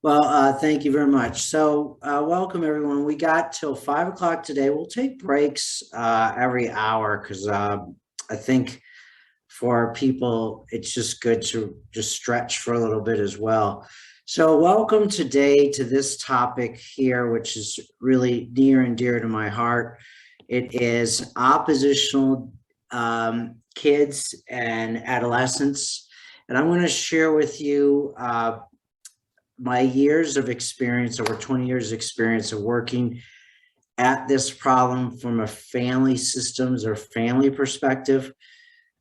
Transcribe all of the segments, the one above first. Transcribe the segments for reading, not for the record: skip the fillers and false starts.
Well, thank you very much. So, welcome everyone. We got till 5 o'clock today. We'll take breaks every hour because I think for people, it's just good to just stretch for a little bit as well. So, welcome today to this topic here, which is really near and dear to my heart. It is oppositional kids and adolescents. And I'm going to share with you my years of experience, over 20 years experience of working at this problem from a family systems or family perspective.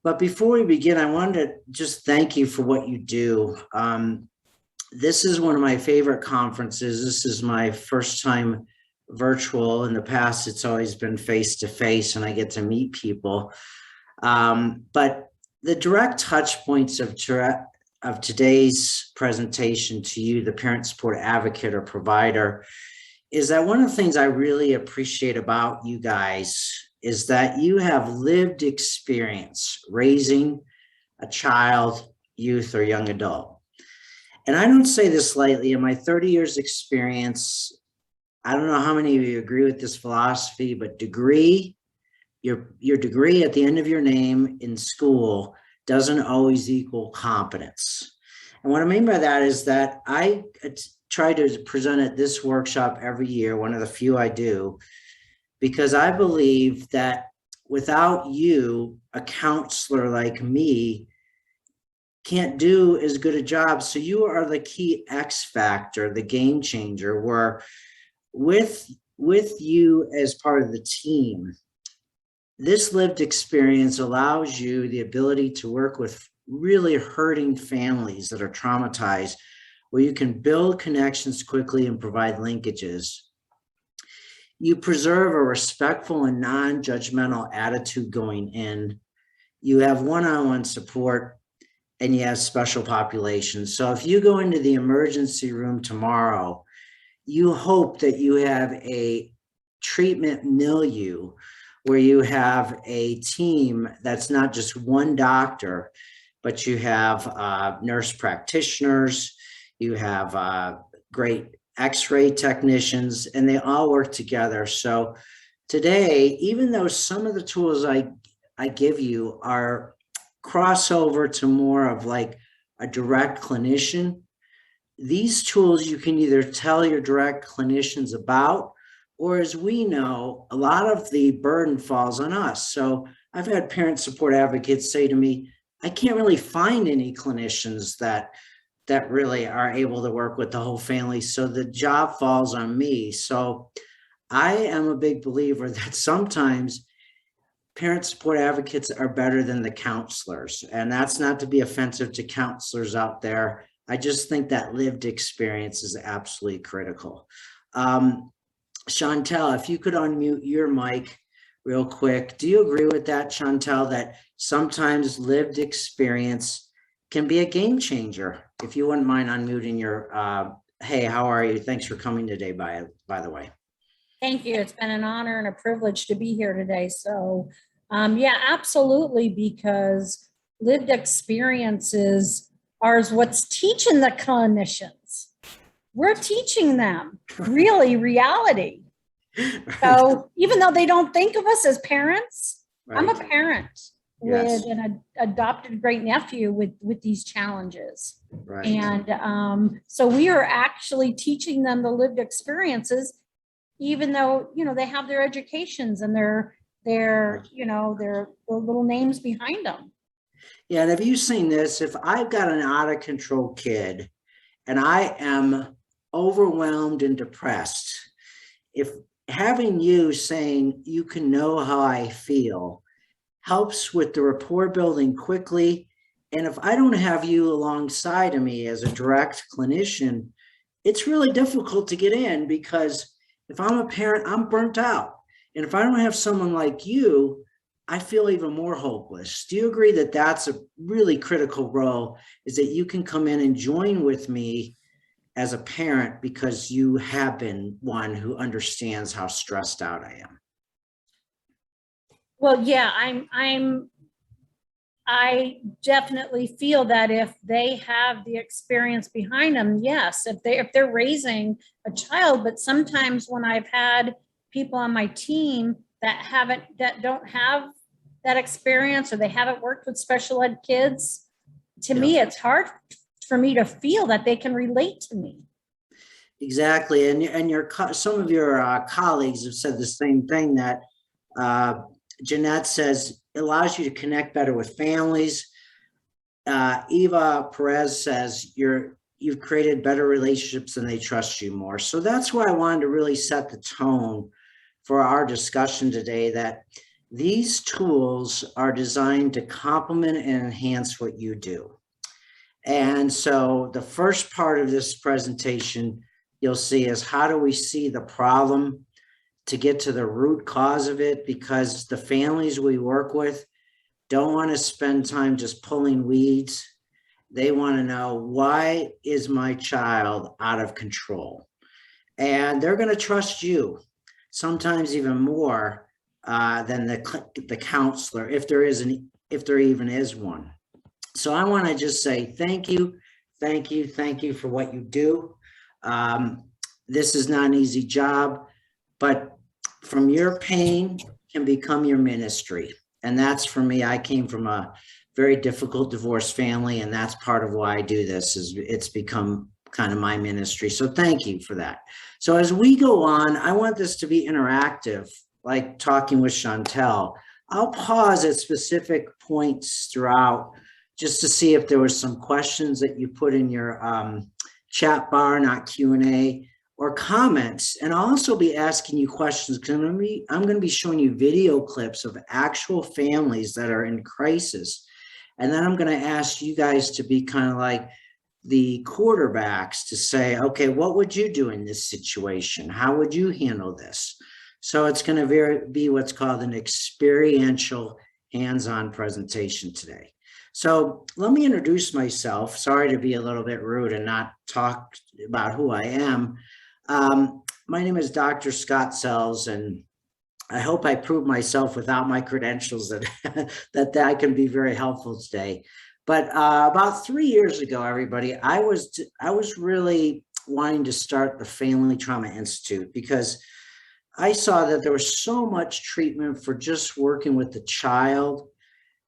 But before we begin, I wanted to just thank you for what you do. This is one of my favorite conferences. This is my first time virtual. In the past, it's always been face to face and I get to meet people. But the direct touch points of today's presentation to you, the parent support advocate or provider, is that one of the things I really appreciate about you guys is that you have lived experience raising a child, youth, or young adult. And I don't say this lightly. In my 30 years experience, I don't know how many of you agree with this philosophy, but your degree at the end of your name in school doesn't always equal competence. And what I mean by that is that I try to present at this workshop every year, one of the few I do, because I believe that without you, a counselor like me can't do as good a job. So you are the key X factor, the game changer, where with you as part of the team, this lived experience allows you the ability to work with really hurting families that are traumatized, where you can build connections quickly and provide linkages. You preserve a respectful and non-judgmental attitude going in. You have one-on-one support and you have special populations. So if you go into the emergency room tomorrow, you hope that you have a treatment milieu where you have a team that's not just one doctor, but you have nurse practitioners, you have great X-ray technicians, and they all work together. So today, even though some of the tools I give you are crossover to more of like a direct clinician, these tools you can either tell your direct clinicians about, or as we know, a lot of the burden falls on us. So I've had parent support advocates say to me, I can't really find any clinicians that really are able to work with the whole family. So the job falls on me. So I am a big believer that sometimes parent support advocates are better than the counselors. And that's not to be offensive to counselors out there. I just think that lived experience is absolutely critical. Chantel, if you could unmute your mic real quick. Do you agree with that, Chantel, that sometimes lived experience can be a game changer? If you wouldn't mind unmuting your, hey, how are you? Thanks for coming today, by the way. Thank you. It's been an honor and a privilege to be here today. So yeah, absolutely, because lived experiences are what's teaching the clinicians. We're teaching them really reality. So even though they don't think of us as parents, right. I'm a parent with an adopted great nephew with these challenges. Right. And so we are actually teaching them the lived experiences, even though, you know, they have their educations and their little names behind them. Yeah. And have you seen this? If I've got an out of control kid and I am overwhelmed and depressed, if having you saying you can know how I feel helps with the rapport building quickly. And if I don't have you alongside of me as a direct clinician, it's really difficult to get in, because if I'm a parent, I'm burnt out. And if I don't have someone like you, I feel even more hopeless. Do you agree that that's a really critical role, is that you can come in and join with me as a parent because you have been one who understands how stressed out I am? Well, yeah, I'm I definitely feel that if they have the experience behind them, yes, if they're raising a child, but sometimes when I've had people on my team that don't have that experience, or they haven't worked with special ed kids, to me, it's hard for me to feel that they can relate to me. Exactly. And some of your colleagues have said the same thing, that Jeanette says it allows you to connect better with families. Eva Perez says you've created better relationships and they trust you more. So that's why I wanted to really set the tone for our discussion today, that these tools are designed to complement and enhance what you do. And so the first part of this presentation you'll see is, how do we see the problem to get to the root cause of it? Because the families we work with don't want to spend time just pulling weeds. They want to know, why is my child out of control? And they're going to trust you, sometimes even more than the counselor, if there even is one. So I want to just say thank you for what you do. This is not an easy job, but from your pain can become your ministry. And that's, for me, I came from a very difficult divorced family, and that's part of why I do this, is it's become kind of my ministry. So thank you for that. So as we go on, I want this to be interactive, like talking with Chantel. I'll pause at specific points throughout just to see if there were some questions that you put in your chat bar, not Q&A, or comments. And I'll also be asking you questions, because I'm going to be showing you video clips of actual families that are in crisis. And then I'm going to ask you guys to be kind of like the quarterbacks to say, okay, what would you do in this situation? How would you handle this? So it's going to be what's called an experiential hands-on presentation today. So let me introduce myself. Sorry to be a little bit rude and not talk about who I am. My name is Dr. Scott Sells, and I hope I proved myself without my credentials that I can be very helpful today. But about 3 years ago, everybody, I was really wanting to start the Family Trauma Institute, because I saw that there was so much treatment for just working with the child,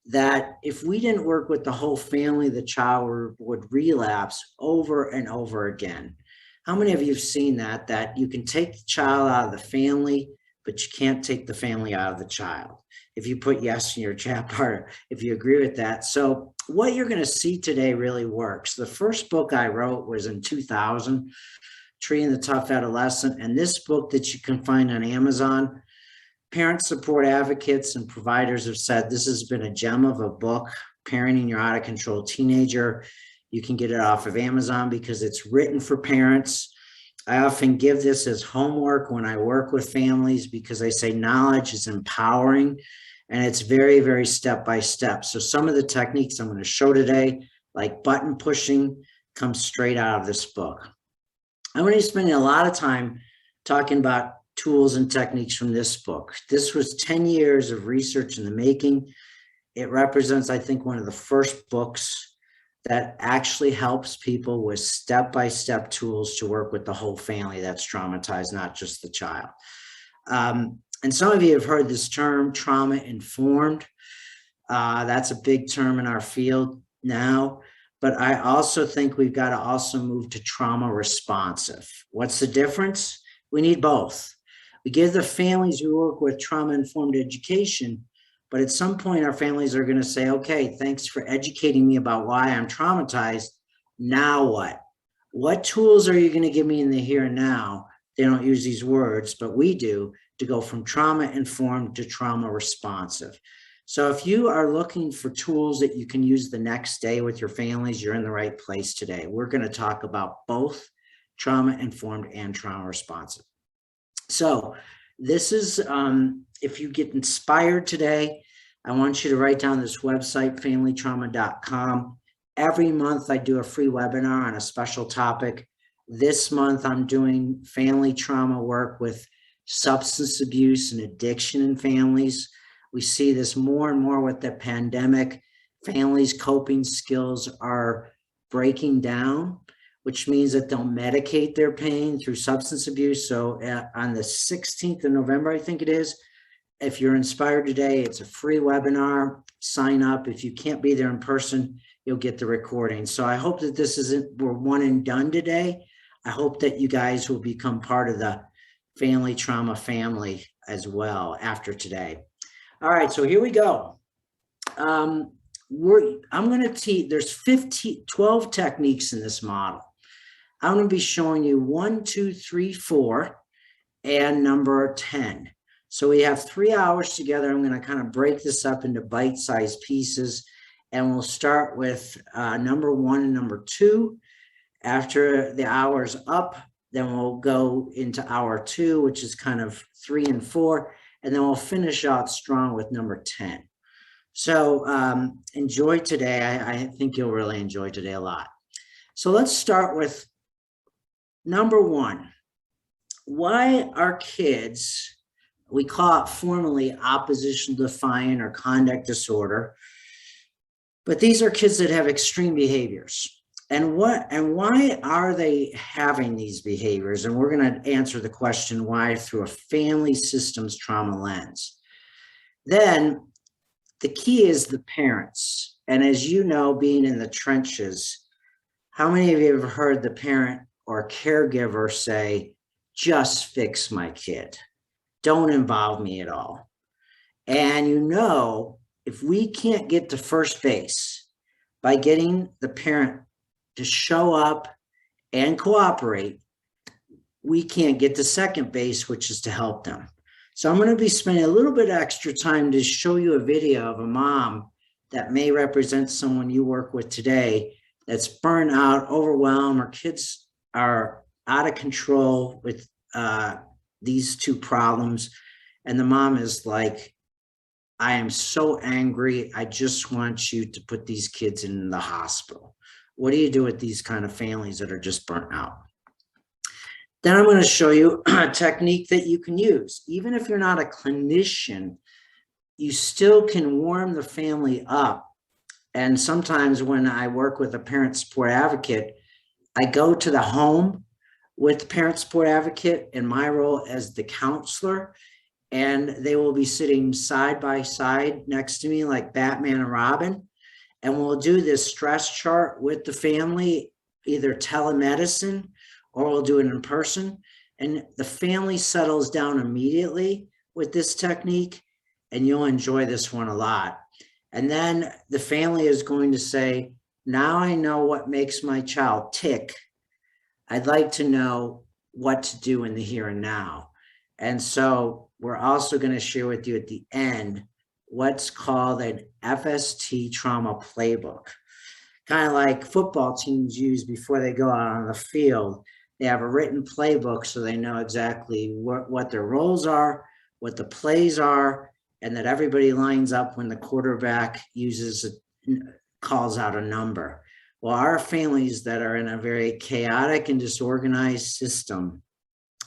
that if we didn't work with the whole family, the child would relapse over and over again. How many of you have seen that you can take the child out of the family, but you can't take the family out of the child? If you put yes in your chat bar, if you agree with that. So what you're going to see today really works. The first book I wrote was in 2000, Treating the Tough Adolescent. And this book that you can find on Amazon, parent support advocates and providers have said this has been a gem of a book, Parenting Your Out of Control Teenager. You can get it off of Amazon because it's written for parents. I often give this as homework when I work with families, because I say knowledge is empowering, and it's very, very step by step. So some of the techniques I'm going to show today, like button pushing, come straight out of this book. I'm going to be spending a lot of time talking about tools and techniques from this book. This was 10 years of research in the making. It represents, I think, one of the first books that actually helps people with step-by-step tools to work with the whole family that's traumatized, not just the child. And some of you have heard this term, trauma-informed. That's a big term in our field now. But I also think we've got to also move to trauma-responsive. What's the difference? We need both. We give the families who work with trauma-informed education, but at some point our families are going to say, okay, thanks for educating me about why I'm traumatized. Now what? What tools are you going to give me in the here and now? They don't use these words, but we do, to go from trauma-informed to trauma-responsive. So if you are looking for tools that you can use the next day with your families, you're in the right place today. We're going to talk about both trauma-informed and trauma-responsive. So this is, if you get inspired today, I want you to write down this website, familytrauma.com. Every month I do a free webinar on a special topic. This month I'm doing family trauma work with substance abuse and addiction in families. We see this more and more with the pandemic. families' coping skills are breaking down, which means that they'll medicate their pain through substance abuse. So on the 16th of November, I think it is, if you're inspired today, it's a free webinar. Sign up. If you can't be there in person, you'll get the recording. So I hope that this isn't, we're one and done today. I hope that you guys will become part of the family trauma family as well after today. All right, so here we go. I'm going to teach, there's 12 techniques in this model. I'm going to be showing you 1, 2, 3, 4, and number 10. So we have 3 hours together. I'm going to kind of break this up into bite-sized pieces, and we'll start with number 1 and number 2. After the hour's up, then we'll go into hour 2, which is kind of 3 and 4, and then we'll finish out strong with number 10. So enjoy today. I think you'll really enjoy today a lot. So let's start with number 1. Why are kids, we call it formally oppositional defiant or conduct disorder, but these are kids that have extreme behaviors. And why are they having these behaviors? And we're going to answer the question why through a family systems trauma lens. Then the key is the parents. And as you know, being in the trenches, how many of you have heard the parent or caregiver say, just fix my kid, don't involve me at all? And you know, if we can't get to first base by getting the parent to show up and cooperate, we can't get to second base, which is to help them. So I'm going to be spending a little bit extra time to show you a video of a mom that may represent someone you work with today that's burned out, overwhelmed, or kids are out of control with these 2 problems. And the mom is like, I am so angry. I just want you to put these kids in the hospital. What do you do with these kind of families that are just burnt out? Then I'm going to show you a technique that you can use. Even if you're not a clinician, you still can warm the family up. And sometimes when I work with a parent support advocate, I go to the home with the parent support advocate in my role as the counselor, and they will be sitting side by side next to me like Batman and Robin. And we'll do this stress chart with the family, either telemedicine or we'll do it in person. And the family settles down immediately with this technique, and you'll enjoy this one a lot. And then the family is going to say, now I know what makes my child tick. I'd like to know what to do in the here and now. And so we're also going to share with you at the end what's called an FST trauma playbook, kind of like football teams use before they go out on the field. They have a written playbook so they know exactly what their roles are, what the plays are, and that everybody lines up when the quarterback calls out a number. Well, our families that are in a very chaotic and disorganized system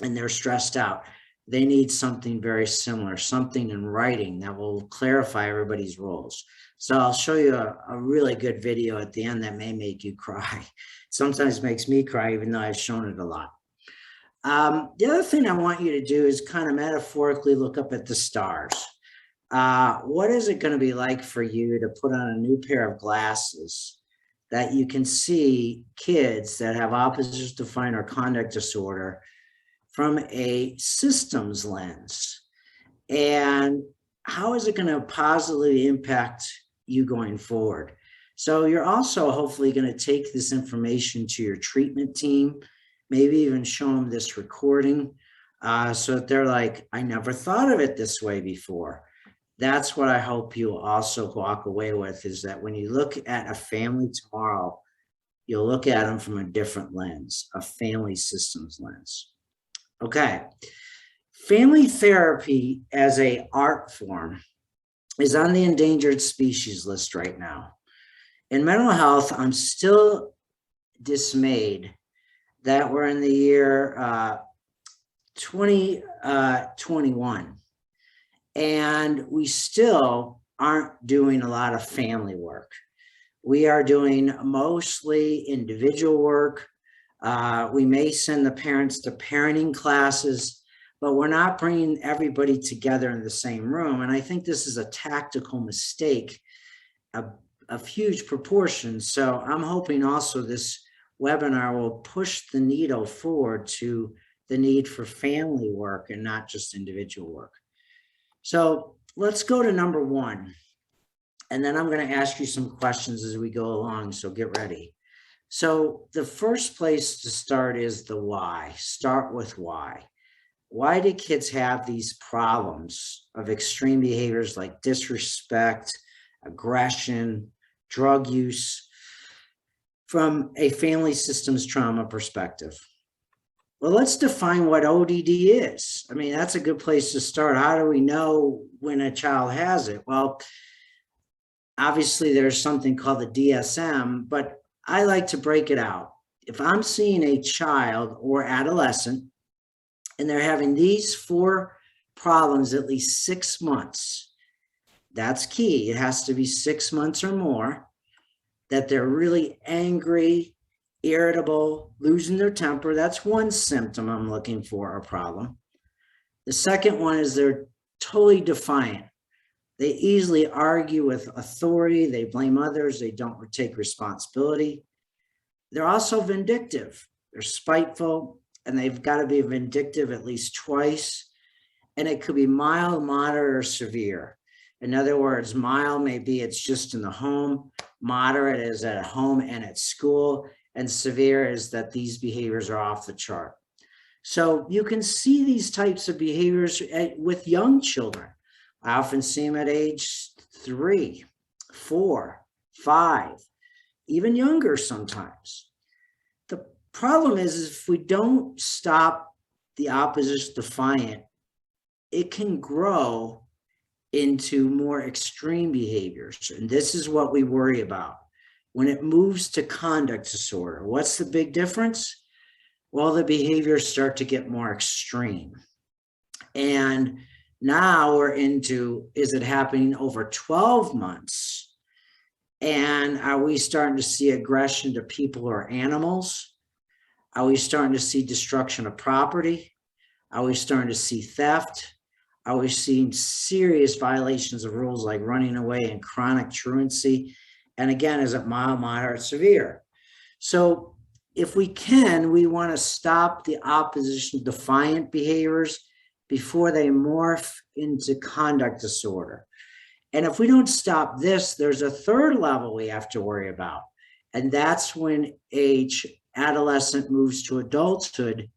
and they're stressed out, they need something very similar, something in writing that will clarify everybody's roles. So I'll show you a really good video at the end that may make you cry. Sometimes makes me cry, even though I've shown it a lot. The other thing I want you to do is kind of metaphorically look up at the stars. What is it going to be like for you to put on a new pair of glasses that you can see kids that have oppositional defiant or conduct disorder from a systems lens? And how is it going to positively impact you going forward? So you're also hopefully going to take this information to your treatment team, maybe even show them this recording, so that they're like, I never thought of it this way before. That's what I hope you'll also walk away with, is that when you look at a family tomorrow, you'll look at them from a different lens, a family systems lens. Okay. Family therapy as an art form is on the endangered species list right now. In mental health, I'm still dismayed that we're in the year 2021 and we still aren't doing a lot of family work. We are doing mostly individual work. We may send the parents to parenting classes, but we're not bringing everybody together in the same room. And I think this is a tactical mistake of huge proportions. So I'm hoping also this webinar will push the needle forward to the need for family work and not just individual work. So let's go to number one. And then I'm going to ask you some questions as we go along. So get ready. So the first place to start is the why. Start with why. Why do kids have these problems of extreme behaviors like disrespect, aggression, drug use from a family systems trauma perspective? Well, let's define what ODD is. I mean, that's a good place to start. How do we know when a child has it? Well, obviously there's something called the DSM, but I like to break it out. If I'm seeing a child or adolescent and they're having these 4 problems at least 6 months, that's key. It has to be 6 months or more, that they're really angry, irritable, losing their temper. That's one symptom I'm looking for, a problem. The second one is they're totally defiant. They easily argue with authority. They blame others. They don't take responsibility. They're also vindictive. They're spiteful, and they've got to be vindictive at least twice. And it could be mild, moderate, or severe. In other words, mild maybe it's just in the home, moderate is at home and at school, and severe is that these behaviors are off the chart. So you can see these types of behaviors with young children. I often see them at age 3, 4, 5, even younger sometimes. The problem is if we don't stop the opposition defiant, it can grow into more extreme behaviors. And this is what we worry about. When it moves to conduct disorder, what's the big difference? Well, the behaviors start to get more extreme. And now we're into, is it happening over 12 months? And are we starting to see aggression to people or animals? Are we starting to see destruction of property? Are we starting to see theft? Are we seeing serious violations of rules like running away and chronic truancy? And again, is it mild, moderate, severe? So if we can, we want to stop the opposition defiant behaviors before they morph into conduct disorder. And if we don't stop this, there's a third level we have to worry about. And that's when adolescent moves to adulthood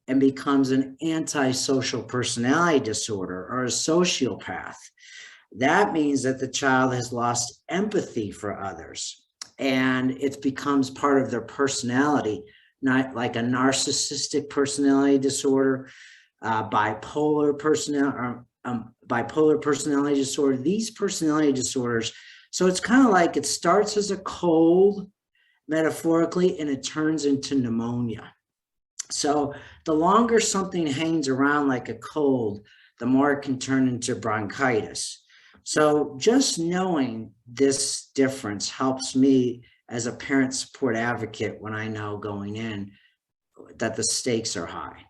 and becomes an antisocial personality disorder or a sociopath. That means that the child has lost empathy for others and it becomes part of their personality, not like a narcissistic personality disorder, bipolar personality disorder, these personality disorders. So it's kind of like it starts as a cold, metaphorically, and it turns into pneumonia. So the longer something hangs around like a cold, the more it can turn into bronchitis. So just knowing this difference helps me as a parent support advocate when I know going in that the stakes are high.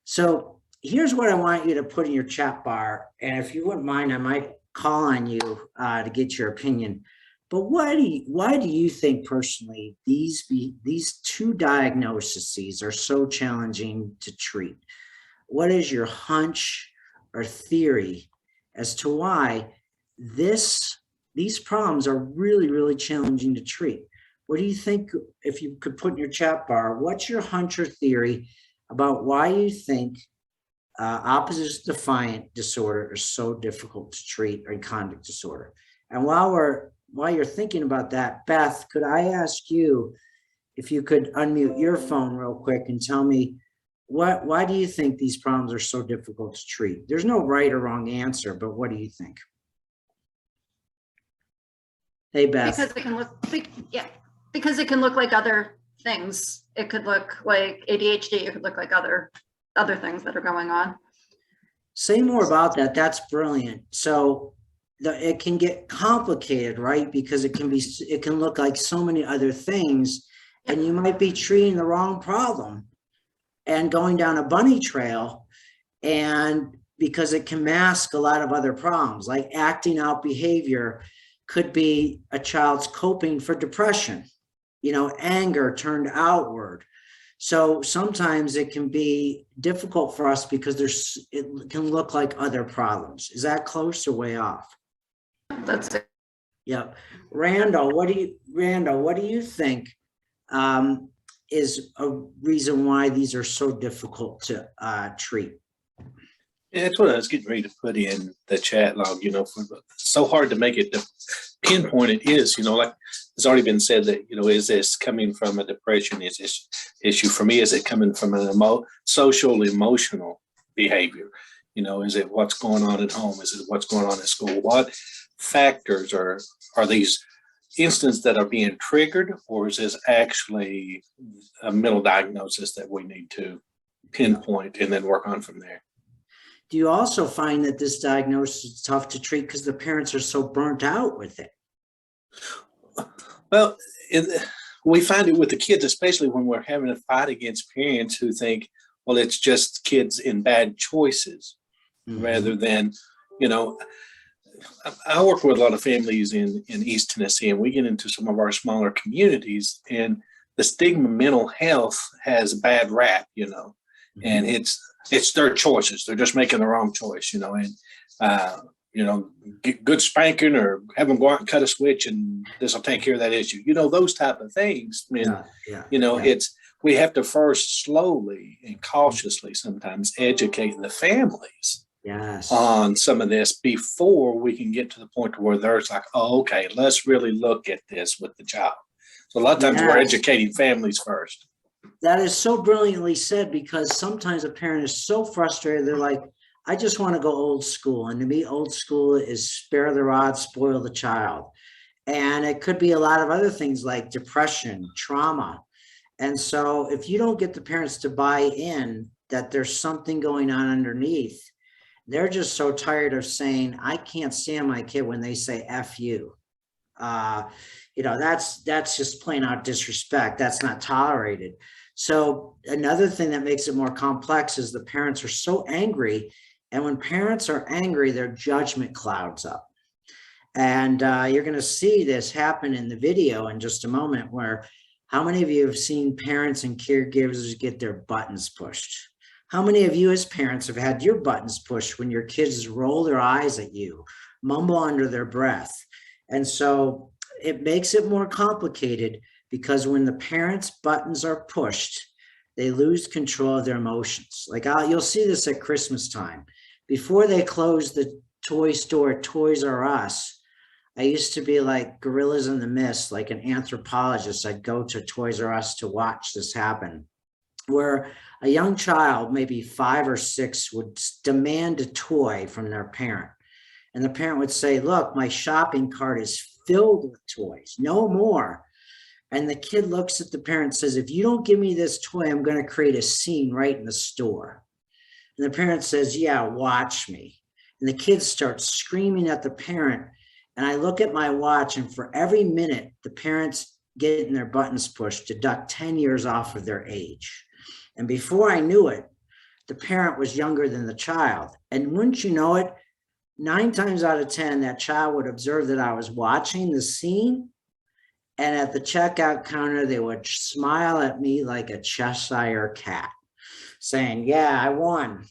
So here's what I want you to put in your chat bar. And if you wouldn't mind, I might call on you to get your opinion. But why do you think personally these 2 diagnoses are so challenging to treat? What is your hunch or theory as to why these problems are really, really challenging to treat? What do you think, if you could put in your chat bar, what's your hunch or theory about why you think opposition defiant disorder is so difficult to treat, or conduct disorder? And while you're thinking about that, Beth, could I ask you if you could unmute your phone real quick and tell me why do you think these problems are so difficult to treat? There's no right or wrong answer, but what do you think? Hey, Beth. Because it can look like other things. It could look like ADHD. It could look like other things that are going on. Say more about that. That's brilliant. So it can get complicated, right? Because it can look like so many other things, and you might be treating the wrong problem and going down a bunny trail, and because it can mask a lot of other problems, like acting out behavior could be a child's coping for depression, anger turned outward. So sometimes it can be difficult for us because it can look like other problems. Is that close or way off? That's it. Yep. Randall, what do you think is a reason why these are so difficult to treat? Yeah, that's what I was getting ready to put in the chat log, so hard to make it pinpoint it is, like it's already been said that, is this coming from a depression? Is this issue for me? Is it coming from an social, emotional behavior? Is it what's going on at home? Is it what's going on at school? What factors are these instances that are being triggered, or is this actually a mental diagnosis that we need to pinpoint and then work on from there? Do you also find that this diagnosis is tough to treat because the parents are so burnt out with it? Well, we find it with the kids, especially when we're having a fight against parents who think, well, it's just kids in bad choices, rather than, I work with a lot of families in East Tennessee, and we get into some of our smaller communities, and the stigma mental health has a bad rap, and it's their choices. They're just making the wrong choice, and get good spanking or have them go out and cut a switch and this will take care of that issue. Those type of things. We have to first slowly and cautiously sometimes educate the families on some of this before we can get to the point where there's like, oh, okay, let's really look at this with the child. So a lot of times we're educating families first. That is so brilliantly said, because sometimes a parent is so frustrated. They're like, I just want to go old school. And to me, old school is spare the rod, spoil the child. And it could be a lot of other things like depression, trauma. And so if you don't get the parents to buy in that there's something going on underneath, they're just so tired of saying, I can't stand my kid when they say F you. That's just plain out disrespect. That's not tolerated. So another thing that makes it more complex is the parents are so angry. And when parents are angry, their judgment clouds up. And you're going to see this happen in the video in just a moment, where how many of you have seen parents and caregivers get their buttons pushed? How many of you as parents have had your buttons pushed when your kids roll their eyes at you, mumble under their breath? And so it makes it more complicated, because when the parents' buttons are pushed, they lose control of their emotions. Like you'll see this at Christmas time. Before they closed the toy store, Toys R Us, I used to be like gorillas in the mist, like an anthropologist. I'd go to Toys R Us to watch this happen, where a young child, maybe 5 or 6, would demand a toy from their parent. And the parent would say, look, my shopping cart is filled with toys, no more. And the kid looks at the parent and says, if you don't give me this toy, I'm going to create a scene right in the store. And the parent says, yeah, watch me. And the kid starts screaming at the parent. And I look at my watch, and for every minute the parents getting their buttons pushed, deduct 10 years off of their age. And before I knew it, the parent was younger than the child. And wouldn't you know it, 9 times out of 10, that child would observe that I was watching the scene. And at the checkout counter, they would smile at me like a Cheshire cat, saying, yeah, I won.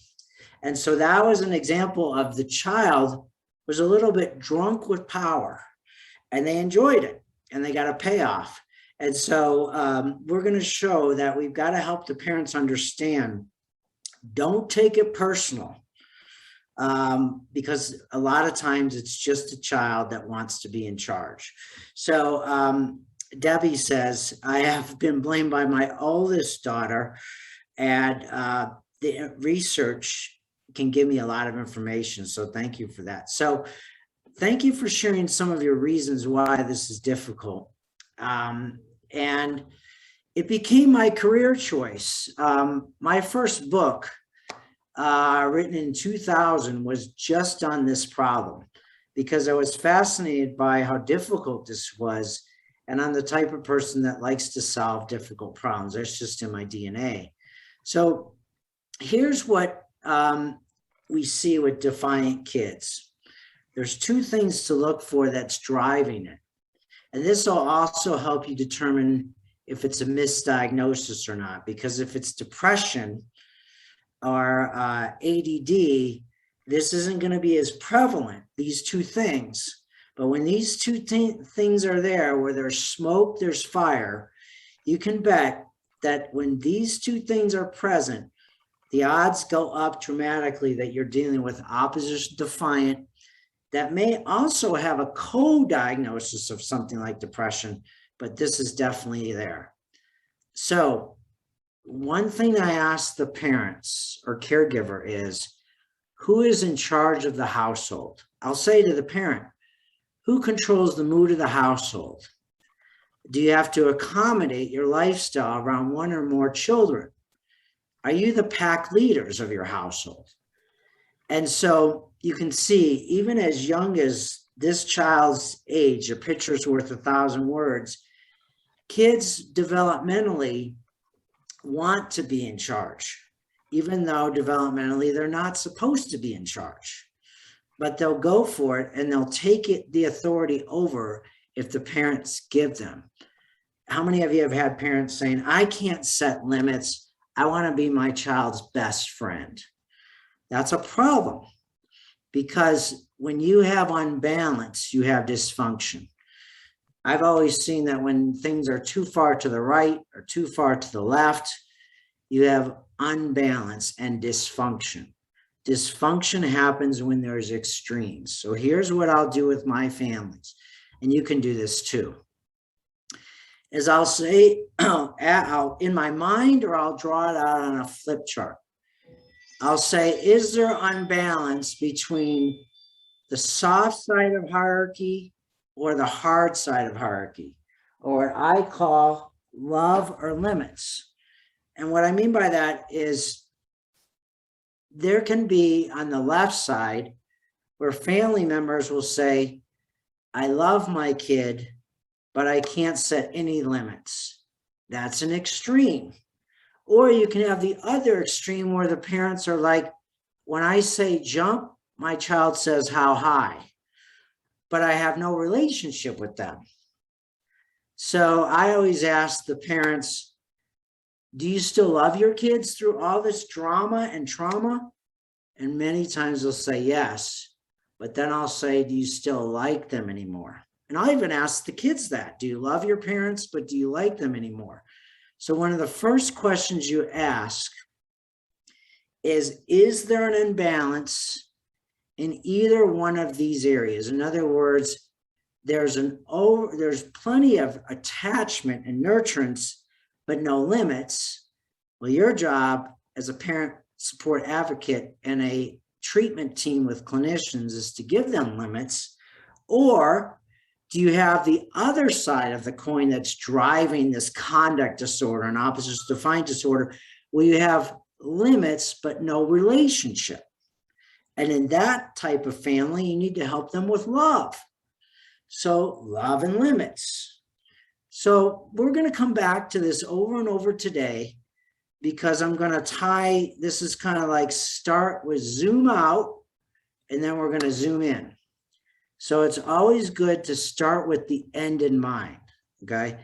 And so that was an example of the child was a little bit drunk with power, and they enjoyed it, and they got a payoff. And so we're going to show that we've got to help the parents understand, don't take it personal, because a lot of times it's just a child that wants to be in charge. So Debbie says, I have been blamed by my oldest daughter, and the research can give me a lot of information. So thank you for that. So thank you for sharing some of your reasons why this is difficult. And it became my career choice. My first book, written in 2000, was just on this problem. because I was fascinated by how difficult this was, and I'm the type of person that likes to solve difficult problems. That's just in my DNA. So here's what we see with defiant kids. There's two things to look for that's driving it. And this will also help you determine if it's a misdiagnosis or not, because if it's depression or ADD, this isn't going to be as prevalent, these two things. But when these two things are there, where there's smoke, there's fire, you can bet that when these two things are present, the odds go up dramatically that you're dealing with oppositional defiant that may also have a co-diagnosis of something like depression, but this is definitely there. So one thing I ask the parents or caregiver is, who is in charge of the household? I'll say to the parent, who controls the mood of the household? Do you have to accommodate your lifestyle around one or more children? Are you the pack leaders of your household? And so you can see, even as young as this child's age, a picture's worth 1,000 words, kids developmentally want to be in charge, even though developmentally they're not supposed to be in charge. But they'll go for it, and they'll take the authority over if the parents give them. How many of you have had parents saying, I can't set limits, I want to be my child's best friend? That's a problem, because when you have unbalance, you have dysfunction. I've always seen that when things are too far to the right or too far to the left, you have unbalance and dysfunction. Dysfunction happens when there's extremes. So here's what I'll do with my families, and you can do this too. Is I'll say, in my mind, or I'll draw it out on a flip chart. I'll say, is there unbalance between the soft side of hierarchy or the hard side of hierarchy, or what I call love or limits? And what I mean by that is there can be on the left side where family members will say, I love my kid, but I can't set any limits. That's an extreme. Or you can have the other extreme where the parents are like, when I say jump, my child says how high, but I have no relationship with them. So I always ask the parents, do you still love your kids through all this drama and trauma? And many times they'll say yes, but then I'll say, do you still like them anymore? And I'll even ask the kids that, do you love your parents, but do you like them anymore? So one of the first questions you ask is there an imbalance in either one of these areas? In other words, there's plenty of attachment and nurturance, but no limits. Well, your job as a parent support advocate and a treatment team with clinicians is to give them limits. Or do you have the other side of the coin that's driving this conduct disorder and oppositional defiant disorder, where you have limits but no relationship? And in that type of family, you need to help them with love. So love and limits. So we're going to come back to this over and over today, because I'm going to tie, this is kind of like start with zoom out, and then we're going to zoom in. So it's always good to start with the end in mind, okay?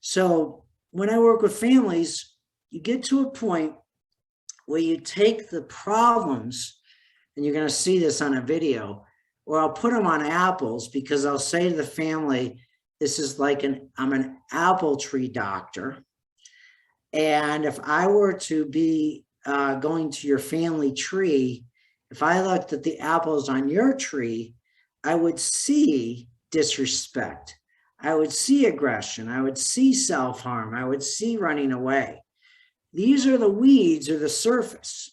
So when I work with families, you get to a point where you take the problems, and you're going to see this on a video, or I'll put them on apples, because I'll say to the family, this is like I'm an apple tree doctor. And if I were to be going to your family tree, if I looked at the apples on your tree, I would see disrespect. I would see aggression. I would see self-harm. I would see running away. These are the weeds or the surface.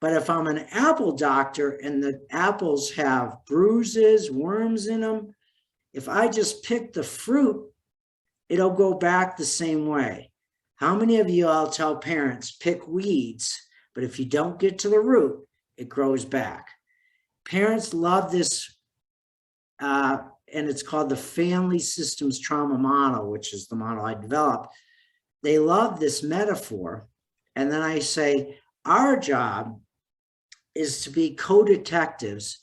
But if I'm an apple doctor and the apples have bruises, worms in them, if I just pick the fruit, it'll go back the same way. How many of you all tell parents, pick weeds, but if you don't get to the root, it grows back? Parents love this and it's called the Family Systems Trauma Model, which is the model I developed. They love this metaphor. And then I say, our job is to be co-detectives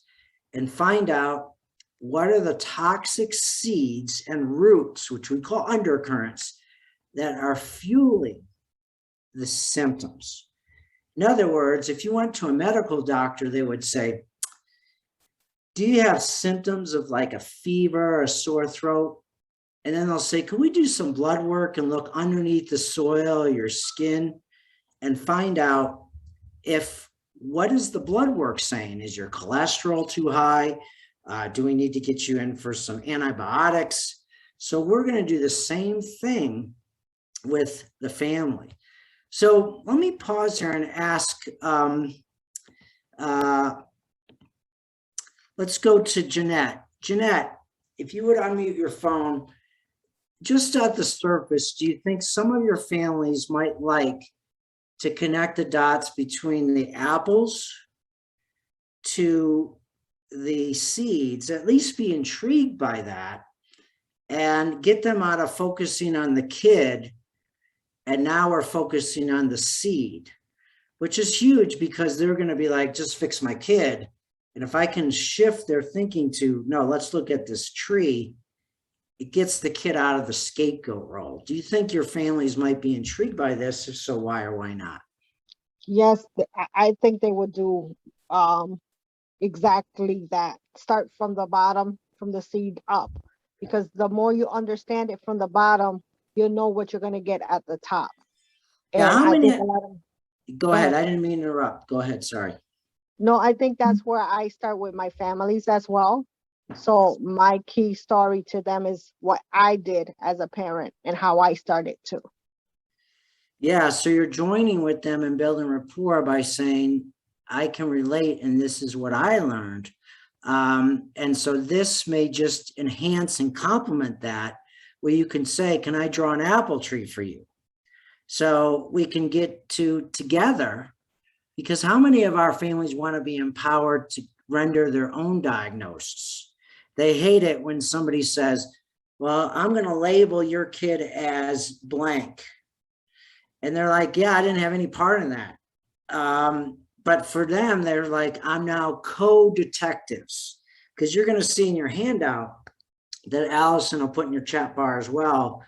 and find out what are the toxic seeds and roots, which we call undercurrents, that are fueling the symptoms. In other words, if you went to a medical doctor, they would say, do you have symptoms of like a fever or a sore throat? And then they'll say, can we do some blood work and look underneath the soil, your skin, and find out what is the blood work saying? Is your cholesterol too high? Do we need to get you in for some antibiotics? So we're going to do the same thing with the family. So let me pause here and ask, let's go to Jeanette. Jeanette, if you would unmute your phone, just at the surface, do you think some of your families might like to connect the dots between the apples to the seeds, at least be intrigued by that, and get them out of focusing on the kid, and now we're focusing on the seed, which is huge because they're going to be like, just fix my kid. And if I can shift their thinking to, no, let's look at this tree, it gets the kid out of the scapegoat role. Do you think your families might be intrigued by this? If so, why or why not? Yes, I think they would do exactly that. Start from the bottom, from the seed up, because the more you understand it from the bottom, you'll know what you're going to get at the top. And Yeah, I think a lot of, go ahead. I didn't mean to interrupt. Go ahead. Sorry. no, I think that's where I start with my families as well. So my key story to them is what I did as a parent and how I started too. Yeah, so you're joining with them and building rapport by saying, I can relate, and this is what I learned. And so this may just enhance and complement that, where you can say, can I draw an apple tree for you? So we can get together, because how many of our families want to be empowered to render their own diagnosis? They hate it when somebody says, well, I'm going to label your kid as blank. And they're like, yeah, I didn't have any part in that. But for them, they're like, I'm now co-detectives, because you're going to see in your handout that Allison will put in your chat bar as well,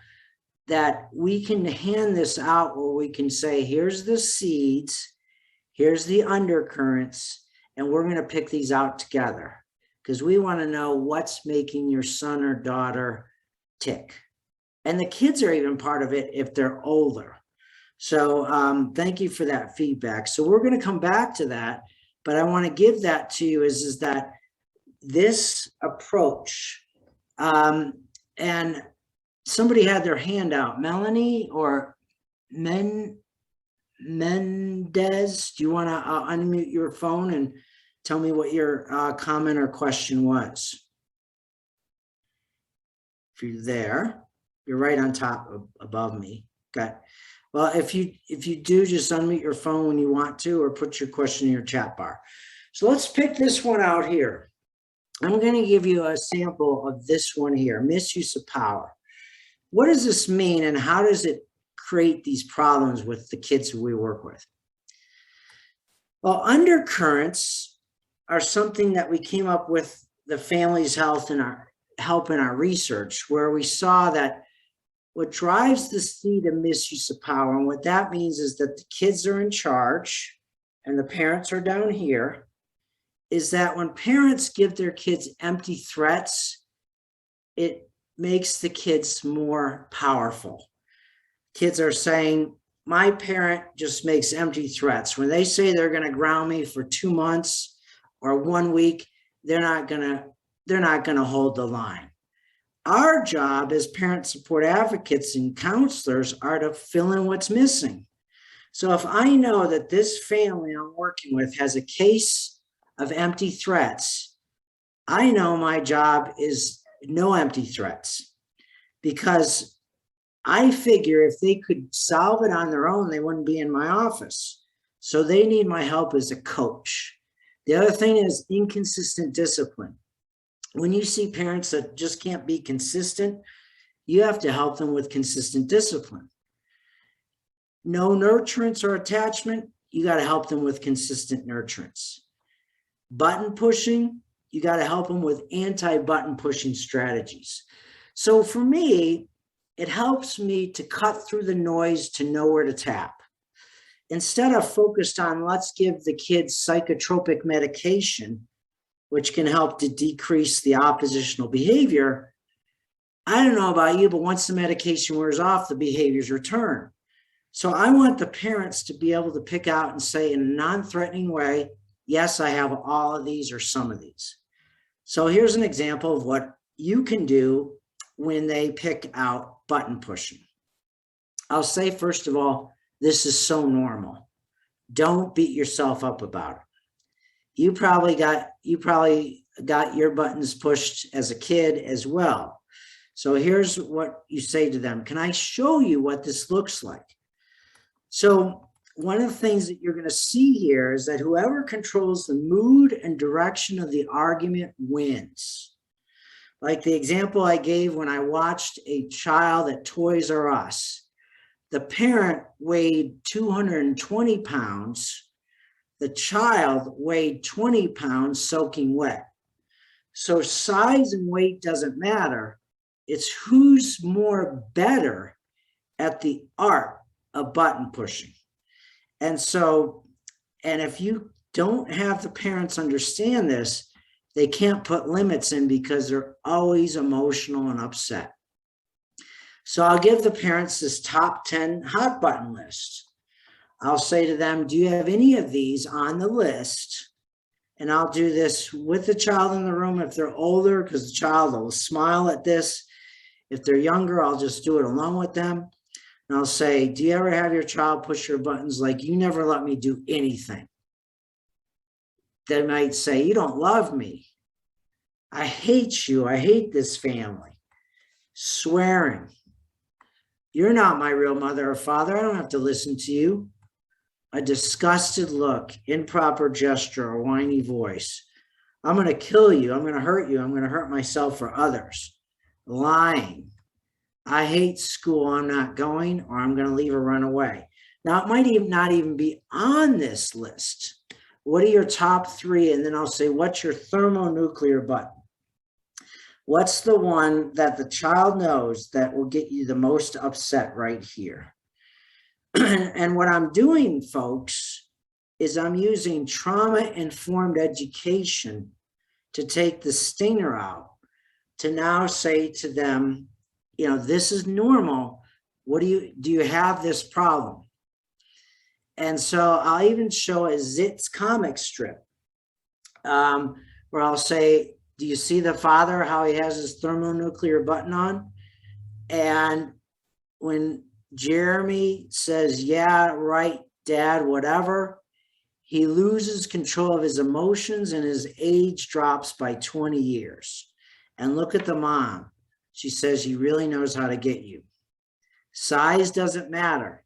that we can hand this out where we can say, here's the seeds, here's the undercurrents, and we're going to pick these out together, because we want to know what's making your son or daughter tick. And the kids are even part of it if they're older. So thank you for that feedback. So we're going to come back to that, but I want to give that to you is that this approach, and somebody had their hand out, Melanie or Mendez, do you want to unmute your phone and tell me what your comment or question was? If you're there, you're right on top above me. Got. Well, if you do, just unmute your phone when you want to, or put your question in your chat bar. So let's pick this one out here. I'm going to give you a sample of this one here, misuse of power. What does this mean, and how does it create these problems with the kids who we work with? Well, undercurrents are something that we came up with the family's health and our help in our research, where we saw that what drives the seed of misuse of power, and what that means is that the kids are in charge and the parents are down here, is that when parents give their kids empty threats, it makes the kids more powerful. Kids are saying, my parent just makes empty threats. When they say they're going to ground me for 2 months or 1 week, they're not going to hold the line. Our job as parent support advocates and counselors are to fill in what's missing. So if I know that this family I'm working with has a case of empty threats, I know my job is no empty threats, because I figure if they could solve it on their own, they wouldn't be in my office. So they need my help as a coach. The other thing is inconsistent discipline. when you see parents that just can't be consistent, you have to help them with consistent discipline. No nurturance or attachment, you got to help them with consistent nurturance. Button pushing, you got to help them with anti-button pushing strategies. So for me, it helps me to cut through the noise to know where to tap. Instead of focused on let's give the kids psychotropic medication, which can help to decrease the oppositional behavior, I don't know about you, but once the medication wears off, the behaviors return. So I want the parents to be able to pick out and say in a non-threatening way, yes, I have all of these or some of these. So here's an example of what you can do when they pick out button pushing. I'll say, first of all, this is so normal. Don't beat yourself up about it. You probably got your buttons pushed as a kid as well. So here's what you say to them. Can I show you what this looks like? So one of the things that you're going to see here is that whoever controls the mood and direction of the argument wins. Like the example I gave when I watched a child at Toys R Us. The parent weighed 220 pounds. The child weighed 20 pounds soaking wet. So size and weight doesn't matter. It's who's more better at the art of button pushing. And if you don't have the parents understand this, they can't put limits in because they're always emotional and upset. So I'll give the parents this top 10 hot button list. I'll say to them, do you have any of these on the list? And I'll do this with the child in the room if they're older, because the child will smile at this. If they're younger, I'll just do it along with them. And I'll say, do you ever have your child push your buttons like you never let me do anything? They might say, you don't love me. I hate you. I hate this family. Swearing. You're not my real mother or father. I don't have to listen to you. A disgusted look, improper gesture, or whiny voice. I'm going to kill you. I'm going to hurt you. I'm going to hurt myself or others. Lying. I hate school. I'm not going, or I'm going to leave or run away. Now, it might even not even be on this list. What are your top 3? And then I'll say, what's your thermonuclear button? What's the one that the child knows that will get you the most upset right here? And what I'm doing, folks, is I'm using trauma-informed education to take the stinger out, to now say to them, you know, this is normal. Do you have this problem? And so I'll even show a Zitz comic strip where I'll say, do you see the father, how he has his thermonuclear button on? And when Jeremy says, yeah, right, dad, whatever, he loses control of his emotions and his age drops by 20 years. And look at the mom. She says he really knows how to get you. Size doesn't matter.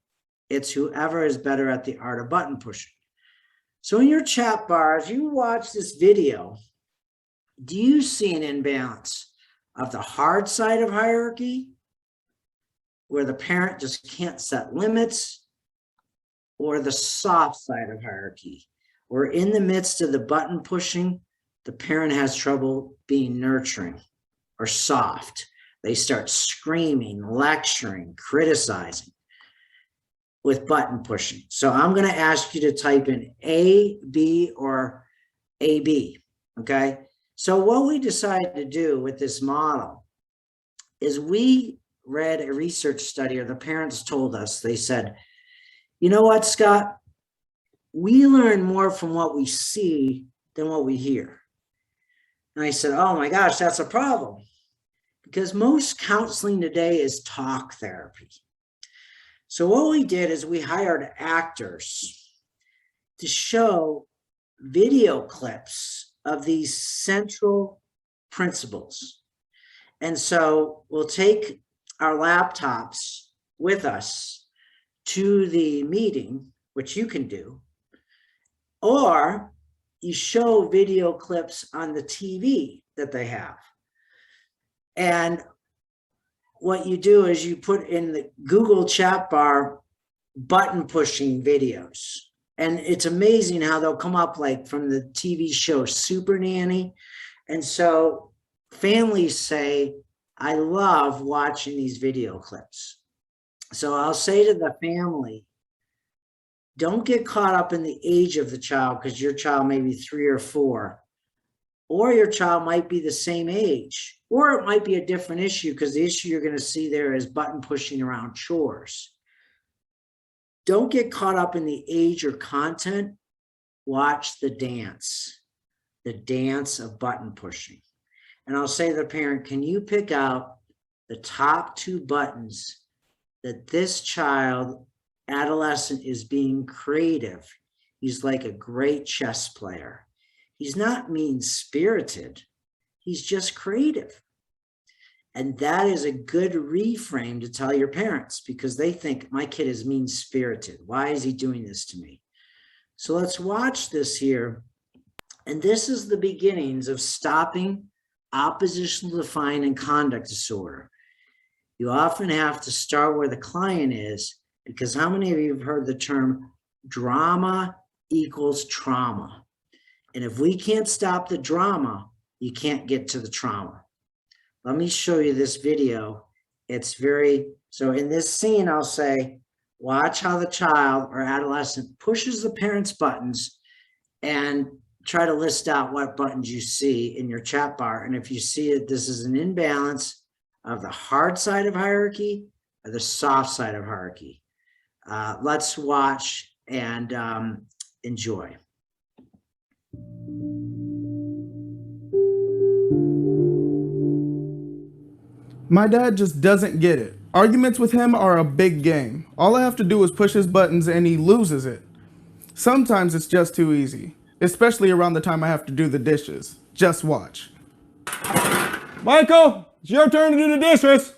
It's whoever is better at the art of button pushing. So in your chat bar, as you watch this video, do you see an imbalance of the hard side of hierarchy, where the parent just can't set limits, or the soft side of hierarchy, where in the midst of the button pushing, the parent has trouble being nurturing or soft? They start screaming, lecturing, criticizing with button pushing. So I'm going to ask you to type in A, B, or AB, okay? So what we decided to do with this model is we read a research study, or the parents told us, they said, you know what, Scott? We learn more from what we see than what we hear. And I said, oh my gosh, that's a problem. Because most counseling today is talk therapy. So what we did is we hired actors to show video clips of these central principles. And so we'll take our laptops with us to the meeting, which you can do, or you show video clips on the TV. that they have. And what you do is you put in the Google chat bar button pushing videos. And it's amazing how they'll come up like from the TV show Super Nanny. And so families say, I love watching these video clips. So I'll say to the family, don't get caught up in the age of the child, because your child may be 3 or 4, or your child might be the same age, or it might be a different issue, because the issue you're going to see there is button pushing around chores. Don't get caught up in the age or content. Watch the dance of button pushing. And I'll say to the parent, can you pick out the top 2 buttons that this child, adolescent, is being creative? He's like a great chess player. He's not mean-spirited. He's just creative. And that is a good reframe to tell your parents, because they think my kid is mean-spirited. Why is he doing this to me? So let's watch this here. And this is the beginnings of stopping oppositional, defiant, and conduct disorder. You often have to start where the client is, because how many of you have heard the term drama equals trauma? And if we can't stop the drama, you can't get to the trauma. Let me show you this video. It's so in this scene, I'll say, watch how the child or adolescent pushes the parent's buttons, and try to list out what buttons you see in your chat bar. And if you see it, this is an imbalance of the hard side of hierarchy or the soft side of hierarchy. Let's watch and enjoy. My dad just doesn't get it. Arguments with him are a big game. All I have to do is push his buttons and he loses it. Sometimes it's just too easy, especially around the time I have to do the dishes. Just watch. Michael, it's your turn to do the dishes.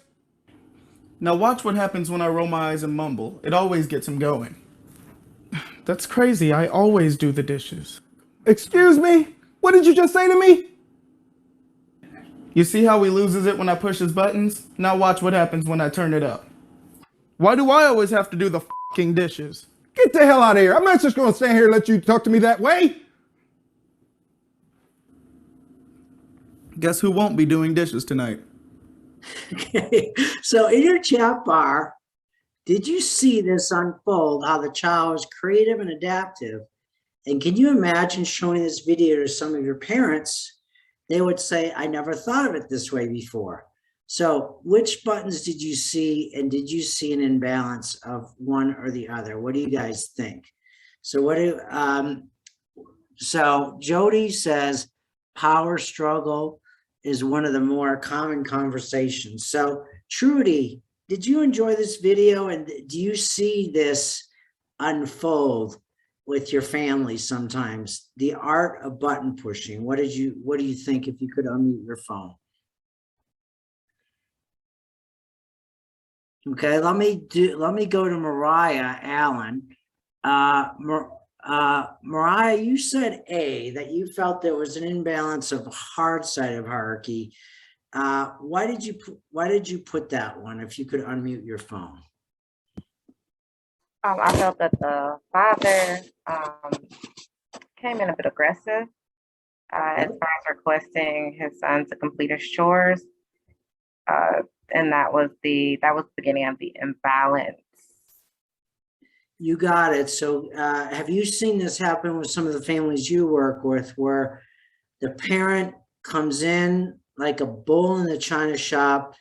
Now watch what happens when I roll my eyes and mumble. It always gets him going. That's crazy. I always do the dishes. Excuse me? What did you just say to me? You see how he loses it when I push his buttons? Now watch what happens when I turn it up. Why do I always have to do the fucking dishes? Get the hell out of here. I'm not just going to stand here and let you talk to me that way. Guess who won't be doing dishes tonight? Okay, so in your chat bar, did you see this unfold, how the child was creative and adaptive? And can you imagine showing this video to some of your parents? They would say, I never thought of it this way before. So which buttons did you see, and did you see an imbalance of one or the other? What do you guys think? So so Jody says power struggle is one of the more common conversations. So Trudy, did you enjoy this video, and do you see this unfold with your family sometimes? The art of button pushing. What do you think, if you could unmute your phone? Okay, let me go to Mariah Allen. Mariah, you said A, that you felt there was an imbalance of hard side of hierarchy. Why did you put that one, if you could unmute your phone? I felt that the father came in a bit aggressive as far as requesting his son to complete his chores, and that was the beginning of the imbalance. You got it. So have you seen this happen with some of the families you work with, where the parent comes in like a bull in the china shop,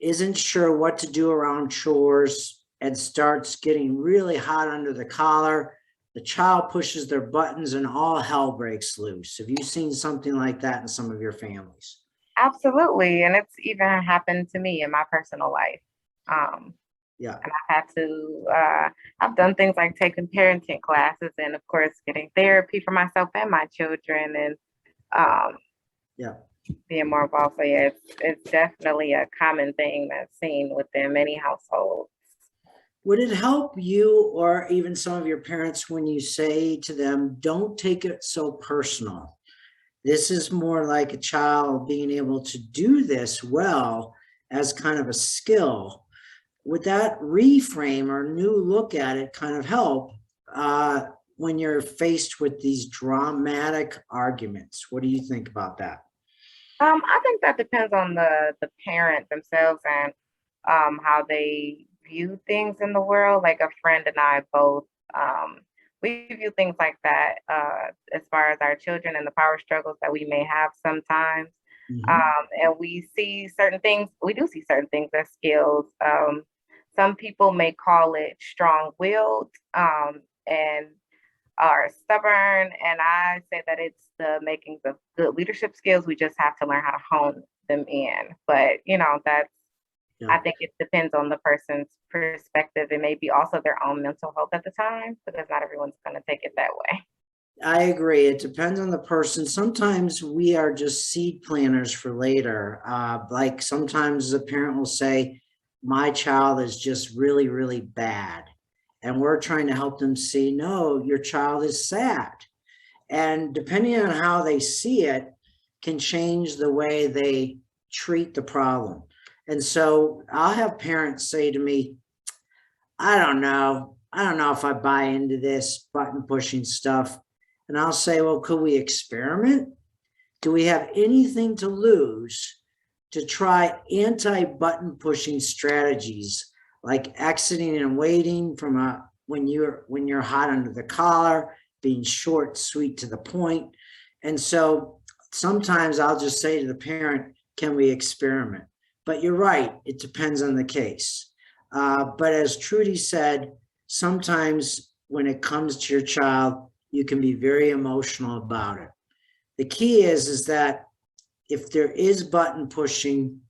isn't sure what to do around chores, and starts getting really hot under the collar? The child pushes their buttons and all hell breaks loose. Have you seen something like that in some of your families? Absolutely, and it's even happened to me in my personal life. Yeah. And I've had to, I've done things like taking parenting classes, and of course getting therapy for myself and my children, and being more involved. So yeah, it's definitely a common thing that's seen within many households. Would it help you, or even some of your parents, when you say to them, don't take it so personal? This is more like a child being able to do this well as kind of a skill. Would that reframe or new look at it kind of help when you're faced with these dramatic arguments? What do you think about that? I think that depends on the parent themselves and how they view things in the world. Like a friend and I both, we view things like that as far as our children and the power struggles that we may have sometimes. And we see certain things, we do see certain things as skills. Some people may call it strong-willed and are stubborn, and I say that it's the makings of good leadership skills. We just have to learn how to hone them in. But that's I think it depends on the person's perspective and maybe also their own mental health at the time, because not everyone's going to take it that way. I agree. It depends on the person. Sometimes we are just seed planters for later. Like sometimes a parent will say, my child is just really, really bad. And we're trying to help them see, no, your child is sad. And depending on how they see it can change the way they treat the problem. And so I'll have parents say to me, I don't know if I buy into this button pushing stuff. And I'll say, well, could we experiment? Do we have anything to lose to try anti-button pushing strategies like exiting and waiting from when you're hot under the collar, being short, sweet to the point. And so sometimes I'll just say to the parent, can we experiment? But you're right, it depends on the case. But as Trudy said, sometimes when it comes to your child, you can be very emotional about it. The key is that if there is button pushing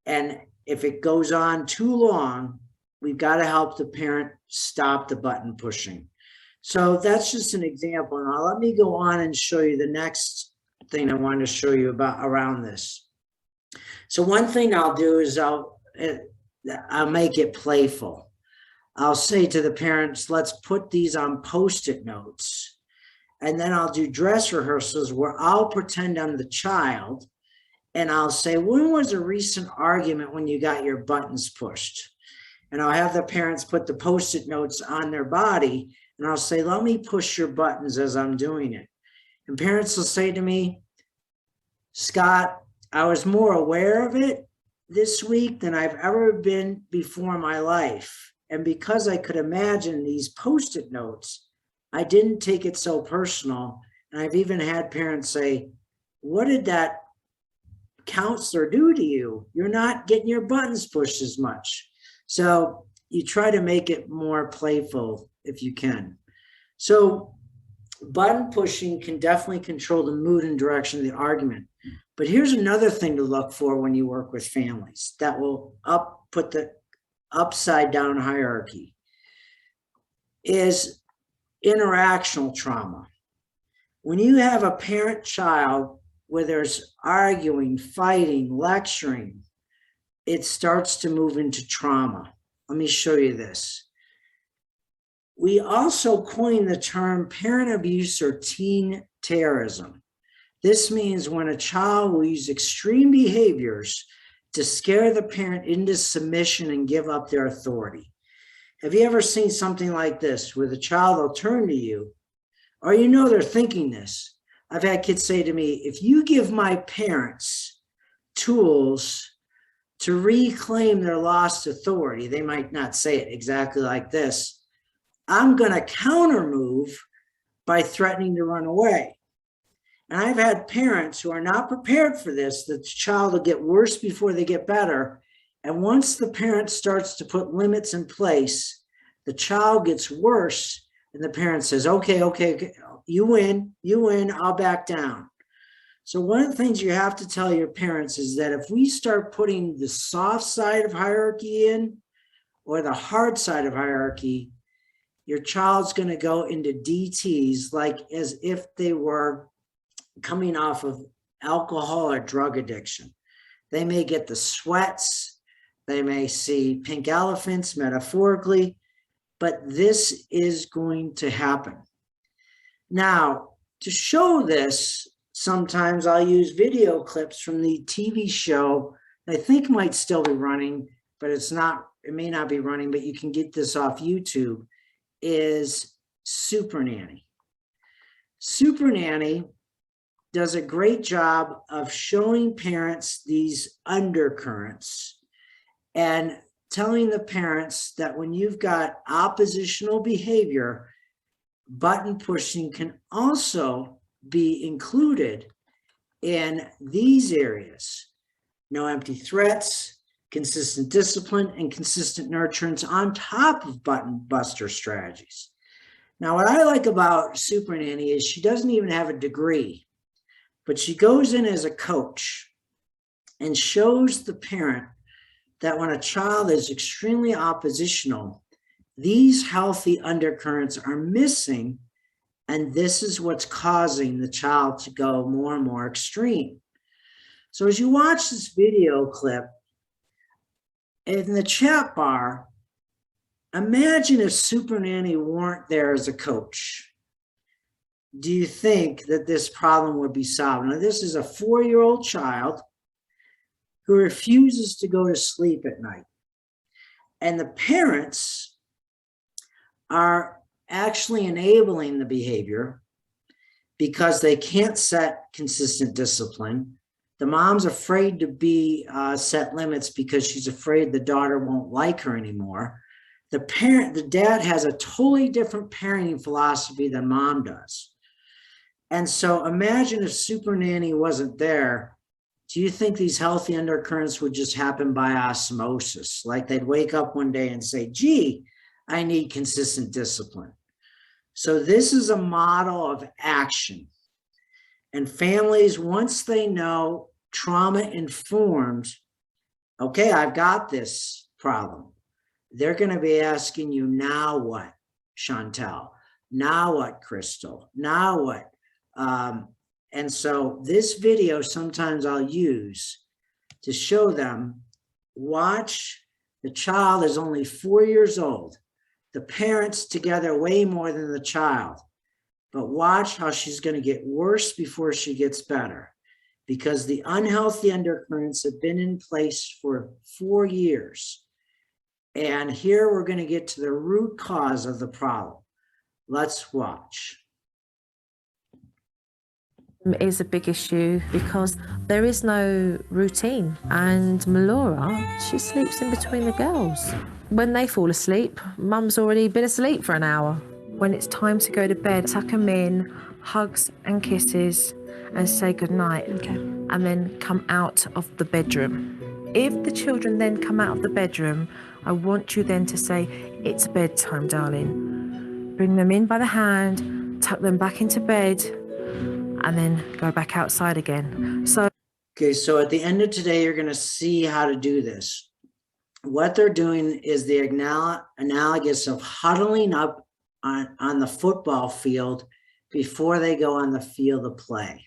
and if it goes on too long, we've got to help the parent stop the button pushing. So that's just an example. Now let me go on and show you the next thing I wanted to show you about around this. So one thing I'll do is I'll make it playful. I'll say to the parents, let's put these on Post-it notes. And then I'll do dress rehearsals where I'll pretend I'm the child. And I'll say, when was a recent argument when you got your buttons pushed? And I'll have the parents put the Post-it notes on their body. And I'll say, let me push your buttons as I'm doing it. And parents will say to me, Scott, I was more aware of it this week than I've ever been before in my life. And because I could imagine these Post-it notes, I didn't take it so personal. And I've even had parents say, what did that counselor do to you? You're not getting your buttons pushed as much. So you try to make it more playful if you can. So button pushing can definitely control the mood and direction of the argument. But here's another thing to look for when you work with families that will put the upside down hierarchy is interactional trauma. When you have a parent-child where there's arguing, fighting, lecturing, it starts to move into trauma. Let me show you this. We also coined the term parent abuse or teen terrorism. This means when a child will use extreme behaviors to scare the parent into submission and give up their authority. Have you ever seen something like this where the child will turn to you, or they're thinking this? I've had kids say to me, if you give my parents tools to reclaim their lost authority, they might not say it exactly like this, I'm going to counter move by threatening to run away. And I've had parents who are not prepared for this, that the child will get worse before they get better. And once the parent starts to put limits in place, the child gets worse and the parent says, okay, you win, I'll back down. So one of the things you have to tell your parents is that if we start putting the soft side of hierarchy in or the hard side of hierarchy, your child's going to go into DTs like as if they were coming off of alcohol or drug addiction. They may get the sweats, they may see pink elephants metaphorically, but this is going to happen. Now, to show this, sometimes I'll use video clips from the TV show. I think might still be running, but it may not be running, but you can get this off YouTube, is Super Nanny. Super Nanny does a great job of showing parents these undercurrents and telling the parents that when you've got oppositional behavior, button pushing can also be included in these areas. No empty threats, consistent discipline, and consistent nurturance on top of button buster strategies. Now, what I like about Super Nanny is she doesn't even have a degree, but she goes in as a coach and shows the parent that when a child is extremely oppositional, these healthy undercurrents are missing, and this is what's causing the child to go more and more extreme. So as you watch this video clip, in the chat bar, imagine if Super Nanny weren't there as a coach. Do you think that this problem would be solved? Now, this is a 4-year-old child who refuses to go to sleep at night. And the parents are actually enabling the behavior because they can't set consistent discipline. The mom's afraid to set limits because she's afraid the daughter won't like her anymore. The dad has a totally different parenting philosophy than mom does. And so imagine if Super Nanny wasn't there. Do you think these healthy undercurrents would just happen by osmosis? Like they'd wake up one day and say, gee, I need consistent discipline. So this is a model of action. And families, once they know trauma informed, okay, I've got this problem, they're going to be asking you, now what, Chantel? Now what, Crystal? Now what? And so this video sometimes I'll use to show them, watch, the child is only 4 years old. The parents together way more than the child. But watch how she's going to get worse before she gets better, because the unhealthy undercurrents have been in place for 4 years. And here we're going to get to the root cause of the problem. Let's watch. Is a big issue because there is no routine, and Melora, she sleeps in between the girls. When they fall asleep, mum's already been asleep for an hour. When it's time to go to bed, tuck them in, hugs and kisses, and say goodnight. Okay. And then come out of the bedroom. If the children then come out of the bedroom, I want you then to say, it's bedtime, darling. Bring them in by the hand, tuck them back into bed, and then go back outside again. Okay, so at the end of today, you're going to see how to do this. What they're doing is the analogous of huddling up on the football field before they go on the field of play.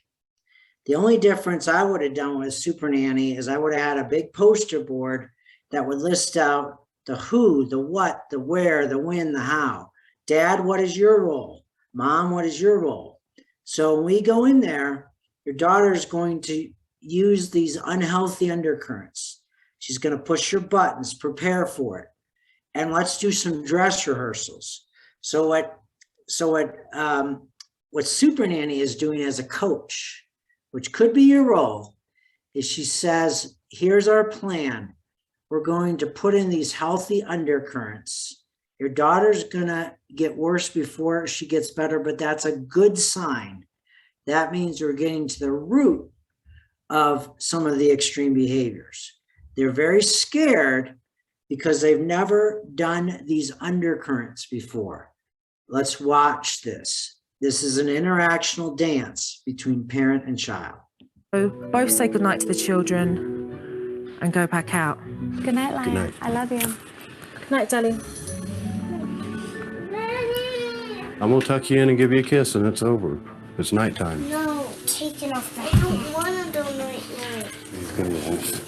The only difference I would have done with Super Nanny is I would have had a big poster board that would list out the who, the what, the where, the when, the how. Dad, what is your role? Mom, what is your role? So when we go in there, your daughter is going to use these unhealthy undercurrents. She's going to push your buttons, prepare for it. And let's do some dress rehearsals. So what Super Nanny is doing as a coach, which could be your role, is she says, here's our plan. We're going to put in these healthy undercurrents. Your daughter's gonna get worse before she gets better, but that's a good sign. That means we're getting to the root of some of the extreme behaviors. They're very scared because they've never done these undercurrents before. Let's watch this. This is an interactional dance between parent and child. So both say goodnight to the children and go back out. Good night, Lion. Good night. I love you. Good night, darling. I'm gonna tuck you in and give you a kiss and it's over. It's nighttime. No, take it off. I don't want to do night-night.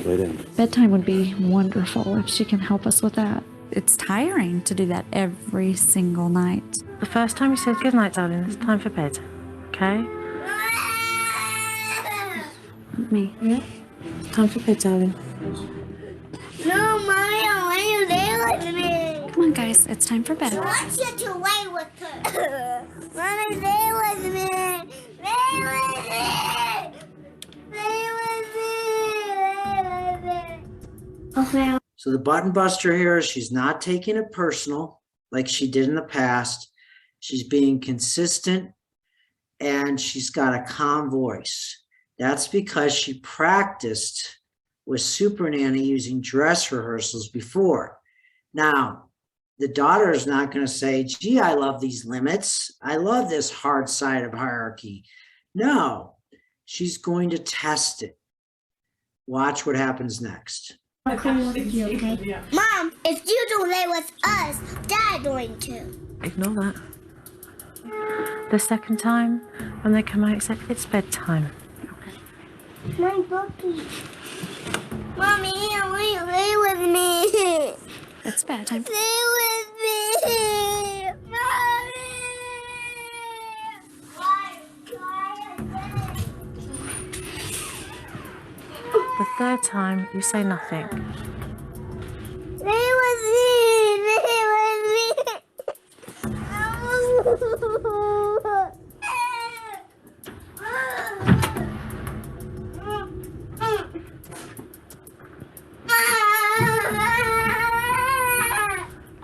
Lay down. Bedtime would be wonderful if she can help us with that. It's tiring to do that every single night. The first time you said goodnight, darling, it's time for bed, okay? Me. Yeah. Time for bed, darling. No, Mommy, I want you to lay with me. Come on, guys. It's time for bed. I want you to lay with her. Mommy, lay with me. Lay with me. Lay with me. Lay with me. Okay. So the button buster here is she's not taking it personal like she did in the past. She's being consistent and she's got a calm voice. That's because she practiced with Super Nanny using dress rehearsals before. Now, the daughter is not going to say, gee, I love these limits. I love this hard side of hierarchy. No, she's going to test it. Watch what happens next. Mom, if you don't lay with us, Dad's going to. Ignore that. The second time, when they come out, say, it's bedtime. My bookie. Mommy, I want you to lay with me. It's bedtime. Lay with me. Mommy. The third time, you say nothing. Lay with me. Lay with me.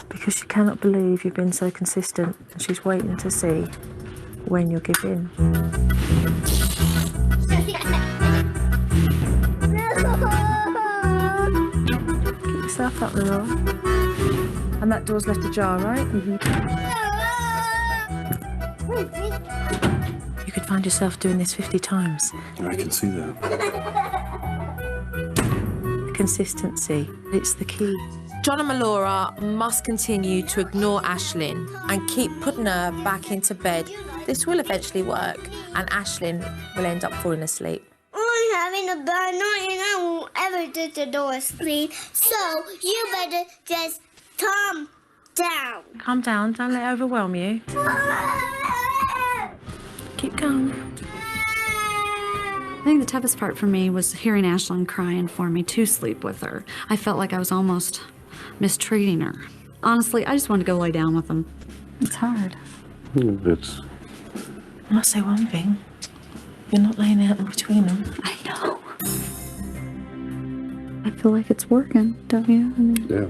Because she cannot believe you've been so consistent, and she's waiting to see when you'll give in. Keep yourself up, Laura. And that door's left ajar, right? You could find yourself doing this 50 times. I can see that. Consistency, it's the key. John and Melora must continue to ignore Ashlyn and keep putting her back into bed. This will eventually work, and Ashlyn will end up falling asleep. I'm having a bad night and I won't ever do the door asleep. So you better just calm down. Calm down, don't let it overwhelm you. Keep calm. I think the toughest part for me was hearing Ashlyn crying for me to sleep with her. I felt like I was almost mistreating her. Honestly, I just wanted to go lay down with them. It's hard. It's. I must say one thing. You're not laying out in between them. I know. I feel like it's working, don't you? I mean, Yeah.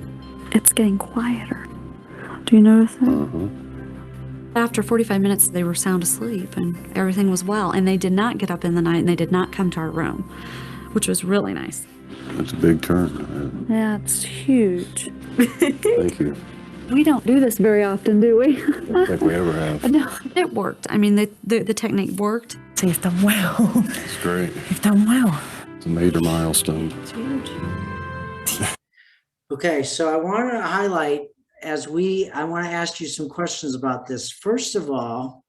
it's getting quieter. Do you notice that? Uh-huh. After 45 minutes, they were sound asleep and everything was well. And they did not get up in the night and they did not come to our room, which was really nice. That's a big turn. Yeah, it's huge. Thank you. We don't do this very often, do we? I don't think we ever have. No, it worked. I mean, the technique worked. So you've done well. It's great. You've done well. It's a major milestone. It's huge. Okay, so I want to highlight I want to ask you some questions about this. First of all,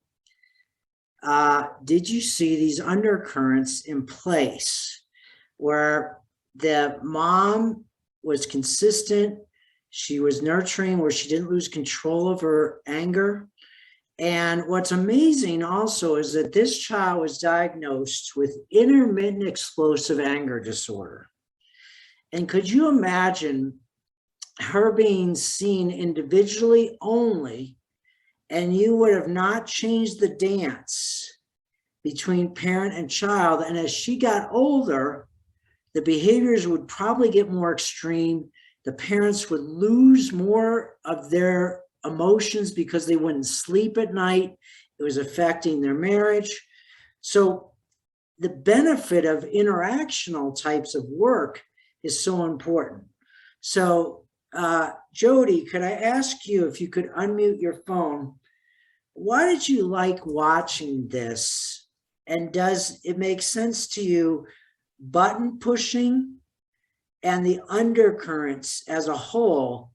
did you see these undercurrents in place where the mom was consistent, she was nurturing, where she didn't lose control of her anger? And what's amazing also is that this child was diagnosed with intermittent explosive anger disorder. And could you imagine her being seen individually only, and you would have not changed the dance between parent and child? And as she got older, the behaviors would probably get more extreme. The parents would lose more of their emotions because they wouldn't sleep at night. It was affecting their marriage. So the benefit of interactional types of work is so important. So Jody, could I ask you if you could unmute your phone? Why did you like watching this? And does it make sense to you, button pushing and the undercurrents as a whole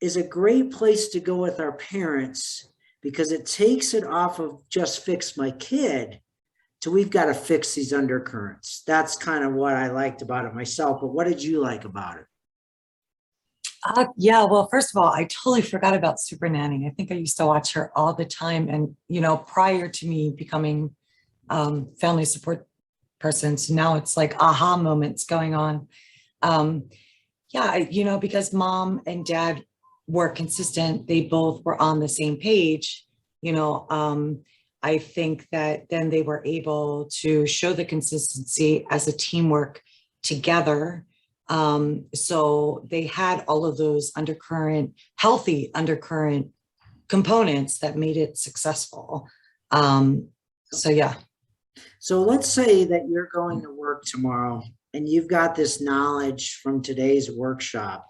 is a great place to go with our parents, because it takes it off of just fix my kid to we've got to fix these undercurrents. That's kind of what I liked about it myself, but what did you like about it? Yeah, well, first of all, I totally forgot about Super Nanny. I think I used to watch her all the time. And, you know, prior to me becoming family support person. So now it's like aha moments going on. Yeah, because mom and dad were consistent, they both were on the same page, I think that then they were able to show the consistency as a teamwork together. So they had all of those healthy undercurrent components that made it successful. So yeah. So let's say that you're going to work tomorrow and you've got this knowledge from today's workshop.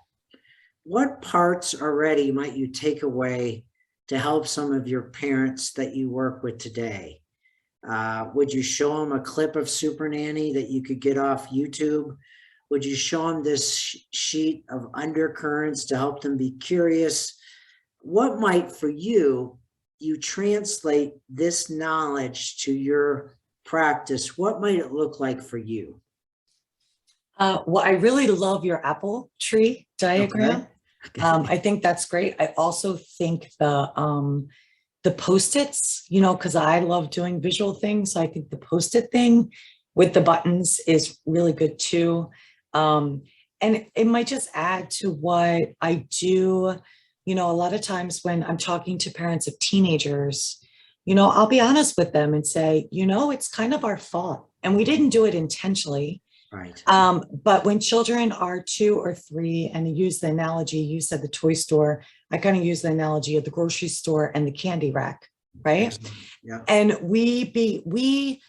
What parts already might you take away to help some of your parents that you work with today? Would you show them a clip of Super Nanny that you could get off YouTube? Would you show them this sheet of undercurrents to help them be curious? What might, for you translate this knowledge to your practice? What might it look like for you? Well, I really love your apple tree diagram. Okay. I think that's great. I also think the Post-its, because I love doing visual things. So I think the Post-it thing with the buttons is really good too. And it might just add to what I do. A lot of times when I'm talking to parents of teenagers, I'll be honest with them and say, it's kind of our fault and we didn't do it intentionally. Right. But when children are 2 or 3 and they use the analogy, you said the toy store, I kind of use the analogy of the grocery store and the candy rack, right? Yeah. And we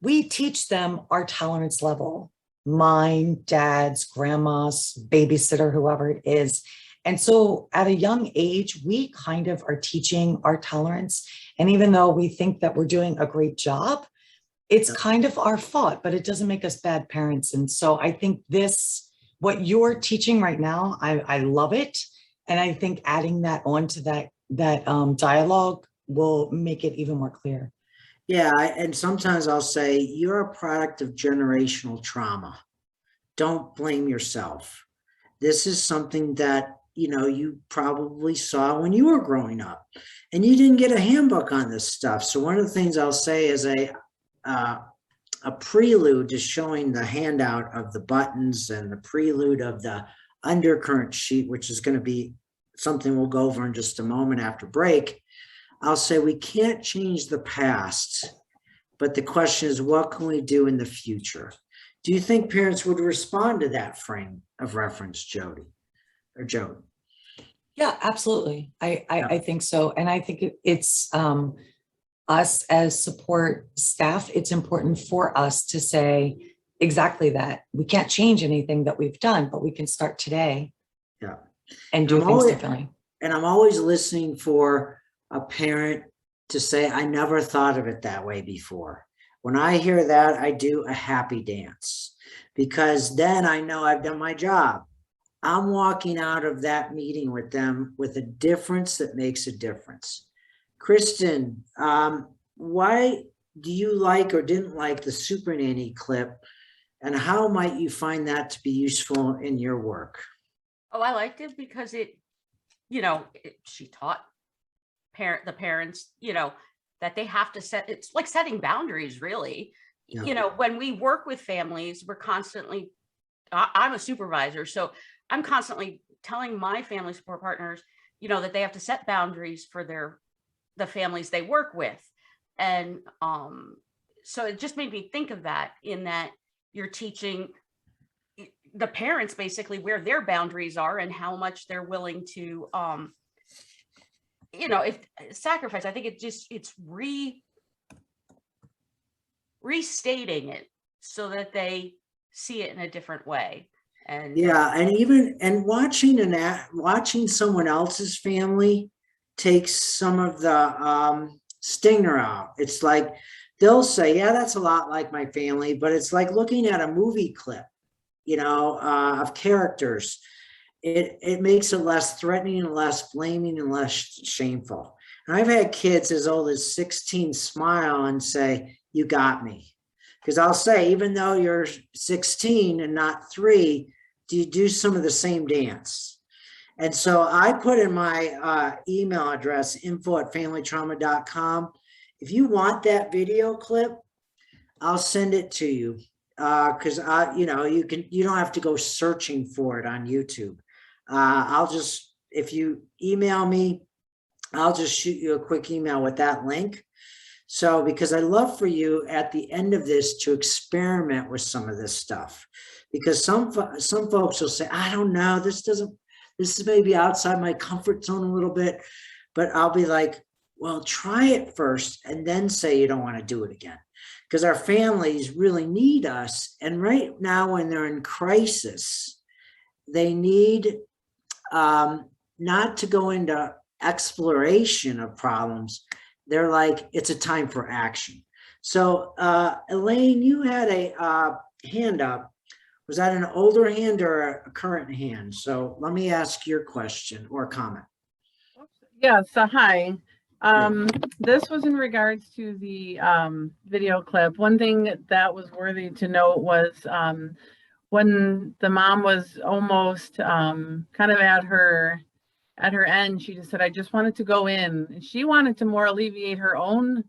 teach them our tolerance level, mine, dad's, grandma's, babysitter, whoever it is. And so at a young age, we kind of are teaching our tolerance. And even though we think that we're doing a great job, it's kind of our fault, but it doesn't make us bad parents. And so I think what you're teaching right now, I love it. And I think adding that onto that dialogue will make it even more clear. Yeah, and sometimes I'll say, you're a product of generational trauma. Don't blame yourself. This is something that, you probably saw when you were growing up and you didn't get a handbook on this stuff. So one of the things I'll say is a prelude to showing the handout of the buttons and the prelude of the undercurrent sheet, which is going to be something we'll go over in just a moment after break. I'll say we can't change the past, but the question is, what can we do in the future? Do you think parents would respond to that frame of reference, Jody or Joe? Yeah, absolutely. I think so. And I think it's us as support staff, it's important for us to say exactly that. We can't change anything that we've done, but we can start today. Yeah. And do things differently. And I'm always listening for a parent to say, I never thought of it that way before. When I hear that, I do a happy dance, because then I know I've done my job. I'm walking out of that meeting with them with a difference that makes a difference. Kristen, why do you like or didn't like the Super Nanny clip, and how might you find that to be useful in your work? Oh, I liked it because she taught the parents, that they have to it's like setting boundaries, really. Yeah. When we work with families, we're constantly, I'm a supervisor, so I'm constantly telling my family support partners, that they have to set boundaries for the families they work with. And so it just made me think of that, in that you're teaching the parents basically where their boundaries are and how much they're willing to, if sacrifice. I think it's restating it so that they see it in a different way. And yeah, and watching someone else's family takes some of the stinger out. It's like they'll say, yeah, that's a lot like my family, but it's like looking at a movie clip, of characters. It makes it less threatening and less blaming and less shameful. And I've had kids as old as 16 smile and say, you got me. Because I'll say, even though you're 16 and not 3, do you do some of the same dance? And so I put in my email address, info@familytrauma.com. If you want that video clip, I'll send it to you. Cause you know, you don't have to go searching for it on YouTube. If you email me, I'll just shoot you a quick email with that link. So, because I love for you at the end of this to experiment with some of this stuff, because some folks will say, I don't know, this is maybe outside my comfort zone a little bit, but I'll be like, well, try it first and then say you don't want to do it again. Because our families really need us. And right now, when they're in crisis, they need not to go into exploration of problems. They're like, it's a time for action. So, Elaine, you had a hand up. Was that an older hand or a current hand? So let me ask your question or comment. Yes, hi. This was in regards to the video clip. One thing that was worthy to note was when the mom was almost kind of at her end, she just said, I just wanted to go in. And she wanted to more alleviate her own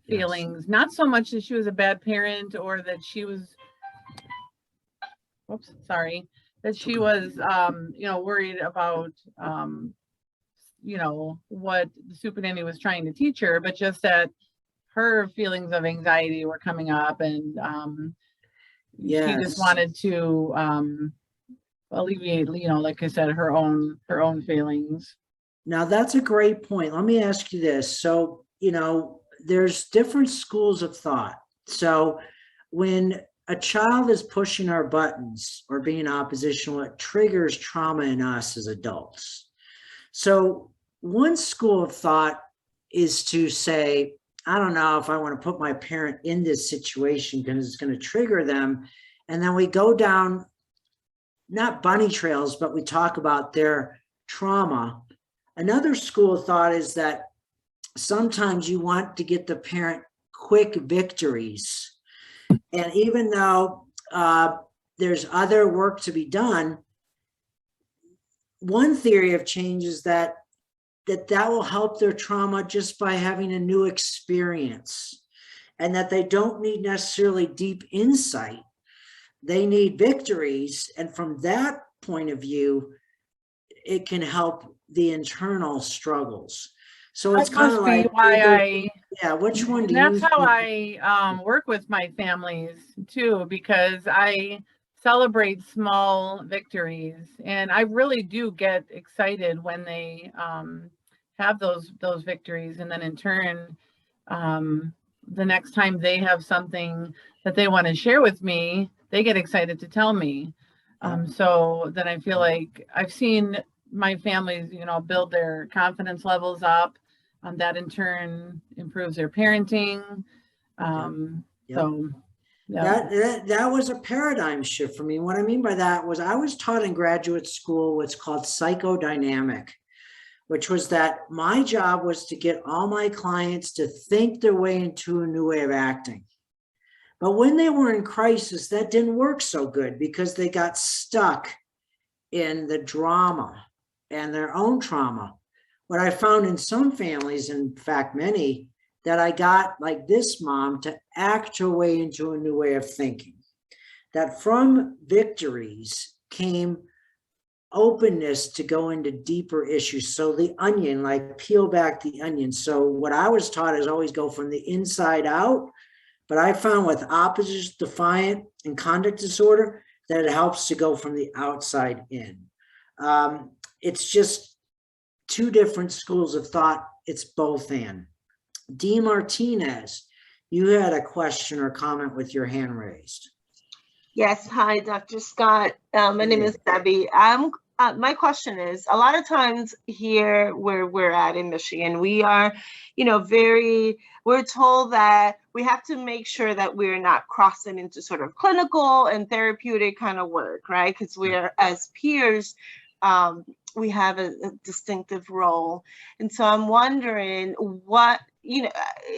feelings, not so much that she was a bad parent or that she was, that she was, worried about, what the super nanny was trying to teach her, but just that her feelings of anxiety were coming up, and she just wanted to alleviate, like I said, her own feelings. Now that's a great point. Let me ask you this. So, there's different schools of thought. So when a child is pushing our buttons or being oppositional, it triggers trauma in us as adults. So one school of thought is to say, I don't know if I want to put my parent in this situation because it's going to trigger them. And then we go down, not bunny trails, but we talk about their trauma. Another school of thought is that sometimes you want to get the parent quick victories. And even though there's other work to be done, one theory of change is that will help their trauma just by having a new experience, and that they don't need necessarily deep insight. They need victories. And from that point of view, it can help the internal struggles. So it's kind of like, which one do you think? That's how I work with my families too, because I celebrate small victories, and I really do get excited when they have those victories, and then in turn, the next time they have something that they want to share with me, they get excited to tell me. So then I feel like I've seen my families, build their confidence levels up. That in turn improves their parenting. So that was a paradigm shift for me. What I mean by that was I was taught in graduate school what's called psychodynamic, which was that my job was to get all my clients to think their way into a new way of acting. But when they were in crisis, that didn't work so good because they got stuck in the drama and their own trauma. What I found in some families, in fact, many, that I got like this mom to act her way into a new way of thinking. That from victories came openness to go into deeper issues. So the onion, like peel back the onion. So what I was taught is always go from the inside out. But I found with oppositional, defiant, and conduct disorder that it helps to go from the outside in. It's just two different schools of thought. It's both and. D. Martinez, you had a question or comment with your hand raised. Yes. Hi, Dr. Scott. My name is Debbie. My question is, a lot of times here where we're at in Michigan, we are, we're told that we have to make sure that we're not crossing into sort of clinical and therapeutic kind of work, right? Because we're, as peers, we have a distinctive role. And so I'm wondering what,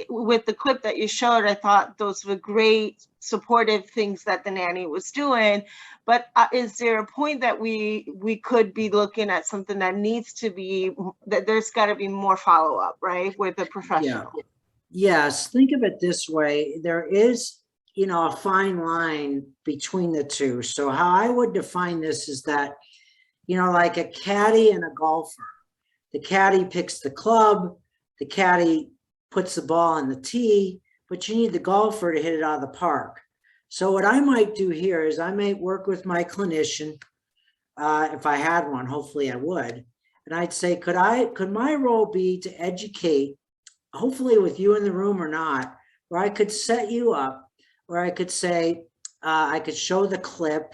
with the clip that you showed, I thought those were great supportive things that the nanny was doing. But is there a point that we could be looking at something that needs to be, that there's got to be more follow-up, right, with a professional? Yes, think of it this way. There is you know, a fine line between the two. So how I would define this is that, you know, like a caddy and a golfer. The caddy picks the club, the caddy puts the ball on the tee, but you need the golfer to hit it out of the park. So what I might do here is I might work with my clinician, if I had one, hopefully I would, and I'd say, could my role be to educate, hopefully with you in the room or not, where I could set you up, where I could say, I could show the clip,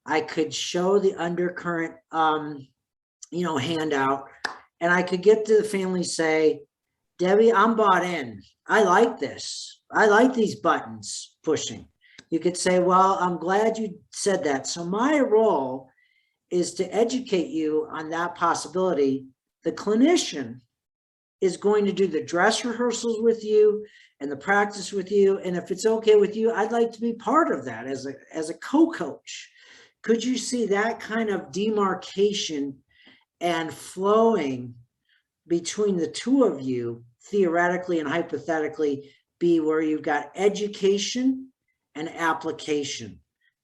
I could show the undercurrent, you know, handout, and I could get to the family, say, Debbie, I'm bought in. I like this. I like these buttons pushing. You could say, well, I'm glad you said that. So my role is to educate you on that possibility. The clinician is going to do the dress rehearsals with you and the practice with you. And if it's okay with you, I'd like to be part of that as a co-coach. Could you see that kind of demarcation and flowing between the two of you, theoretically and hypothetically, be where you've got education and application?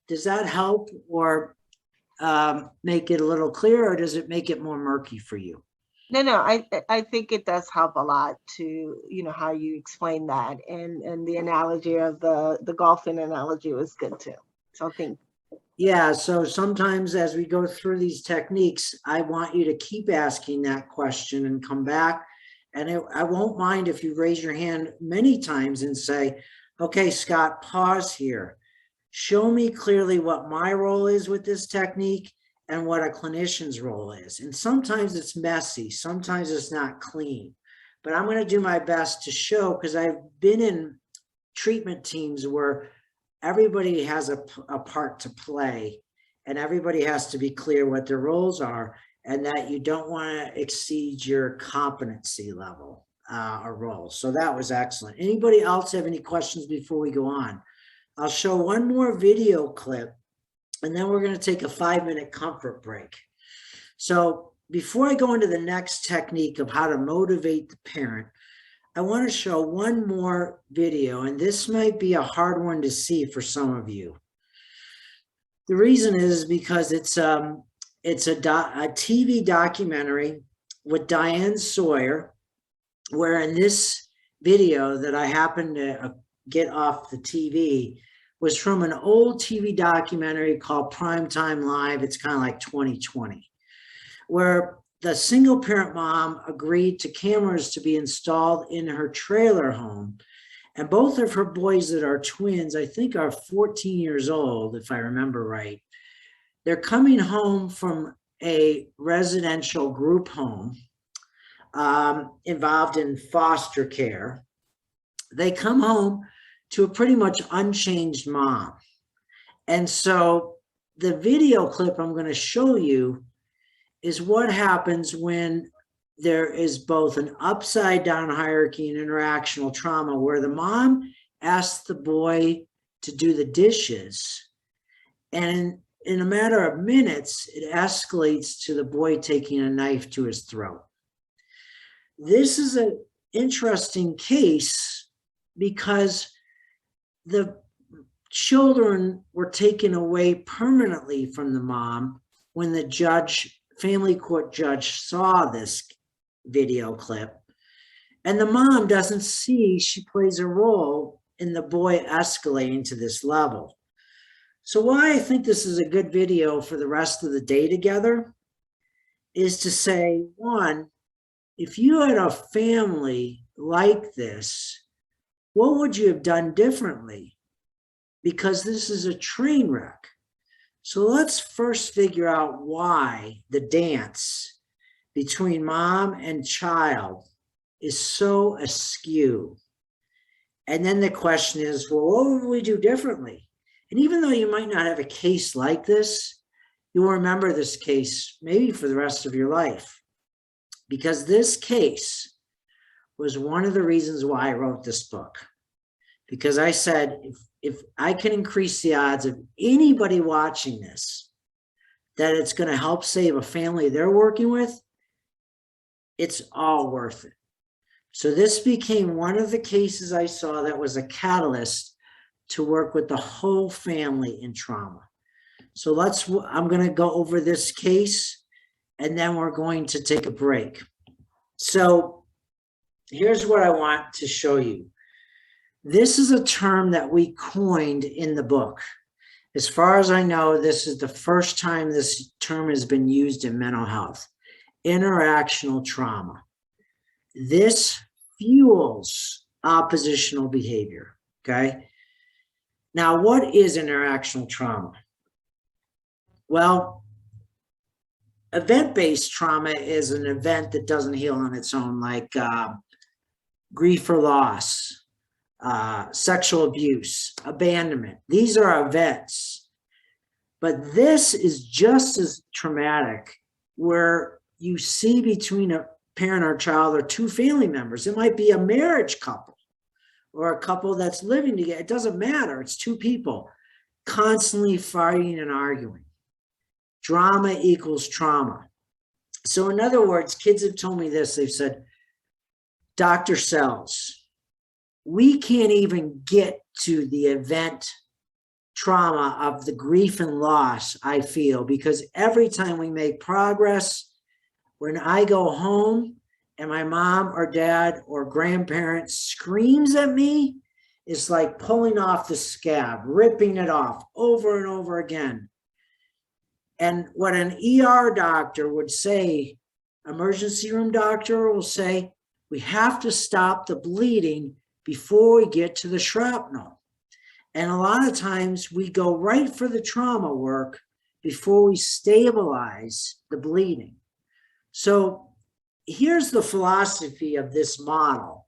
Does that help or make it a little clearer, or does it make it more murky for you? No, I think it does help a lot to, you know, how you explain that, and the analogy of the golfing analogy was good too. So thank you. Yeah, so sometimes as we go through these techniques, I want you to keep asking that question and come back. And I won't mind if you raise your hand many times and say, okay, Scott, pause here. Show me clearly what my role is with this technique and what a clinician's role is. And sometimes it's messy, sometimes it's not clean, but I'm going to do my best to show, because I've been in treatment teams where everybody has a part to play and everybody has to be clear what their roles are, and that you don't want to exceed your competency level or role. So that was excellent. Anybody else have any questions before we go on? I'll show one more video clip and then we're going to take a 5-minute comfort break. So before I go into the next technique of how to motivate the parent, I want to show one more video, and this might be a hard one to see for some of you. The reason is because it's a TV documentary with Diane Sawyer, where in this video that I happened to get off the TV was from an old TV documentary called Primetime Live. It's kind of like 2020, where the single parent mom agreed to cameras to be installed in her trailer home. And both of her boys that are twins, I think are 14 years old, if I remember right. They're coming home from a residential group home involved in foster care. They come home to a pretty much unchanged mom. And so the video clip I'm going to show you is what happens when there is both an upside down hierarchy and interactional trauma, where the mom asks the boy to do the dishes, and in a matter of minutes, it escalates to the boy taking a knife to his throat. This is an interesting case because the children were taken away permanently from the mom when the family court judge saw this video clip, and the mom doesn't see she plays a role in the boy escalating to this level. So why I think this is a good video for the rest of the day together is to say, one, if you had a family like this, what would you have done differently? Because this is a train wreck. So let's first figure out why the dance between mom and child is so askew. And then the question is, well, what would we do differently? And even though you might not have a case like this, you'll remember this case maybe for the rest of your life, because this case was one of the reasons why I wrote this book. Because I said, if I can increase the odds of anybody watching this, that it's going to help save a family they're working with, it's all worth it. So this became one of the cases I saw that was a catalyst to work with the whole family in trauma. So I'm going to go over this case and then we're going to take a break. So here's what I want to show you. This is a term that we coined in the book. As far as I know, this is the first time this term has been used in mental health, interactional trauma. This fuels oppositional behavior, okay? Now, what is interactional trauma? Well, event-based trauma is an event that doesn't heal on its own, like grief or loss, sexual abuse, abandonment. These are events. But this is just as traumatic, where you see between a parent or child or two family members. It might be a marriage couple or a couple that's living together. It doesn't matter. It's two people constantly fighting and arguing. Drama equals trauma. So in other words, kids have told me this. They've said, Dr. Sells, we can't even get to the event trauma of the grief and loss I feel, because every time we make progress, when I go home and my mom or dad or grandparent screams at me, it's like pulling off the scab, ripping it off over and over again. And what an ER doctor would say, emergency room doctor will say, we have to stop the bleeding before we get to the shrapnel. And a lot of times we go right for the trauma work before we stabilize the bleeding. So here's the philosophy of this model.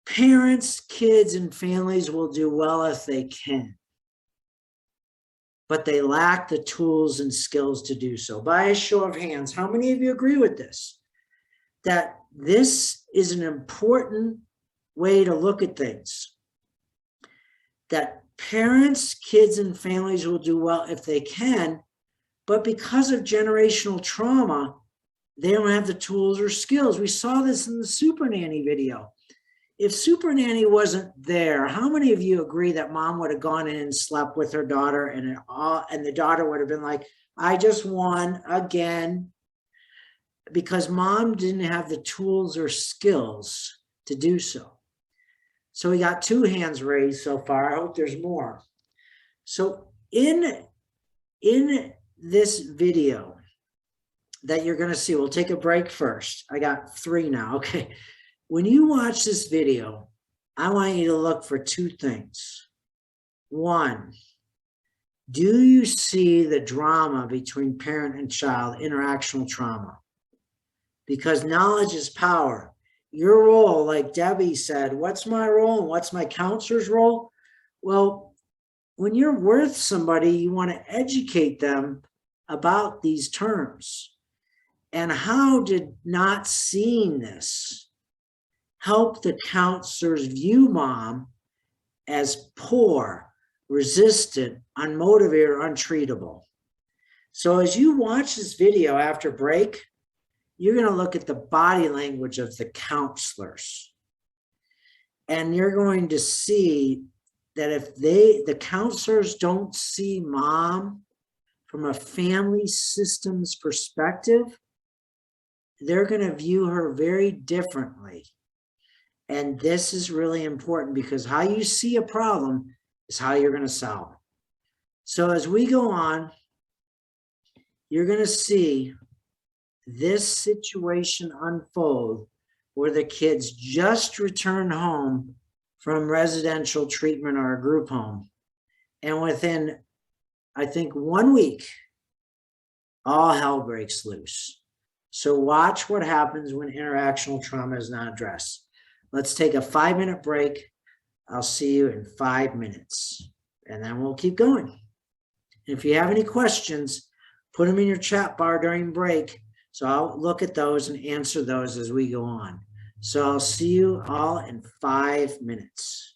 Parents, kids, and families will do well if they can, but they lack the tools and skills to do so. By a show of hands, how many of you agree with this? That this is an important way to look at things. That parents, kids, and families will do well if they can, but because of generational trauma, they don't have the tools or skills. We saw this in the Super Nanny video. If Super Nanny wasn't there, how many of you agree that mom would have gone in and slept with her daughter and the daughter would have been like, I just won again, because mom didn't have the tools or skills to do so. So we got 2 hands raised so far. I hope there's more. So in this video that you're going to see, we'll take a break first. I got 3 now. Okay. When you watch this video, I want you to look for 2 things. 1, do you see the drama between parent and child, interactional trauma? Because knowledge is power. Your role, like Debbie said, what's my role and what's my counselor's role? Well, when you're with somebody, you want to educate them about these terms. And how did not seeing this help the counselors view mom as poor, resistant, unmotivated, or untreatable? So as you watch this video after break, you're going to look at the body language of the counselors. And you're going to see that if the counselors don't see mom from a family systems perspective, they're going to view her very differently. And this is really important, because how you see a problem is how you're going to solve it. So as we go on, you're going to see this situation unfold where the kids just returned home from residential treatment or a group home. And within, I think, 1 week, all hell breaks loose. So watch what happens when interactional trauma is not addressed. Let's take a 5-minute break. I'll see you in 5 minutes, and then we'll keep going. If you have any questions, put them in your chat bar during break. So I'll look at those and answer those as we go on. So I'll see you all in 5 minutes.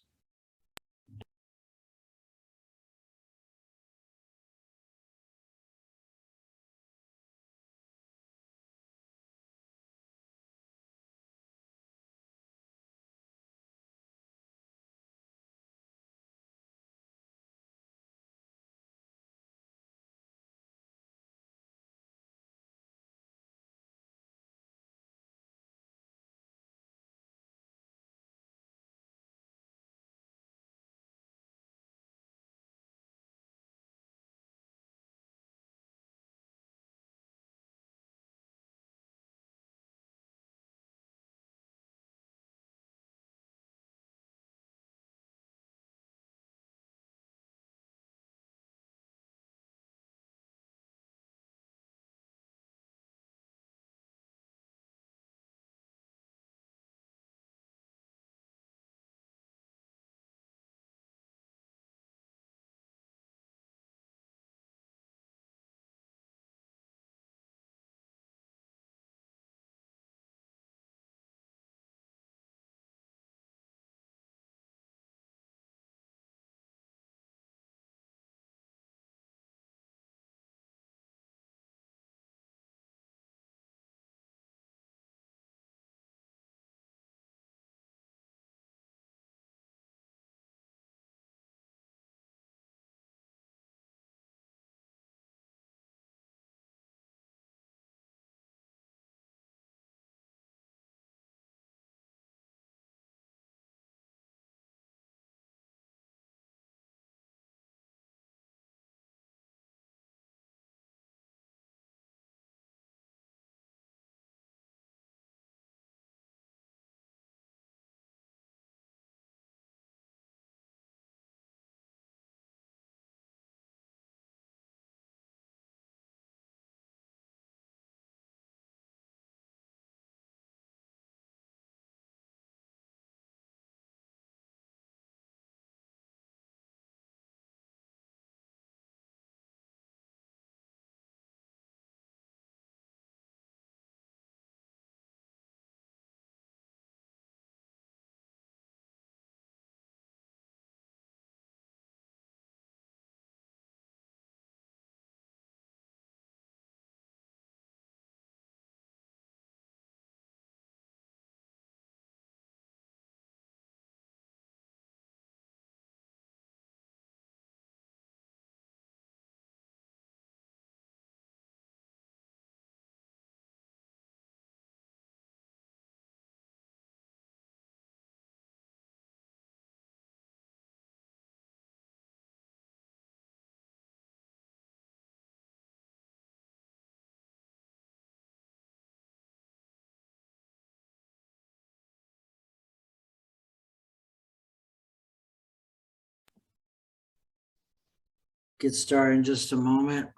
get started in just a moment.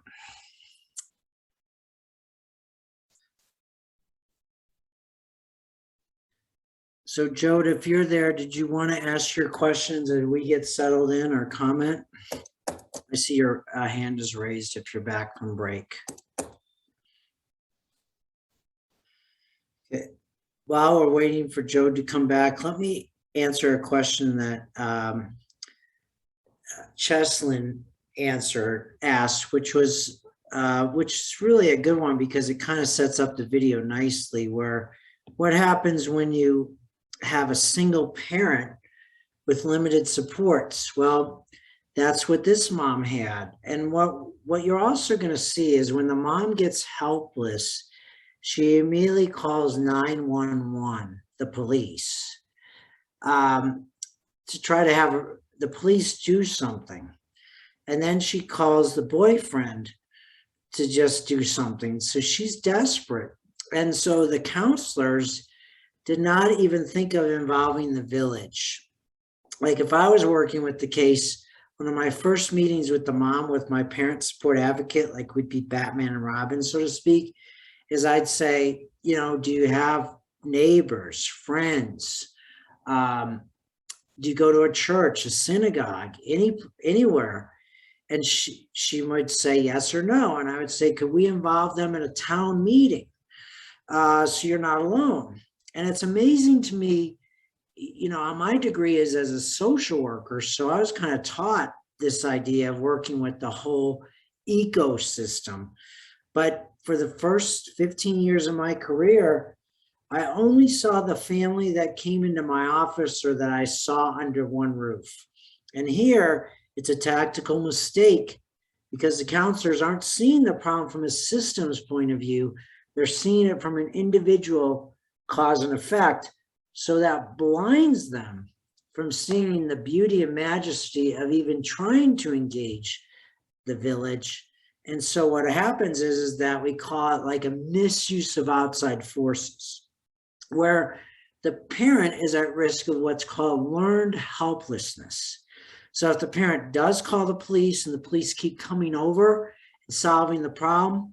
So Jode, if you're there, did you want to ask your questions and we get settled in or comment? I see your hand is raised if you're back from break. Okay. While we're waiting for Jode to come back, let me answer a question that Cheslin asked, which is really a good one because it kind of sets up the video nicely, where what happens when you have a single parent with limited supports? Well, that's what this mom had. And what you're also going to see is when the mom gets helpless, she immediately calls 911, the police, to try to have the police do something. And then she calls the boyfriend to just do something. So she's desperate. And so the counselors did not even think of involving the village. Like if I was working with the case, one of my first meetings with the mom, with my parent support advocate, like we'd be Batman and Robin, so to speak, is I'd say, you know, do you have neighbors, friends? Do you go to a church, a synagogue, anywhere? And she would say yes or no. And I would say, could we involve them in a town meeting? So you're not alone. And it's amazing to me, you know, my degree is as a social worker. So I was kind of taught this idea of working with the whole ecosystem. But for the first 15 years of my career, I only saw the family that came into my office or that I saw under one roof. And here it's a tactical mistake because the counselors aren't seeing the problem from a systems point of view. They're seeing it from an individual cause and effect. So that blinds them from seeing the beauty and majesty of even trying to engage the village. And so what happens is that we call it like a misuse of outside forces, where the parent is at risk of what's called learned helplessness. So if the parent does call the police and the police keep coming over and solving the problem,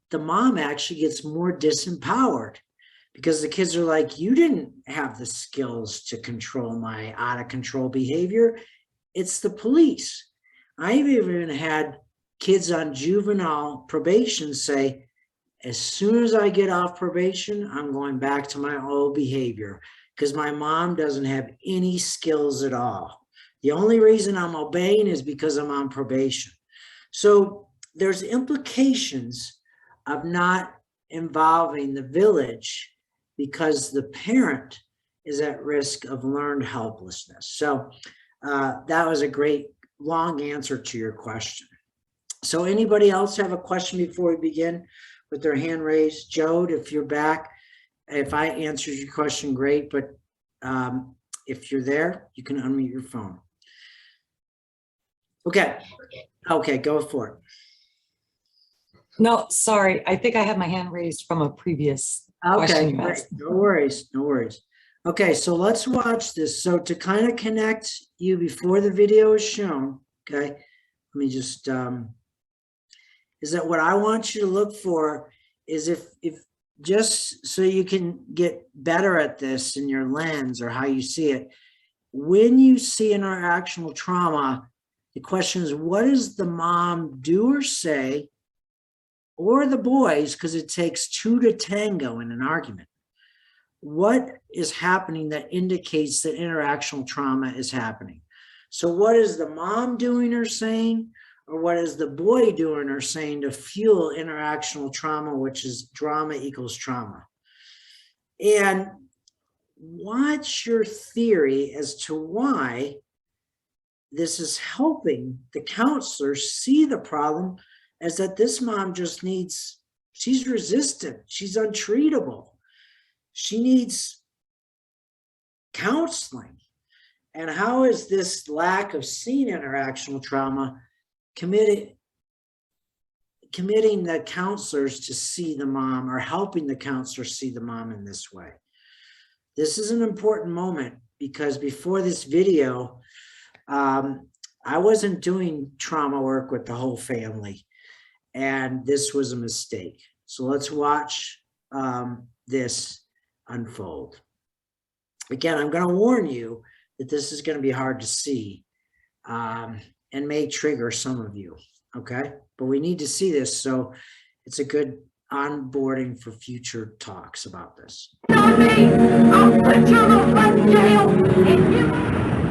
the mom actually gets more disempowered because the kids are like, you didn't have the skills to control my out of control behavior. It's the police. I've even had kids on juvenile probation say, as soon as I get off probation, I'm going back to my old behavior because my mom doesn't have any skills at all. The only reason I'm obeying is because I'm on probation. So there's implications of not involving the village because the parent is at risk of learned helplessness. So that was a great long answer to your question. So anybody else have a question before we begin with their hand raised? Jode, if you're back, if I answered your question, great. But if you're there, you can unmute your phone. Okay. Okay, go for it. No, sorry. I think I had my hand raised from a previous question. Okay, no worries, no worries. Okay, so let's watch this. So to kind of connect you before the video is shown, okay, let me just, is that what I want you to look for is if just so you can get better at this in your lens or how you see it, when you see interactional trauma, the question is, what does the mom do or say, or the boys, because it takes two to tango in an argument? What is happening that indicates that interactional trauma is happening? So what is the mom doing or saying, or what is the boy doing or saying to fuel interactional trauma, which is drama equals trauma? And what's your theory as to why this is helping the counselors see the problem as that this mom just needs, she's resistant, she's untreatable, she needs counseling? And how is this lack of seeing interactional trauma committing the counselors to see the mom, or helping the counselors see the mom in this way? This is an important moment because before this video, I wasn't doing trauma work with the whole family, and this was a mistake. So let's watch this unfold. Again, I'm going to warn you that this is going to be hard to see and may trigger some of you, okay? But we need to see this, so it's a good onboarding for future talks about this.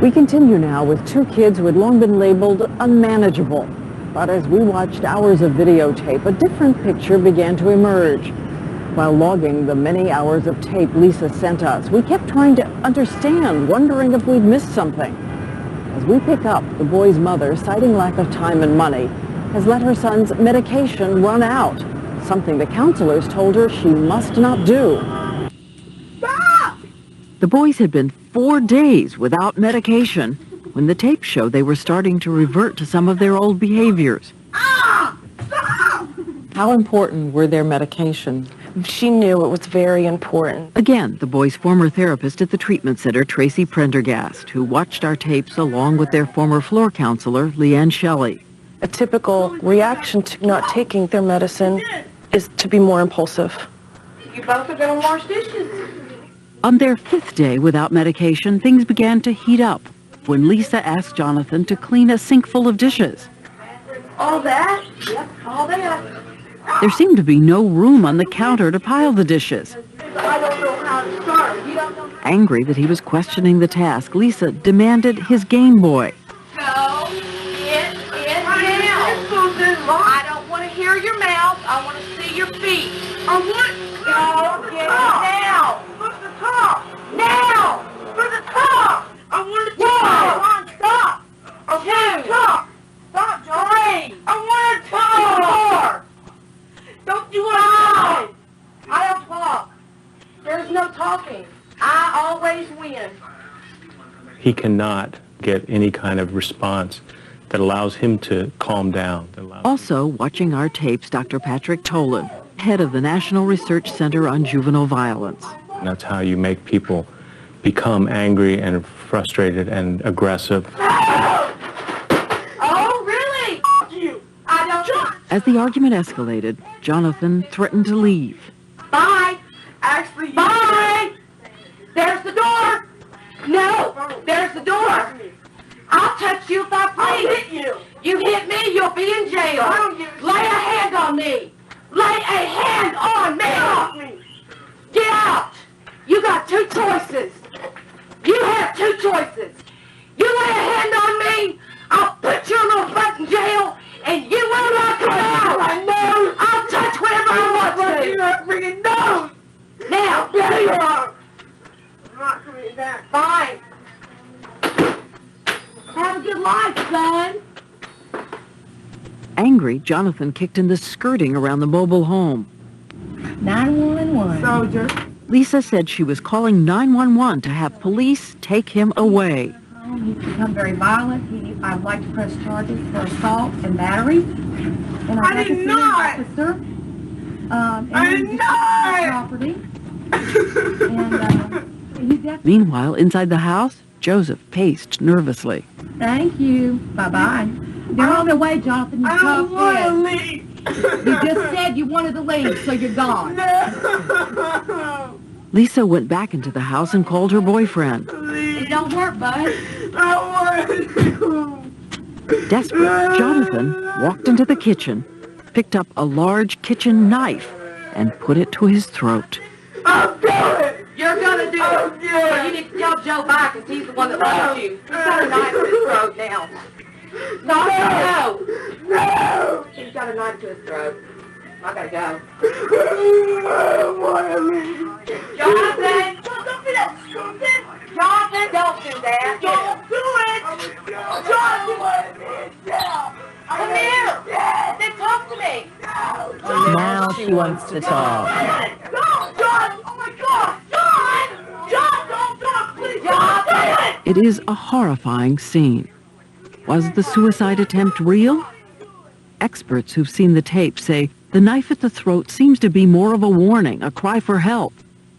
We continue now with two kids who had long been labeled unmanageable. But as we watched hours of videotape, a different picture began to emerge. While logging the many hours of tape Lisa sent us, we kept trying to understand, wondering if we'd missed something. As we pick up, the boy's mother, citing lack of time and money, has let her son's medication run out, something the counselors told her she must not do. Stop! The boys had been 4 days without medication when the tapes showed they were starting to revert to some of their old behaviors. How important were their medications? She knew it was very important. Again, the boys' former therapist at the treatment center, Tracy Prendergast, who watched our tapes along with their former floor counselor, Leanne Shelley. A typical reaction to not taking their medicine is to be more impulsive. You both are going to wash dishes. On their 5th day without medication, things began to heat up when Lisa asked Jonathan to clean a sink full of dishes. All that? Yep, all that. There seemed to be no room on the counter to pile the dishes. I don't know how to start. You don't know. Angry that he was questioning the task, Lisa demanded his Game Boy. Go. It now. I don't want to hear your mouth. I want to see your feet. I want. Go get it now. For the top. Now. For the top. I want to talk. Stop. Okay. Stop. Stop, Johnny. I want to talk. Don't you want to talk? I don't talk. There's no talking. I always win. He cannot get any kind of response that allows him to calm down. Also watching our tapes, Dr. Patrick Tolan, head of the National Research Center on Juvenile Violence. And that's how you make people become angry and frustrated and aggressive. Oh, really? You. I don't. As the argument escalated, Jonathan threatened to leave. Bye. Actually, bye. There's the door. No, there's the door. I'll touch you if I please. I'll hit you. You hit me, you'll be in jail. I don't give a Lay a hand on me. Lay a hand on me. Get off me. Get out. You got 2 choices. You have 2 choices. You lay a hand on me, I'll put your little butt in jail, and you will not come out. I know. I'll touch whatever I want to. You're freaking nose. Now, there you are. I'm not coming back. Fine. Have a good life, son. Angry, Jonathan kicked in the skirting around the mobile home. 911. Soldier. Lisa said she was calling 911 to have police take him away. He's become very violent. I'd like to press charges for assault and battery. And I did not. Officer. I did not. Property. And Meanwhile, inside the house, Joseph paced nervously. thank you. Bye-bye. They're on their way, Jonathan. I don't want to leave. You just said you wanted to leave, so you're gone. No. Lisa went back into the house and called her boyfriend. It don't work, bud. I want to. Desperate, Jonathan walked into the kitchen, picked up a large kitchen knife, and put it to his throat. I'll do it. You're gonna do it. Well, you need to tell Joe back, because he's the one that loves you. He's got a knife to his throat now. No. No. He's got a knife to his throat. I gotta go. I want to leave. Jonathan! Don't be that stupid! Jonathan, don't do that! Don't do it! Jonathan! Come here! Then talk to me! Now she wants to talk. No, John! Oh my God! John! John, don't talk, please! John! It is a horrifying scene. Was the suicide attempt real? Experts who've seen the tape say the knife at the throat seems to be more of a warning, a cry for help.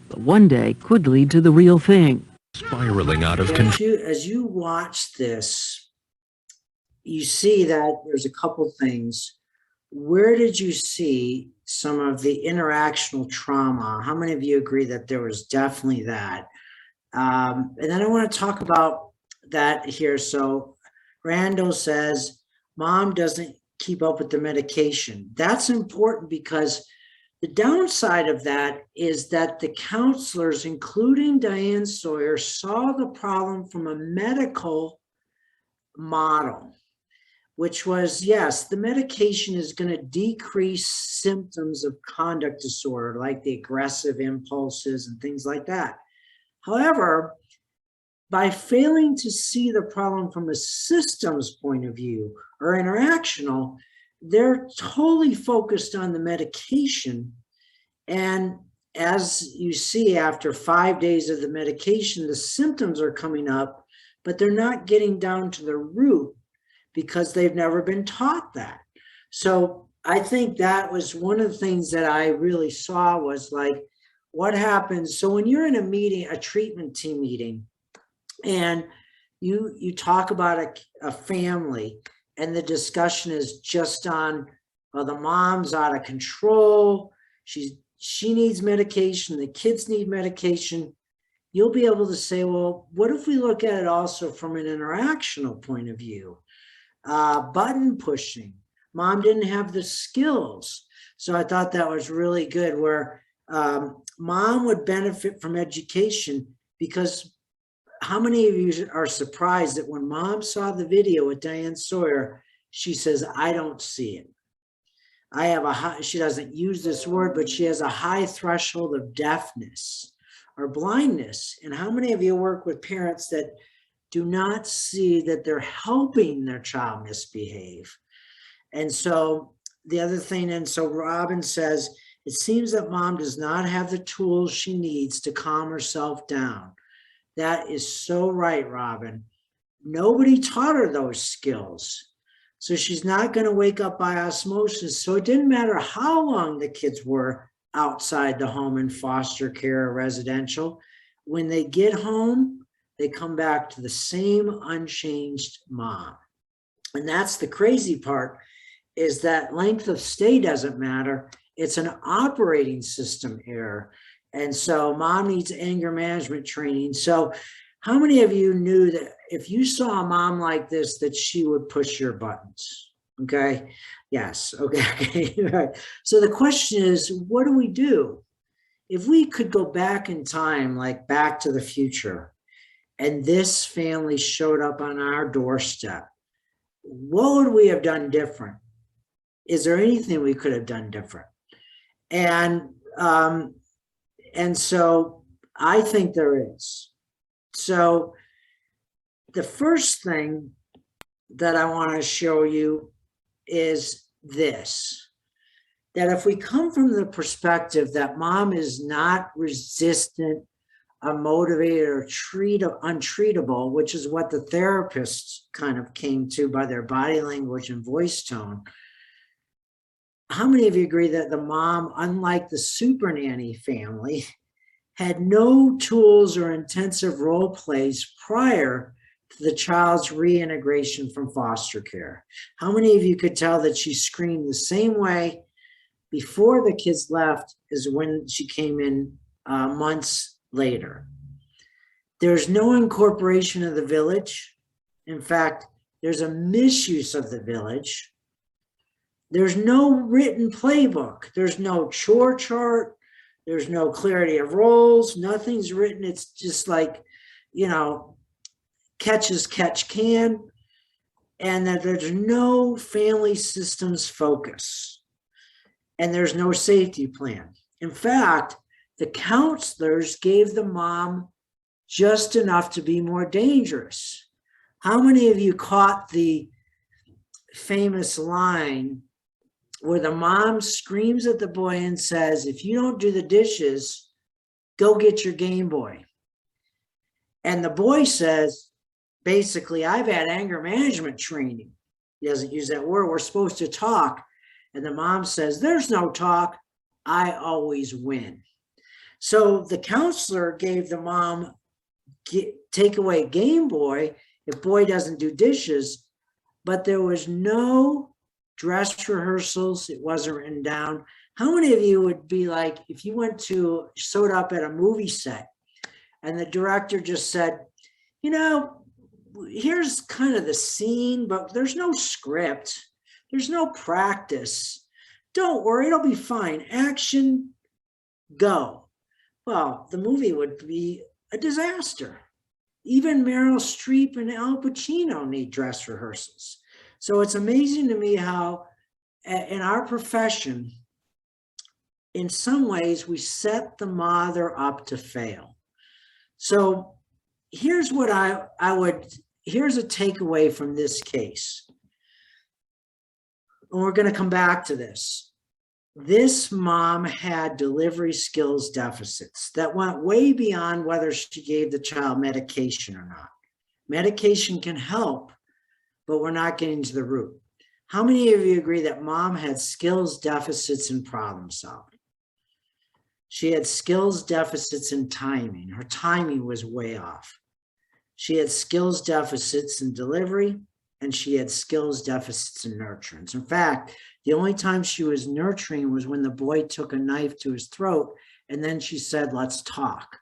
But one day could lead to the real thing. Spiraling out of control. As you watch this, you see that there's a couple things. Where did you see some of the interactional trauma? How many of you agree that there was definitely that? And then I want to talk about that here. So Randall says, mom doesn't keep up with the medication. That's important because the downside of that is that the counselors, including Diane Sawyer, saw the problem from a medical model, which was, yes, the medication is going to decrease symptoms of conduct disorder, like the aggressive impulses and things like that. However, by failing to see the problem from a systems point of view or interactional, they're totally focused on the medication. And as you see, after 5 days of the medication, the symptoms are coming up, but they're not getting down to the root because they've never been taught that. So I think that was one of the things that I really saw was like, what happens? So when you're in a meeting, a treatment team meeting, and you talk about a family, and the discussion is just on, well, the mom's out of control, she needs medication, the kids need medication, you'll be able to say, well, what if we look at it also from an interactional point of view? Button pushing, mom didn't have the skills. So I thought that was really good, where mom would benefit from education, because how many of you are surprised that when mom saw the video with Diane Sawyer, she says, I don't see it. I have a high, she doesn't use this word, but she has a high threshold of deafness or blindness. And how many of you work with parents that do not see that they're helping their child misbehave? And so the other thing, and so Robin says, it seems that mom does not have the tools she needs to calm herself down. That is so right, Robin. Nobody taught her those skills. So she's not going to wake up by osmosis. So it didn't matter how long the kids were outside the home in foster care or residential. When they get home, they come back to the same unchanged mom. And that's the crazy part, is that length of stay doesn't matter. It's an operating system error. And so mom needs anger management training. So how many of you knew that if you saw a mom like this, that she would push your buttons? Okay. Yes. Okay. Right. So the question is, what do we do? If we could go back in time, like Back to the Future, and this family showed up on our doorstep, what would we have done different? Is there anything we could have done different? And so I think there is. So the first thing that I want to show you is this, that if we come from the perspective that mom is not resistant, unmotivated, or untreatable, which is what the therapists kind of came to by their body language and voice tone, how many of you agree that the mom, unlike the super nanny family, had no tools or intensive role plays prior to the child's reintegration from foster care? How many of you could tell that she screamed the same way before the kids left as when she came in months later? There's no incorporation of the village. In fact, there's a misuse of the village. There's no written playbook. There's no chore chart. There's no clarity of roles. Nothing's written. It's just like, catch as catch can. And that there's no family systems focus. And there's no safety plan. In fact, the counselors gave the mom just enough to be more dangerous. How many of you caught the famous line where the mom screams at the boy and says, if you don't do the dishes, go get your Game Boy? And the boy says, basically, I've had anger management training. He doesn't use that word. We're supposed to talk. And the mom says, there's no talk. I always win. So the counselor gave the mom take away Game Boy if boy doesn't do dishes. but there was no dress rehearsals. It wasn't written down. How many of you would be like, if you showed up at a movie set and the director just said, you know, here's kind of the scene, but there's no script. There's no practice. Don't worry, it'll be fine. Action, go. Well, the movie would be a disaster. Even Meryl Streep and Al Pacino need dress rehearsals. So it's amazing to me how in our profession, in some ways, we set the mother up to fail. So here's what here's a takeaway from this case. And we're going to come back to this. This mom had delivery skills deficits that went way beyond whether she gave the child medication or not. Medication can help, but we're not getting to the root. How many of you agree that mom had skills deficits in problem solving? She had skills deficits in timing. Her timing was way off. She had skills deficits in delivery, and she had skills deficits in nurturance. In fact, the only time she was nurturing was when the boy took a knife to his throat, and then she said, let's talk.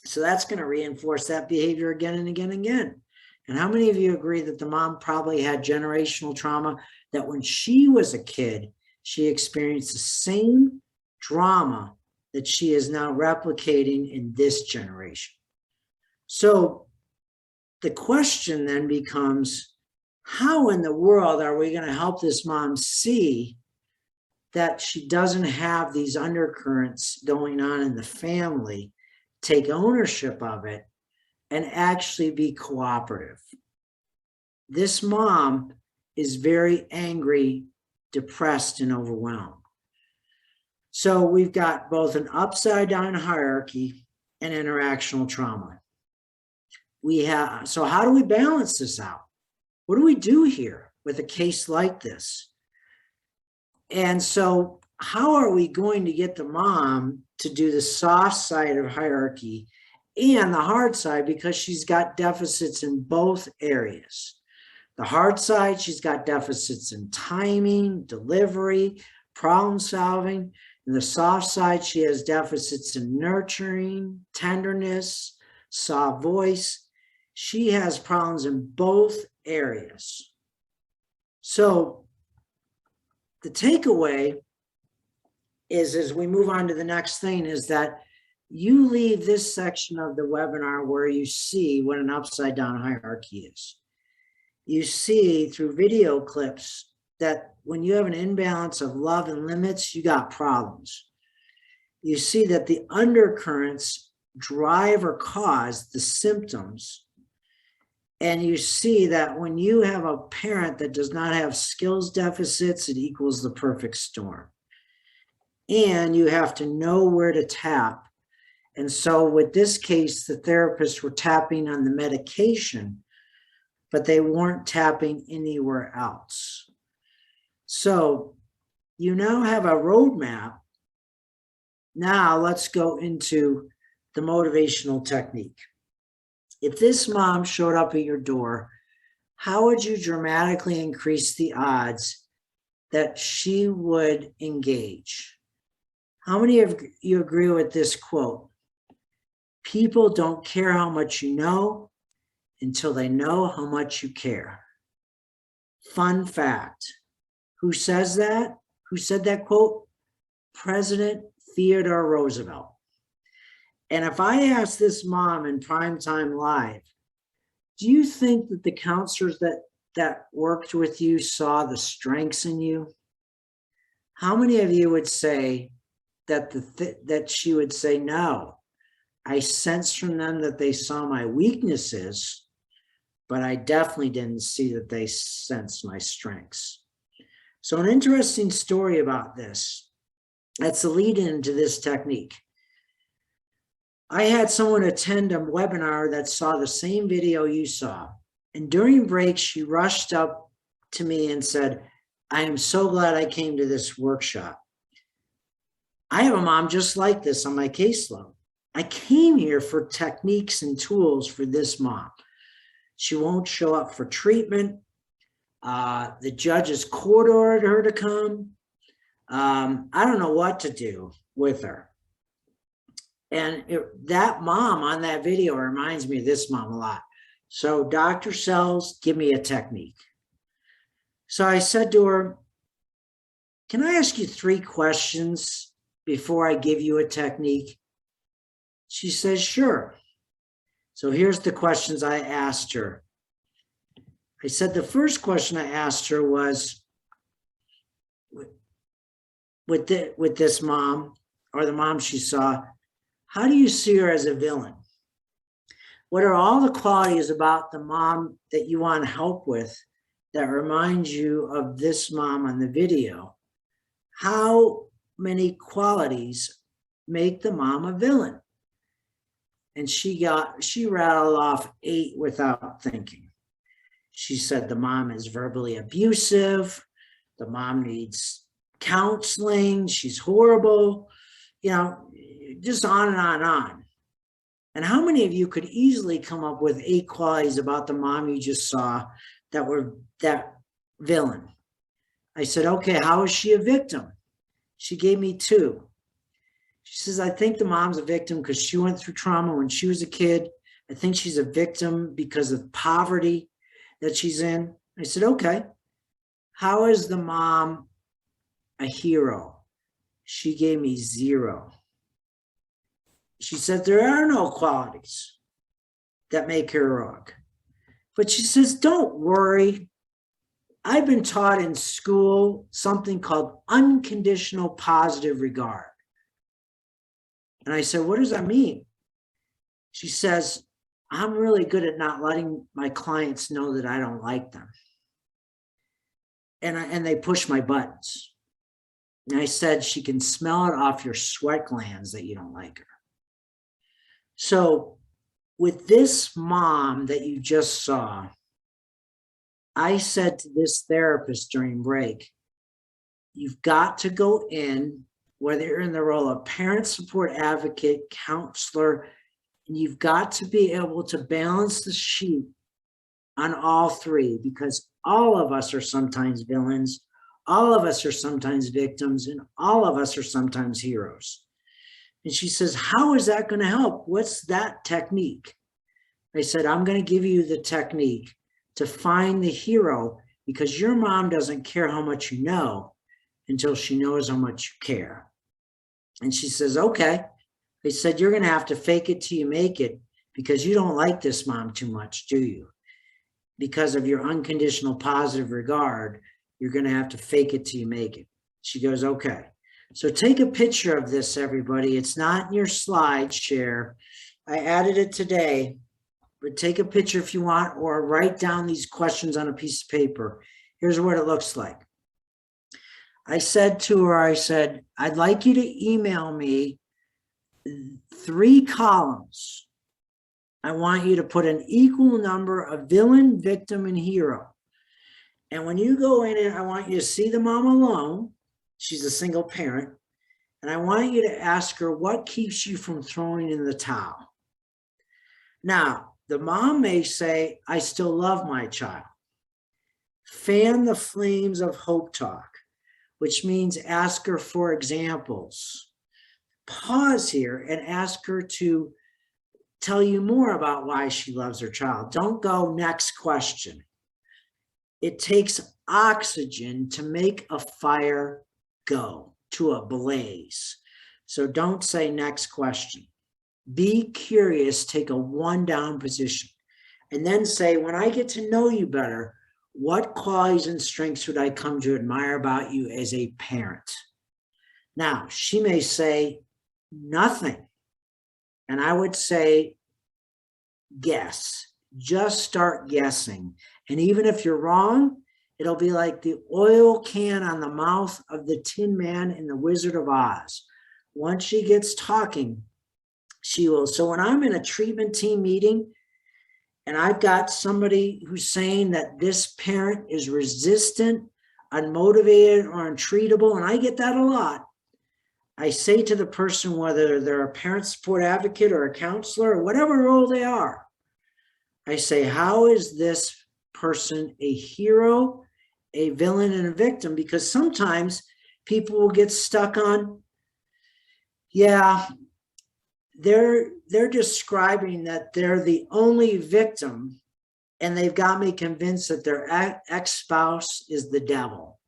So that's going to reinforce that behavior again and again and again. And how many of you agree that the mom probably had generational trauma, that when she was a kid, she experienced the same drama that she is now replicating in this generation? So the question then becomes, how in the world are we going to help this mom see that she doesn't have these undercurrents going on in the family, take ownership of it, and actually be cooperative? This mom is very angry, depressed, and overwhelmed. So we've got both an upside down hierarchy and interactional trauma. So how do we balance this out? What do we do here with a case like this? And so how are we going to get the mom to do the soft side of hierarchy and the hard side, because she's got deficits in both areas? The hard side, she's got deficits in timing, delivery, problem solving. And the soft side, she has deficits in nurturing, tenderness, soft voice. She has problems in both areas. So the takeaway is, as we move on to the next thing, is that you leave this section of the webinar where you see what an upside down hierarchy is. You see through video clips that when you have an imbalance of love and limits, you got problems. You see that the undercurrents drive or cause the symptoms. And you see that when you have a parent that does not have skills deficits, it equals the perfect storm. And you have to know where to tap. And so with this case, the therapists were tapping on the medication, but they weren't tapping anywhere else. So you now have a roadmap. Now let's go into the motivational technique. If this mom showed up at your door, how would you dramatically increase the odds that she would engage? How many of you agree with this quote? People don't care how much you know until they know how much you care. Fun fact. Who says that? Who said that quote? President Theodore Roosevelt. And if I asked this mom in Primetime Live, do you think that the counselors that worked with you saw the strengths in you? How many of you would say that she would say, no, I sensed from them that they saw my weaknesses, but I definitely didn't see that they sensed my strengths. So an interesting story about this, that's the lead into this technique. I had someone attend a webinar that saw the same video you saw. And during break, she rushed up to me and said, I am so glad I came to this workshop. I have a mom just like this on my caseload. I came here for techniques and tools for this mom. She won't show up for treatment. The judge's court ordered her to come. I don't know what to do with her. And that mom on that video reminds me of this mom a lot. So Dr. Sells, give me a technique. So I said to her, can I ask you 3 questions before I give you a technique? She says, sure. So here's the questions I asked her. I said, the first question I asked her was, with this mom, or the mom she saw, how do you see her as a villain? What are all the qualities about the mom that you want help with that remind you of this mom on the video? How many qualities make the mom a villain? And she rattled off 8 without thinking. She said the mom is verbally abusive, the mom needs counseling, she's horrible, just on and on and on. And how many of you could easily come up with 8 qualities about the mom you just saw that were that villain? I said, okay, how is she a victim? She gave me 2. She says, I think the mom's a victim because she went through trauma when she was a kid. I think she's a victim because of poverty that she's in. I said, okay, how is the mom a hero? She gave me 0. She said, there are no qualities that make her heroic. But she says, don't worry. I've been taught in school something called unconditional positive regard. And I said, what does that mean? She says, I'm really good at not letting my clients know that I don't like them. And they push my buttons. And I said, she can smell it off your sweat glands that you don't like her. So with this mom that you just saw, I said to this therapist during break, you've got to go in, whether you're in the role of parent support advocate, counselor, and you've got to be able to balance the sheet on all 3, because all of us are sometimes villains, all of us are sometimes victims, and all of us are sometimes heroes. And she says, how is that going to help? What's that technique? I said, I'm going to give you the technique to find the hero, because your mom doesn't care how much you know until she knows how much you care. And she says, okay. I said, you're going to have to fake it till you make it, because you don't like this mom too much, do you? Because of your unconditional positive regard, you're going to have to fake it till you make it. She goes, okay. So take a picture of this, everybody. It's not in your slide share. I added it today, but take a picture if you want, or write down these questions on a piece of paper. Here's what it looks like. I said to her, I said, I'd like you to email me 3 columns. I want you to put an equal number of villain, victim, and hero. And when you go in it, I want you to see the mom alone. She's a single parent. And I want you to ask her, what keeps you from throwing in the towel? Now, the mom may say, I still love my child. Fan the flames of hope talk, which means ask her for examples. Pause here and ask her to tell you more about why she loves her child. Don't go next question. It takes oxygen to make a fire go to a blaze. So don't say next question. Be curious, take a 1 down position, and then say, when I get to know you better, what qualities and strengths would I come to admire about you as a parent? Now, she may say nothing. And I would say, guess, just start guessing. And even if you're wrong, it'll be like the oil can on the mouth of the Tin Man in the Wizard of Oz. Once she gets talking, she will. So when I'm in a treatment team meeting and I've got somebody who's saying that this parent is resistant, unmotivated, or untreatable, and I get that a lot, I say to the person, whether they're a parent support advocate or a counselor or whatever role they are, I say, how is this person a hero a villain and a victim, because sometimes people will get stuck on, yeah, they're describing that they're the only victim, and they've got me convinced that their ex-spouse is the devil.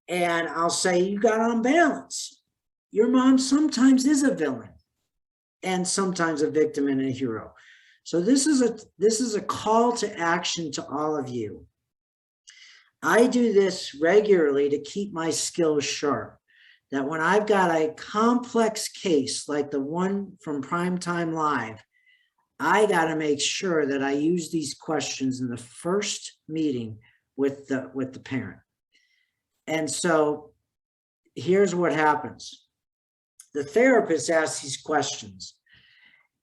And I'll say, you got on balance. Your mom sometimes is a villain and sometimes a victim and a hero. So this is a call to action to all of you. I do this regularly to keep my skills sharp, that when I've got a complex case like the one from Primetime Live, I got to make sure that I use these questions in the first meeting with the parent. And so here's what happens. The therapist asks these questions,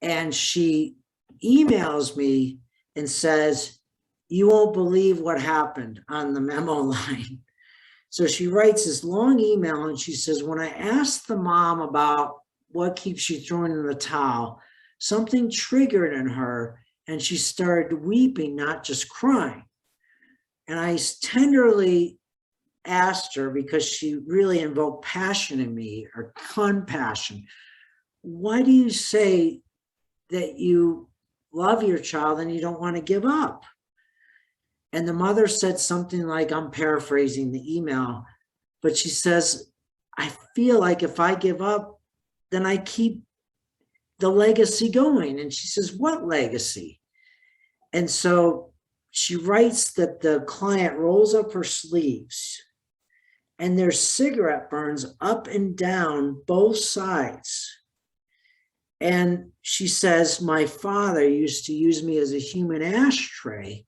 and she emails me and says, you won't believe what happened on the memo line. So she writes this long email, and she says, when I asked the mom about what keeps you throwing in the towel, something triggered in her, and she started weeping, not just crying. And I tenderly asked her, because she really invoked passion in me, or compassion, why do you say that you love your child and you don't want to give up? And the mother said something like, I'm paraphrasing the email, but she says, I feel like if I give up, then I keep the legacy going. And she says, what legacy? And so she writes that the client rolls up her sleeves and there's cigarette burns up and down both sides. And she says, my father used to use me as a human ashtray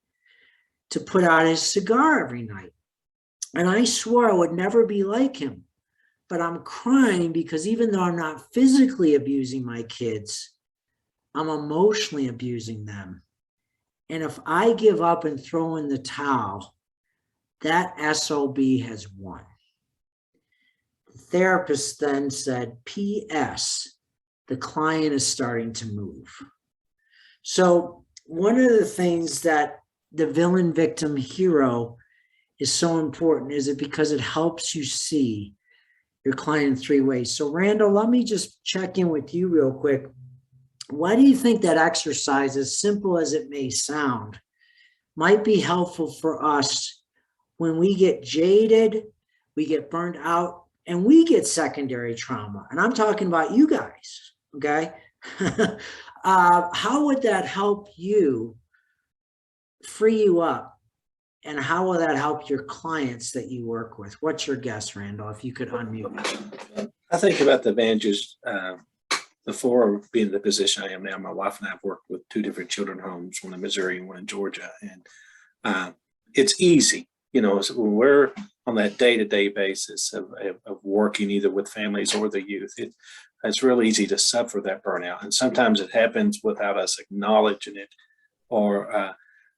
to put out his cigar every night. And I swore I would never be like him. But I'm crying because even though I'm not physically abusing my kids, I'm emotionally abusing them. And if I give up and throw in the towel, that SOB has won. The therapist then said, P.S., the client is starting to move. So one of the things that the villain, victim, hero is so important is it because it helps you see your client in three ways. So Randall, let me just check in with you real quick. Why do you think that exercise, as simple as it may sound, might be helpful for us when we get jaded, we get burned out, and we get secondary trauma? And I'm talking about you guys, okay? How would that help you free you up? And how will that help your clients that you work with? What's your guess, Randall, if you could unmute? I think about the advantages before being in the position I am now. My wife and I have worked with two different children homes, one in Missouri and one in Georgia. And it's easy, so when we're on that day-to-day basis of working either with families or the youth, it's really easy to suffer that burnout. And sometimes it happens without us acknowledging it or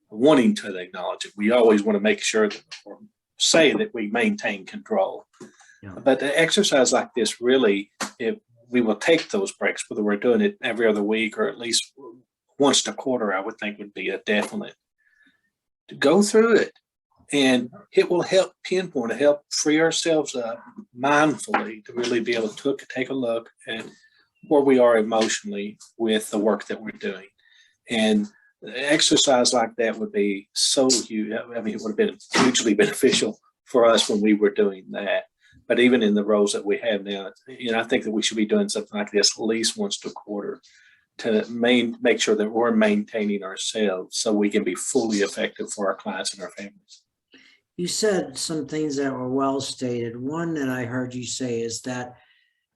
wanting to acknowledge it. We always want to make sure that, or say that we maintain control. Yeah. But the exercise like this, really, if we will take those breaks, whether we're doing it every other week or at least once a quarter, I would think would be a definite. To go through it, and it will help pinpoint, help free ourselves up mindfully to really be able to take a look at where we are emotionally with the work that we're doing. And exercise like that would be so huge. I mean, it would have been hugely beneficial for us when we were doing that. But even in the roles that we have now, I think that we should be doing something like this at least once a quarter to make sure that we're maintaining ourselves so we can be fully effective for our clients and our families. You said some things that were well stated. One that I heard you say is that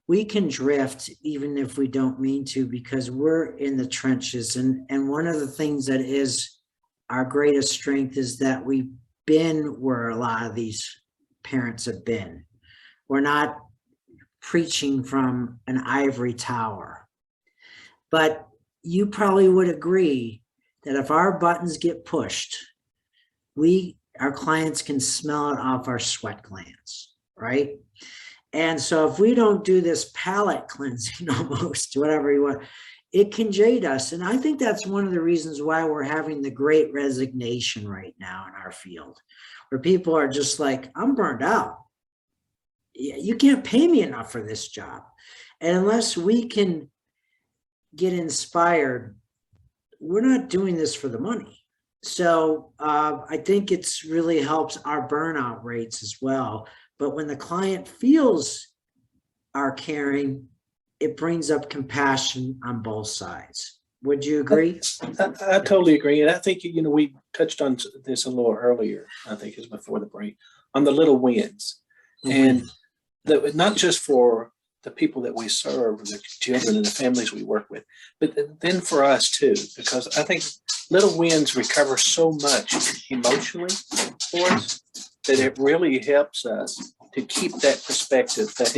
we can drift even if we don't mean to, because we're in the trenches. And one of the things that is our greatest strength is that we've been where a lot of these parents have been. We're not preaching from an ivory tower. But you probably would agree that if our buttons get pushed, our clients can smell it off our sweat glands, right? And so if we don't do this palate cleansing almost, whatever you want, it can jade us. And I think that's one of the reasons why we're having the great resignation right now in our field, where people are just like, I'm burned out. You can't pay me enough for this job. And unless we can get inspired, we're not doing this for the money. So I think it's really helps our burnout rates as well. But when the client feels our caring, it brings up compassion on both sides. Would you agree? I totally agree. And I think, we touched on this a little earlier, I think it was before the break, on the little wins. And not just for the people that we serve, the children and the families we work with, but then for us too, because I think little wins recover so much emotionally for us that it really helps us to keep that perspective that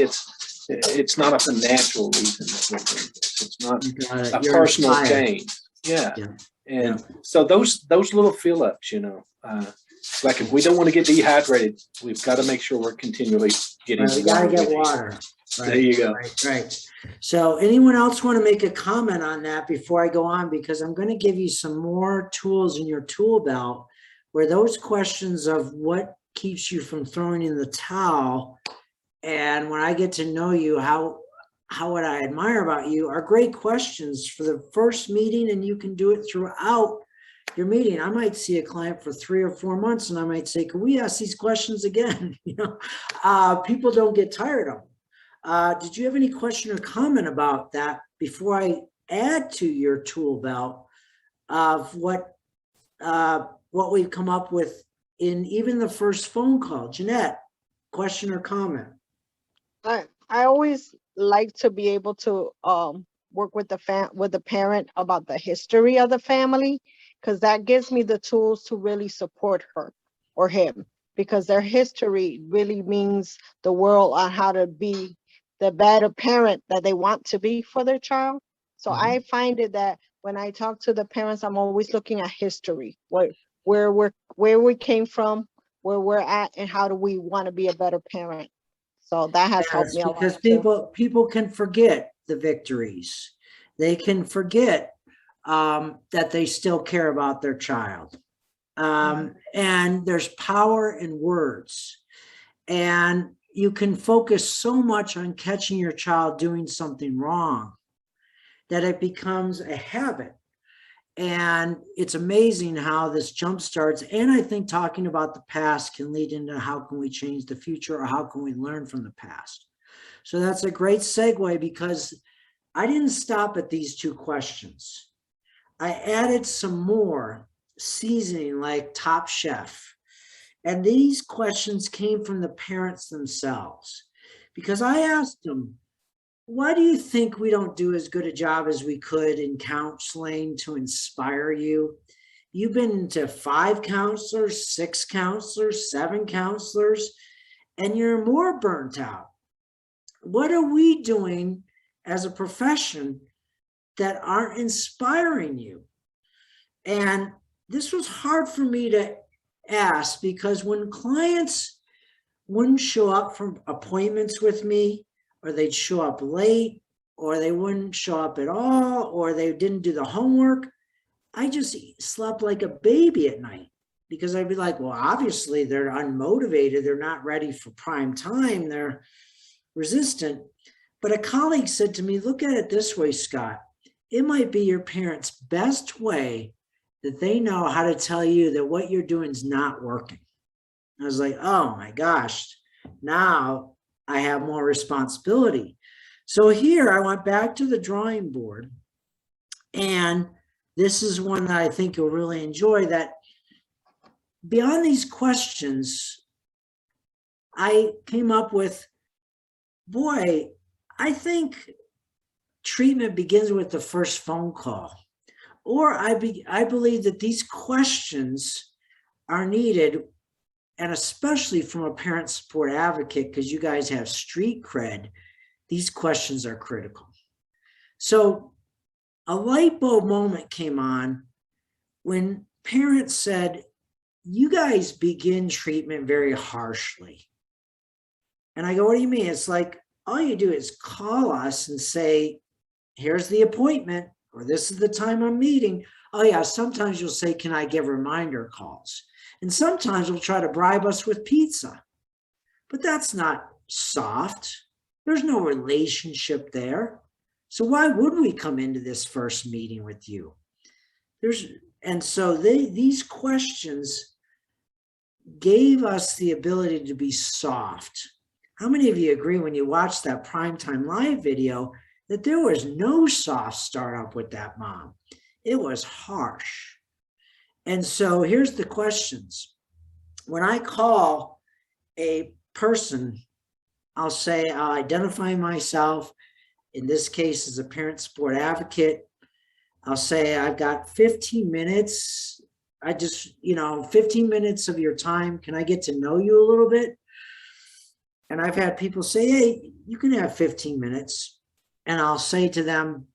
it's not a financial reason that we're doing this. It's not a personal gain. Yeah. And so those little fill ups, like if we don't want to get dehydrated, we've got to make sure we're continually getting we got to get water. Right. There you go. Right. So anyone else want to make a comment on that before I go on? Because I'm going to give you some more tools in your tool belt where those questions of what keeps you from throwing in the towel, and when I get to know you, how what I admire about you are great questions for the first meeting, and you can do it throughout your meeting. I might see a client for 3 or 4 months and I might say, can we ask these questions again? People don't get tired of them. Did you have any question or comment about that before I add to your tool belt of what we've come up with in even the first phone call? Jeanette, question or comment? I always like to be able to work with the parent about the history of the family, because that gives me the tools to really support her or him, because their history really means the world on how to be the better parent that they want to be for their child. So I find it that when I talk to the parents, I'm always looking at history, where we came from, where we're at, and how do we want to be a better parent. So that has helped me a lot. Because people can forget the victories. They can forget that they still care about their child. And there's power in words. And you can focus so much on catching your child doing something wrong that it becomes a habit. And it's amazing how this jump starts. And I think talking about the past can lead into how can we change the future, or how can we learn from the past. So that's a great segue, because I didn't stop at these 2 questions. I added some more seasoning like Top Chef. And these questions came from the parents themselves, because I asked them, why do you think we don't do as good a job as we could in counseling to inspire you? You've been to 5 counselors, 6 counselors, 7 counselors, and you're more burnt out. What are we doing as a profession that aren't inspiring you? And this was hard for me to ask, because when clients wouldn't show up for appointments with me, or they'd show up late, or they wouldn't show up at all, or they didn't do the homework, I just slept like a baby at night, because I'd be like, well, obviously they're unmotivated. They're not ready for prime time. They're resistant. But a colleague said to me, look at it this way, Scott. It might be your parents' best way that they know how to tell you that what you're doing is not working. I was like, oh my gosh, now I have more responsibility. So here I went back to the drawing board, and this is one that I think you'll really enjoy, that beyond these questions, I came up with, boy, I think treatment begins with the first phone call. Or I believe that these questions are needed, and especially from a parent support advocate, because you guys have street cred, these questions are critical. So a light bulb moment came on when parents said, you guys begin treatment very harshly. And I go, what do you mean? It's like, all you do is call us and say, here's the appointment. or this is the time I'm meeting. Oh yeah, sometimes you'll say, can I give reminder calls? And sometimes you'll try to bribe us with pizza, but that's not soft. There's no relationship there. So why would we come into this first meeting with you? And so these questions gave us the ability to be soft. How many of you agree when you watched that Primetime Live video that there was no soft startup with that mom? It was harsh. And so here's the questions. When I call a person, I'll say, I'll identify myself, in this case as a parent support advocate. I'll say, I've got 15 minutes. 15 minutes of your time. Can I get to know you a little bit? And I've had people say, hey, you can have 15 minutes. And I'll say to them,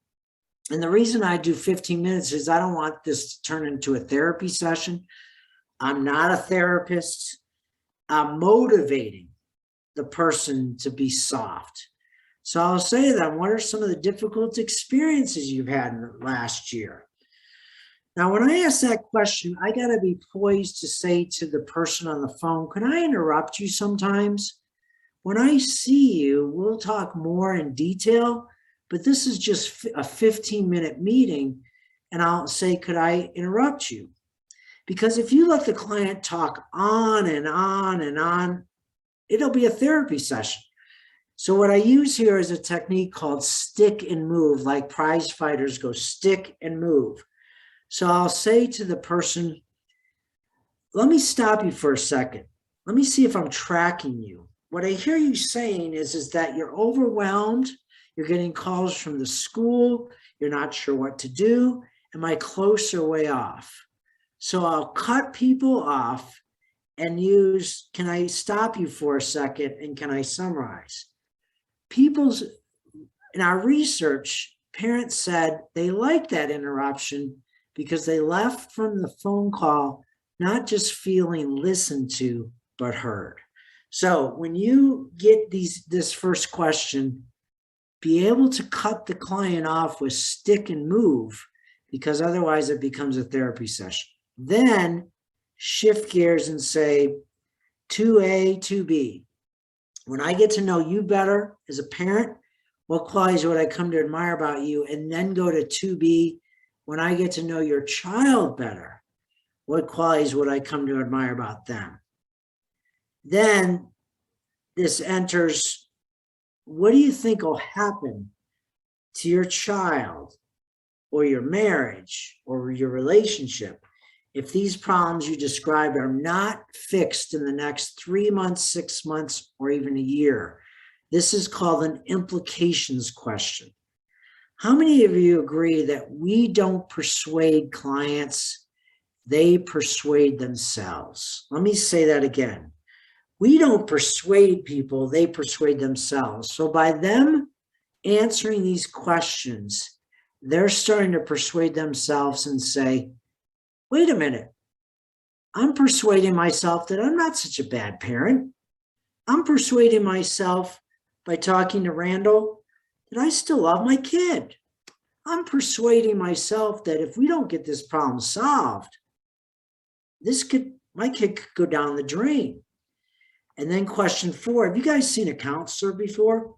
and the reason I do 15 minutes is I don't want this to turn into a therapy session. I'm not a therapist. I'm motivating the person to be soft. So I'll say to them, what are some of the difficult experiences you've had in the last year? Now, when I ask that question, I got to be poised to say to the person on the phone, can I interrupt you sometimes? When I see you, we'll talk more in detail, but this is just a 15-minute meeting. And I'll say, could I interrupt you? Because if you let the client talk on and on and on, it'll be a therapy session. So what I use here is a technique called stick and move, like prize fighters go stick and move. So I'll say to the person, let me stop you for a second. Let me see if I'm tracking you. What I hear you saying is that you're overwhelmed. You're getting calls from the school. You're not sure what to do. Am I close or way off? So I'll cut people off and use, can I stop you for a second and can I summarize? In our research, parents said they liked that interruption because they left from the phone call not just feeling listened to, but heard. So when you get this first question, be able to cut the client off with stick and move, because otherwise it becomes a therapy session. Then shift gears and say 2A, 2B. When I get to know you better as a parent, what qualities would I come to admire about you? And then go to 2B. When I get to know your child better, what qualities would I come to admire about them? Then this enters, what do you think will happen to your child or your marriage or your relationship if these problems you described are not fixed in the next 3 months, 6 months, or even a year? This is called an implications question. How many of you agree that we don't persuade clients, they persuade themselves? Let me say that again. We don't persuade people, they persuade themselves. So by them answering these questions, they're starting to persuade themselves and say, wait a minute, I'm persuading myself that I'm not such a bad parent. I'm persuading myself by talking to Randall that I still love my kid. I'm persuading myself that if we don't get this problem solved, my kid could go down the drain. And then question 4, have you guys seen a counselor before?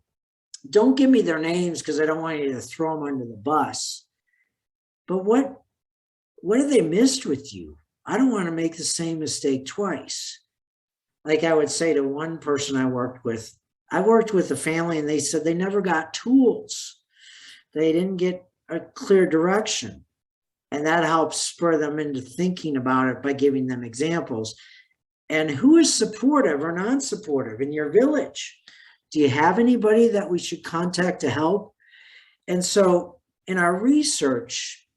Don't give me their names because I don't want you to throw them under the bus. But what have they missed with you? I don't want to make the same mistake twice. Like I would say to one person I worked with a family and they said they never got tools. They didn't get a clear direction. And that helps spur them into thinking about it by giving them examples. And who is supportive or non-supportive in your village? Do you have anybody that we should contact to help? And so in our research,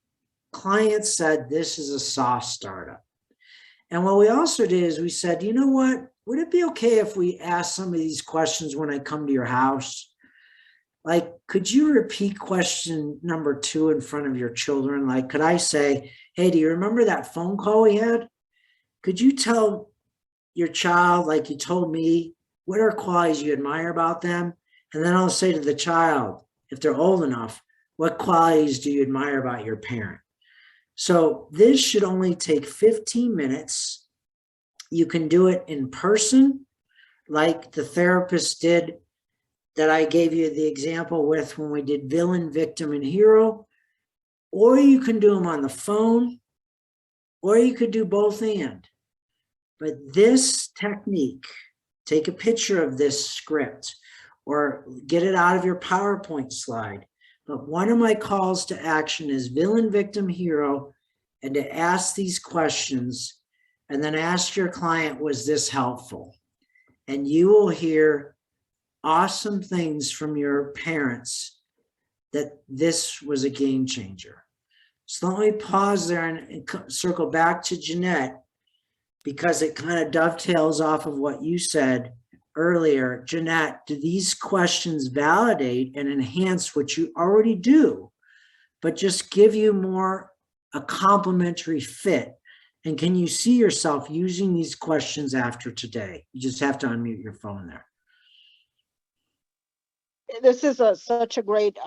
clients said this is a soft startup. And what we also did is we said, you know what? Would it be okay if we ask some of these questions when I come to your house? Like, could you repeat question number 2 in front of your children? Like, could I say, hey, do you remember that phone call we had? Could you tell your child, like you told me, what are qualities you admire about them? And then I'll say to the child, if they're old enough, What qualities do you admire about your parent? So this should only take 15 minutes. You can do it in person, like the therapist did that I gave you the example with when we did villain, victim, and hero, or you can do them on the phone, or you could do both and. But this technique, take a picture of this script or get it out of your PowerPoint slide. But one of my calls to action is villain, victim, hero, and to ask these questions and then ask your client, was this helpful? And you will hear awesome things from your parents that this was a game changer. So let me pause there and circle back to Jeanette, because it kind of dovetails off of what you said earlier. Jeanette, do these questions validate and enhance what you already do, but just give you more a complementary fit? And can you see yourself using these questions after today? You just have to unmute your phone there. This is such a great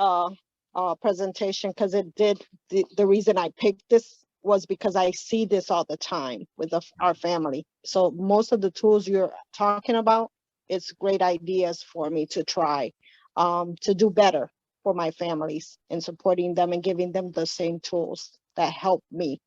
presentation, because it did, the reason I picked this was because I see this all the time with our family. So most of the tools you're talking about, it's great ideas for me to try to do better for my families and supporting them and giving them the same tools that help me.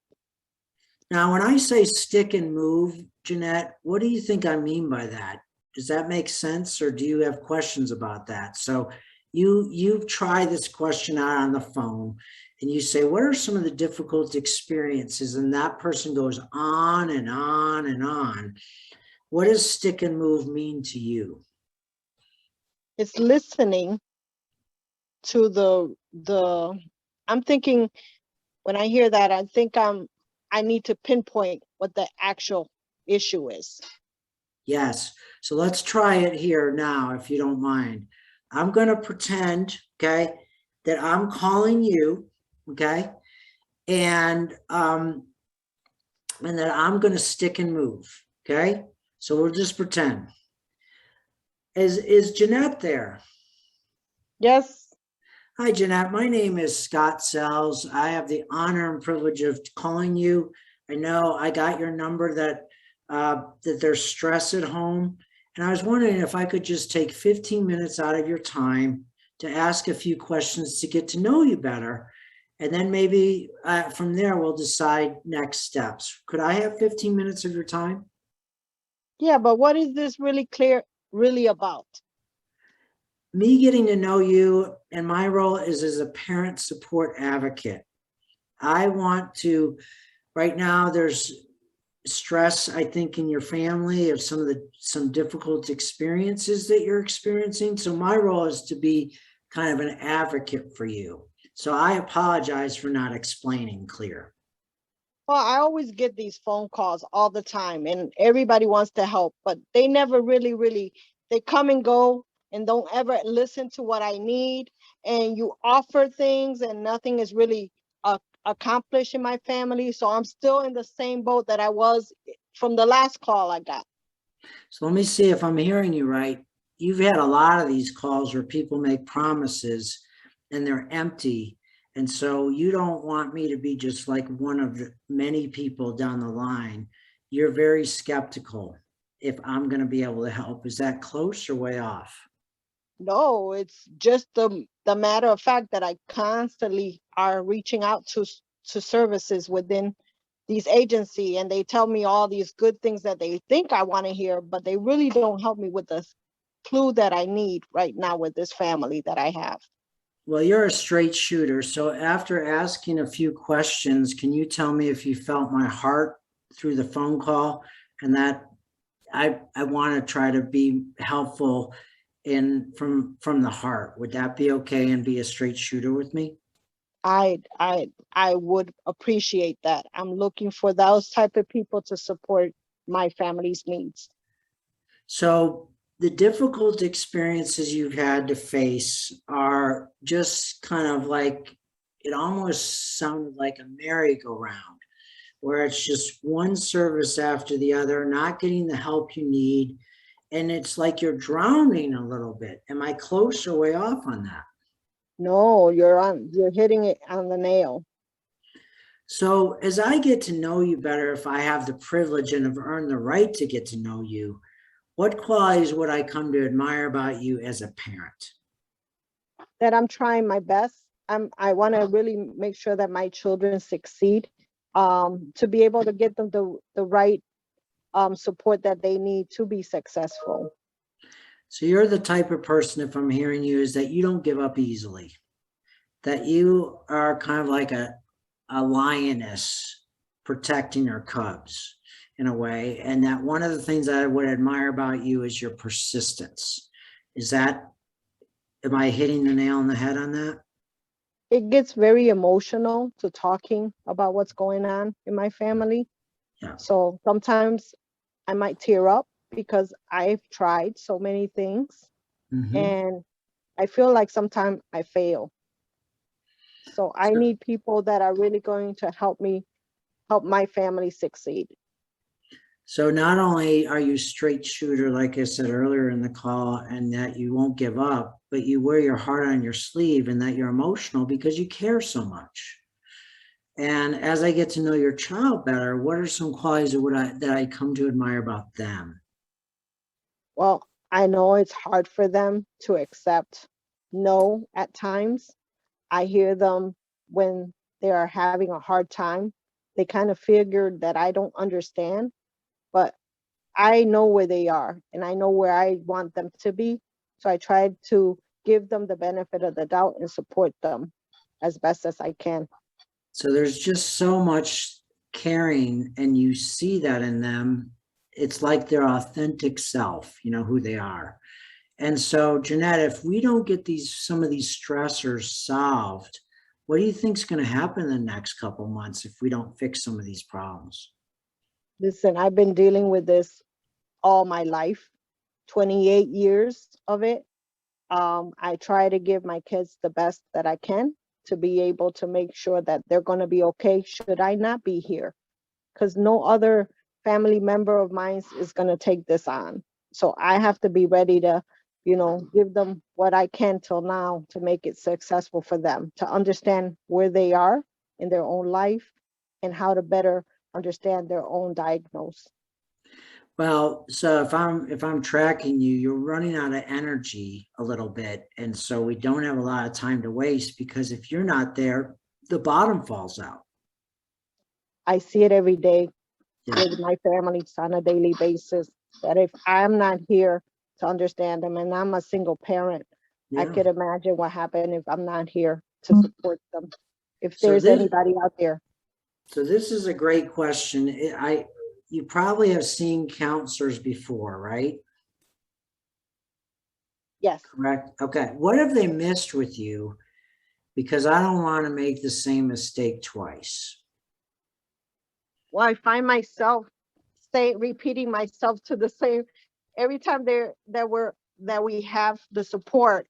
Now, when I say stick and move, Jeanette, what do you think I mean by that? Does that make sense, or do you have questions about that? So you've tried this question out on the phone and you say, what are some of the difficult experiences? And that person goes on and on and on. What does stick and move mean to you? It's listening to I'm thinking, when I hear that, I think I need to pinpoint what the actual issue is. Yes. So let's try it here now, if you don't mind. I'm going to pretend, okay, that I'm calling you, okay, and that I'm going to stick and move, okay? So we'll just pretend. Is Jeanette there? Yes. Hi, Jeanette. My name is Scott Sells. I have the honor and privilege of calling you. I know I got your number that there's stress at home. And I was wondering if I could just take 15 minutes out of your time to ask a few questions to get to know you better. And then maybe from there, we'll decide next steps. Could I have 15 minutes of your time? Yeah, but what is this really about? Me getting to know you, and my role is as a parent support advocate. I want to, right now, there's stress, I think, in your family of some difficult experiences that you're experiencing. So my role is to be kind of an advocate for you. So I apologize for not explaining clear. Well, I always get these phone calls all the time and everybody wants to help, but they never really, they come and go and don't ever listen to what I need. And you offer things and nothing is really accomplished in my family. So I'm still in the same boat that I was from the last call I got. So let me see if I'm hearing you right. You've had a lot of these calls where people make promises and they're empty. And so you don't want me to be just like one of the many people down the line. You're very skeptical if I'm going to be able to help. Is that close or way off? No, it's just the matter of fact that I constantly are reaching out to services within these agencies, and they tell me all these good things that they think I want to hear, but they really don't help me with the clue that I need right now with this family that I have. Well, you're a straight shooter. So after asking a few questions, can you tell me if you felt my heart through the phone call, and that I want to try to be helpful from the heart? Would that be okay and be a straight shooter with me? I would appreciate that. I'm looking for those type of people to support my family's needs. So the difficult experiences you've had to face are just kind of like, it almost sounded like a merry-go-round, where it's just one service after the other, not getting the help you need. And it's like you're drowning a little bit. Am I close or way off on that? No, you're hitting it on the nail. So as I get to know you better, if I have the privilege and have earned the right to get to know you, what qualities would I come to admire about you as a parent? That I'm trying my best. I want to really make sure that my children succeed, to be able to get them the right support that they need to be successful. So you're the type of person, if I'm hearing you, is that you don't give up easily, that you are kind of like a lioness protecting her cubs in a way. And that one of the things that I would admire about you is your persistence. Am I hitting the nail on the head on that? It gets very emotional to talking about what's going on in my family. Yeah. So sometimes I might tear up because I've tried so many things, and I feel like sometimes I fail. So I need people that are really going to help my family succeed. So not only are you straight shooter, like I said earlier in the call, and that you won't give up, but you wear your heart on your sleeve and that you're emotional because you care so much. And as I get to know your child better, what are some qualities that I come to admire about them? Well, I know it's hard for them to accept no at times. I hear them when they are having a hard time. They kind of figured that I don't understand, but I know where they are and I know where I want them to be. So I try to give them the benefit of the doubt and support them as best as I can. So there's just so much caring, and you see that in them. It's like their authentic self, who they are. And so, Jeanette, if we don't get some of these stressors solved, what do you think is going to happen in the next couple months if we don't fix some of these problems? Listen, I've been dealing with this all my life, 28 years of it. I try to give my kids the best that I can to be able to make sure that they're going to be okay should I not be here, because no other family member of mine is going to take this on. So I have to be ready to, give them what I can till now to make it successful for them, to understand where they are in their own life and how to better understand their own diagnosis. Well, so if I'm tracking you, you're running out of energy a little bit. And so we don't have a lot of time to waste, because if you're not there, the bottom falls out. I see it every day with my families on a daily basis, that if I'm not here to understand them, and I'm a single parent, I could imagine what happened if I'm not here to support them, if there's anybody out there. So this is a great question. You probably have seen counselors before, right? Yes. Correct. Okay. What have they missed with you? Because I don't want to make the same mistake twice. Well, I find myself repeating myself to the same. Every time that we have the support,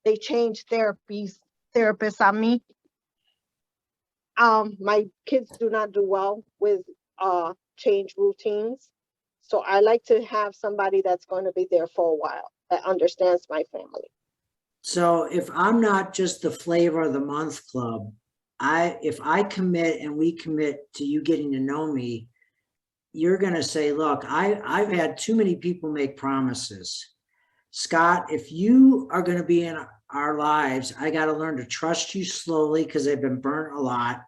they change therapists on me. My kids do not do well with change routines. So I like to have somebody that's going to be there for a while, that understands my family. So if I'm not just the flavor of the month club, if I commit and we commit to you getting to know me, you're going to say, look, I've had too many people make promises. Scott, if you are going to be in our lives, I got to learn to trust you slowly, because they've been burnt a lot.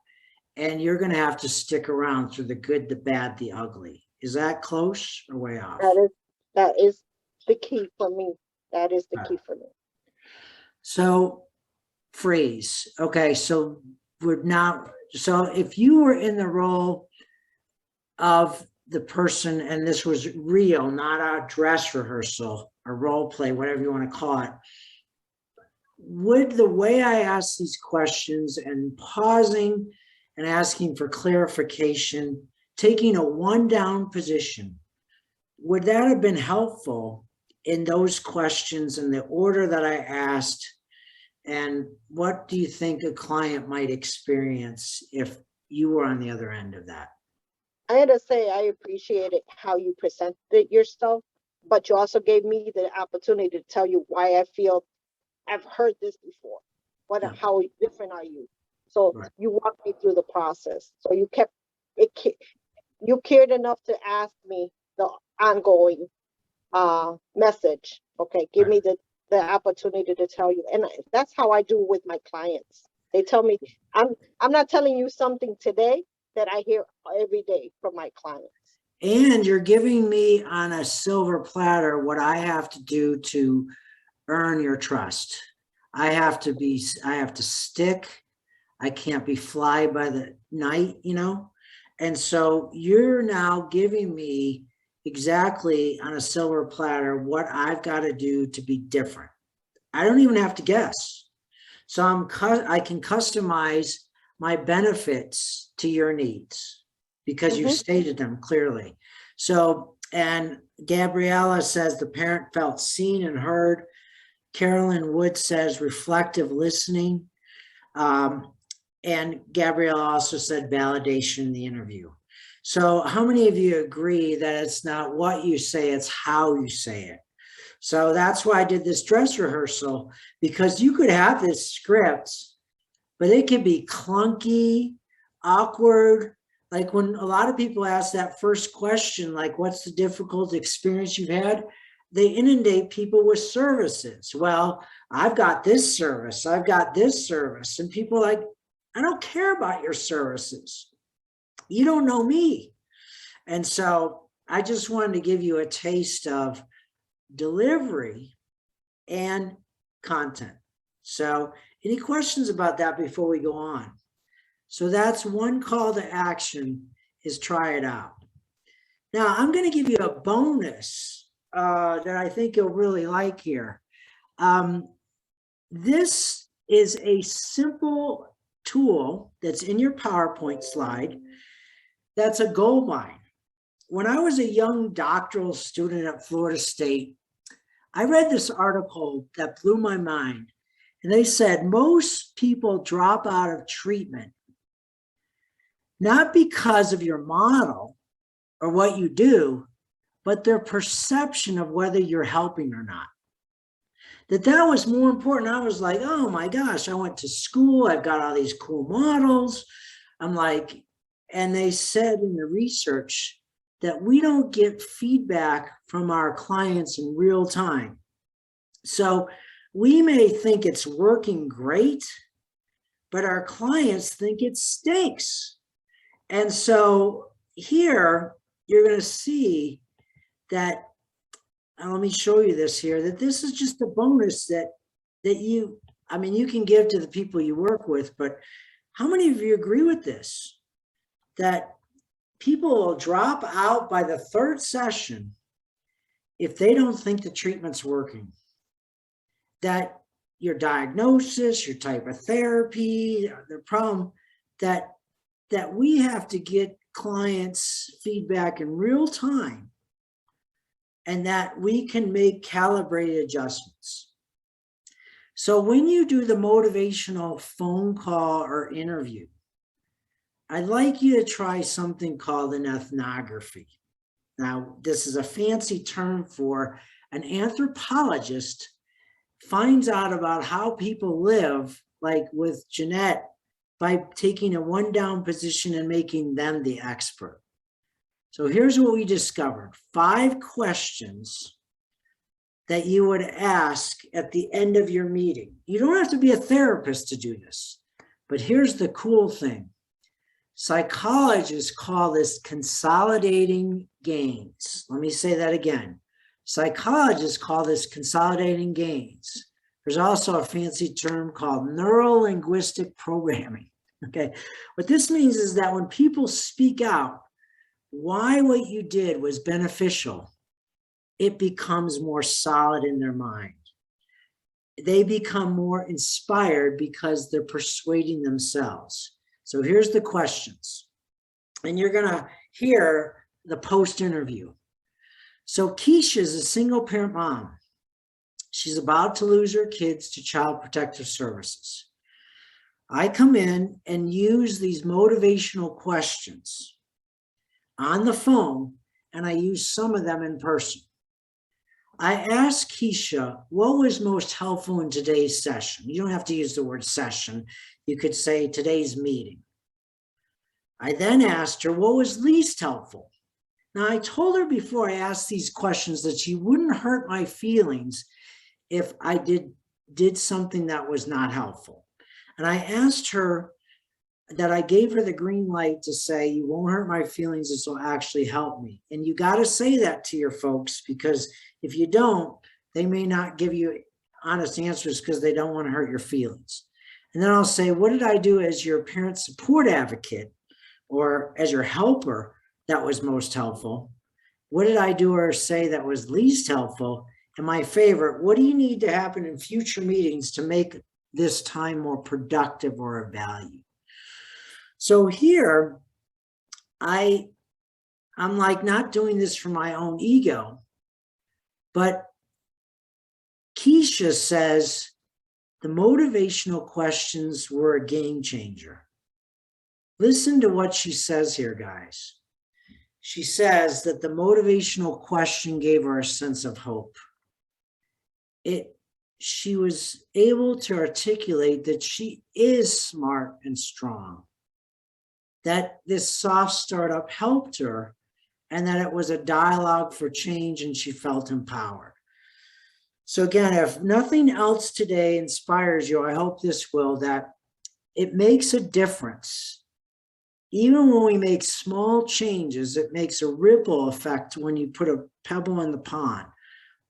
And you're going to have to stick around through the good, the bad, the ugly. Is that close or way off? That is the key for me. That is the key for me. So freeze. Okay. So if you were in the role of the person, and this was real, not a dress rehearsal or role play, whatever you want to call it, would the way I ask these questions and pausing and asking for clarification, taking a one down position, would that have been helpful in those questions in the order that I asked? And what do you think a client might experience if you were on the other end of that? I had to say, I appreciated how you presented yourself, but you also gave me the opportunity to tell you why I feel I've heard this before. how different are you? So you walked me through the process. So you you cared enough to ask me the ongoing message. Okay, give me the opportunity to tell you. And that's how I do with my clients. They tell me, I'm not telling you something today that I hear every day from my clients. And you're giving me on a silver platter what I have to do to earn your trust. I have to stick. I can't be fly by the night, you know? And so you're now giving me exactly on a silver platter what I've got to do to be different. I don't even have to guess. So I can customize my benefits to your needs because you've stated them clearly. So, and Gabriella says the parent felt seen and heard. Carolyn Wood says reflective listening. And Gabriella also said validation in the interview. So how many of you agree that it's not what you say, it's how you say it? So that's why I did this dress rehearsal, because you could have this script, but it could be clunky, awkward. Like when a lot of people ask that first question, like, what's the difficult experience you've had? They inundate people with services. Well, I've got this service, I've got this service. And people are like, I don't care about your services. You don't know me. And so I just wanted to give you a taste of delivery and content. So any questions about that before we go on? So that's one call to action, is try it out. Now I'm going to give you a bonus that I think you'll really like here. This is a simple tool that's in your PowerPoint slide. That's a gold mine. When I was a young doctoral student at Florida State, I read this article that blew my mind. And they said most people drop out of treatment, not because of your model or what you do, but their perception of whether you're helping or not. That was more important. I was like, oh my gosh, I went to school. I've got all these cool models. I'm like, and they said in the research that we don't get feedback from our clients in real time. So we may think it's working great, but our clients think it stinks. And so here you're going to see that, let me show you this here, that this is just a bonus that you can give to the people you work with, but how many of you agree with this? That people will drop out by the third session if they don't think the treatment's working. That your diagnosis, your type of therapy, the problem that we have to get clients feedback in real time, and that we can make calibrated adjustments. So when you do the motivational phone call or interview, I'd like you to try something called an ethnography. Now, this is a fancy term for an anthropologist finds out about how people live, like with Jeanette, by taking a one down position and making them the expert. So here's what we discovered: 5 questions that you would ask at the end of your meeting. You don't have to be a therapist to do this, but here's the cool thing. Psychologists call this consolidating gains. Let me say that again. Psychologists call this consolidating gains. There's also a fancy term called neuro-linguistic programming. Okay, what this means is that when people speak out why what you did was beneficial, it becomes more solid in their mind. They become more inspired because they're persuading themselves. So here's the questions, and you're gonna hear the post-interview. So Keisha is a single parent mom. She's about to lose her kids to Child Protective Services. I come in and use these motivational questions on the phone, and I use some of them in person. I asked Keisha what was most helpful in today's session. You don't have to use the word session. You could say today's meeting. I then asked her what was least helpful. Now, I told her before I asked these questions that she wouldn't hurt my feelings if I did something that was not helpful. And I asked her that I gave her the green light to say, you won't hurt my feelings, this will actually help me. And you got to say that to your folks, because if you don't, they may not give you honest answers because they don't want to hurt your feelings. And then I'll say, what did I do as your parent support advocate or as your helper that was most helpful? What did I do or say that was least helpful? And my favorite, what do you need to happen in future meetings to make this time more productive or of value? So here, I'm like not doing this for my own ego, but Keisha says the motivational questions were a game changer. Listen to what she says here, guys. She says that the motivational question gave her a sense of hope. She was able to articulate that she is smart and strong, that this soft startup helped her, and that it was a dialogue for change and she felt empowered. So again, if nothing else today inspires you, I hope this will, that it makes a difference. Even when we make small changes, it makes a ripple effect when you put a pebble in the pond.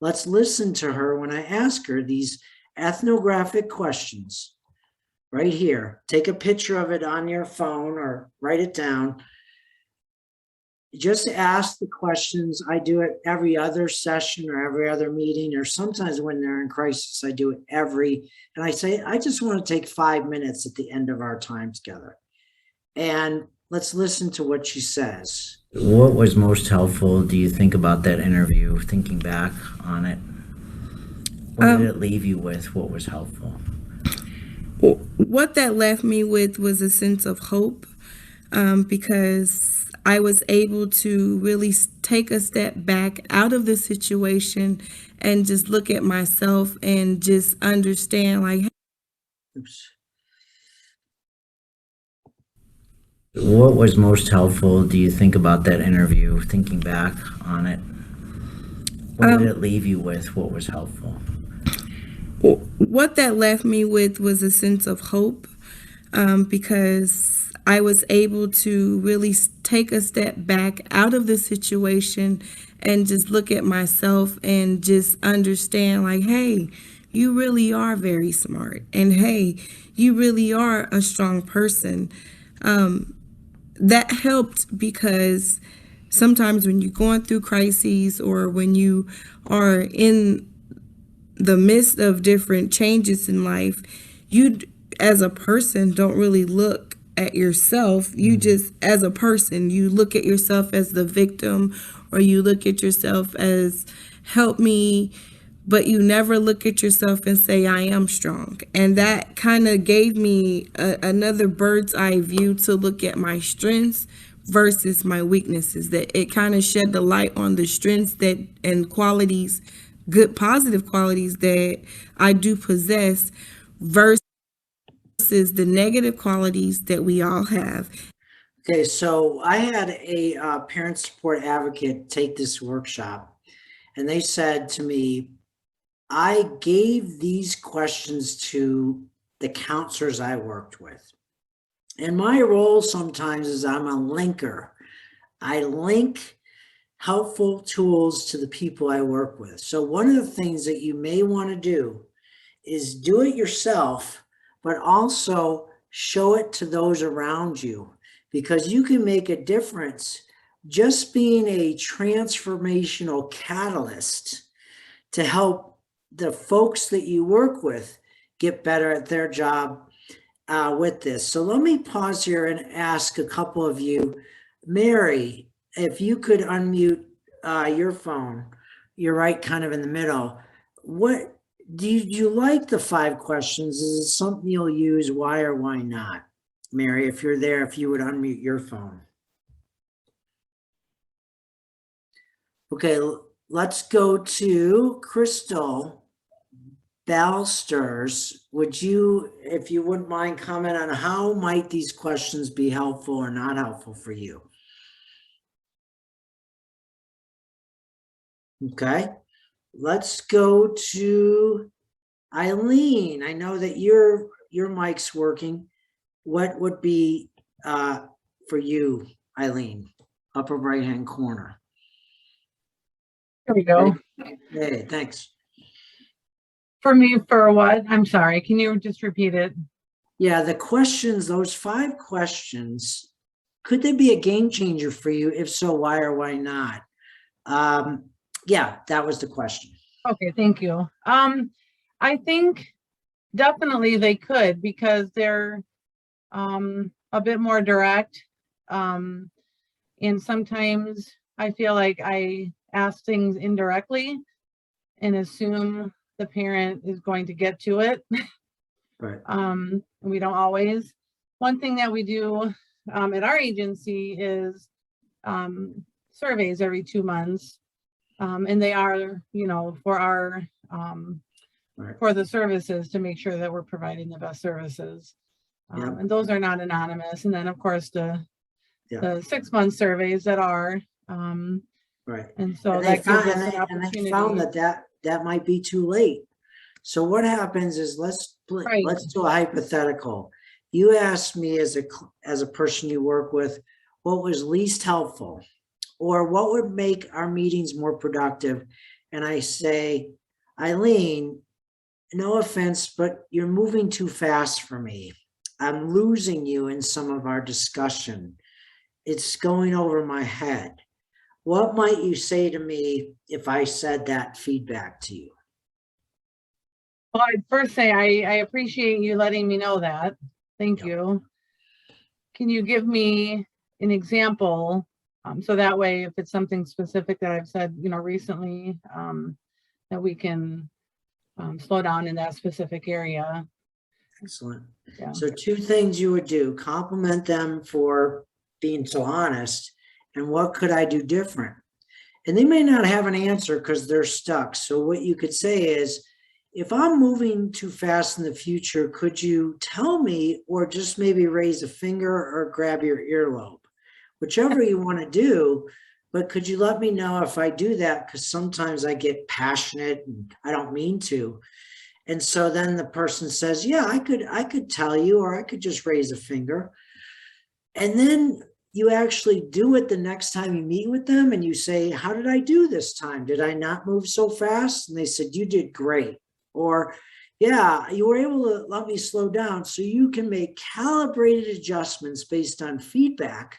Let's listen to her when I ask her these ethnographic questions right here. Take a picture of it on your phone or write it down. Just ask the questions. I do it every other session or every other meeting, or sometimes when they're in crisis, I do it and I say, I just want to take 5 minutes at the end of our time together. And let's listen to what she says. What was most helpful, do you think, about that interview, thinking back on it? What did it leave you with? What was helpful? What that left me with was a sense of hope, because I was able to really take a step back out of the situation and just look at myself and just understand, like, oops. What was most helpful, do you think, about that interview, thinking back on it? What did it leave you with? What was helpful? What that left me with was a sense of hope, because I was able to really take a step back out of the situation and just look at myself and just understand, like, hey, you really are very smart, and hey, you really are a strong person. That helped, because sometimes when you're going through crises or when you are in the midst of different changes in life, you as a person don't really look at yourself. You just, as a person, you look at yourself as the victim, or you look at yourself as help me, but you never look at yourself and say, I am strong. And that kind of gave me another bird's eye view to look at my strengths versus my weaknesses. That it kind of shed the light on the strengths that and qualities, good positive qualities that I do possess versus the negative qualities that we all have. Okay, so I had a parent support advocate take this workshop, and they said to me, I gave these questions to the counselors I worked with. And my role sometimes is I'm a linker. I link helpful tools to the people I work with. So one of the things that you may want to do is do it yourself, but also show it to those around you, because you can make a difference just being a transformational catalyst to help the folks that you work with get better at their job with this. So let me pause here and ask a couple of you. Mary, if you could unmute your phone, you're right kind of in the middle. What do you like the 5 questions? Is it something you'll use? Why or why not? Mary, if you're there, if you would unmute your phone. Okay, let's go to Crystal Balsters. Would you, if you wouldn't mind, comment on how might these questions be helpful or not helpful for you? Okay, let's go to Eileen. I know that your mic's working. What would be for you, Eileen? Upper right-hand corner. There we go. Hey, thanks. For me, for what? I'm sorry. Can you just repeat it? Yeah, the questions, those 5 questions, could they be a game changer for you? If so, why or why not? Yeah, that was the question. Okay, thank you. I think definitely they could, because they're a bit more direct. And sometimes I feel like I ask things indirectly and assume the parent is going to get to it. Right. And we don't always. One thing that we do at our agency is surveys every 2 months. And they are, for our for the services, to make sure that we're providing the best services. And those are not anonymous. And then of course the 6-month surveys that are, right. And so and that gives us an they opportunity. found that might be too late. So what happens is, let's do a hypothetical. You asked me as a person you work with, what was least helpful, or what would make our meetings more productive? And I say, Eileen, no offense, but you're moving too fast for me. I'm losing you in some of our discussion. It's going over my head. What might you say to me if I said that feedback to you? Well, I'd first say I appreciate you letting me know that. Thank you. Can you give me an example? So that way, if it's something specific that I've said, recently, that we can slow down in that specific area. Excellent. Yeah. So 2 things you would do: compliment them for being so honest, and what could I do different? And they may not have an answer because they're stuck. So what you could say is, if I'm moving too fast in the future, could you tell me, or just maybe raise a finger or grab your earlobe, whichever you want to do. But could you let me know if I do that? Because sometimes I get passionate and I don't mean to. And so then the person says, yeah, I could tell you, or I could just raise a finger. And then you actually do it the next time you meet with them, and you say, how did I do this time? Did I not move so fast? And they said, you did great. Or, yeah, you were able to let me slow down. So you can make calibrated adjustments based on feedback.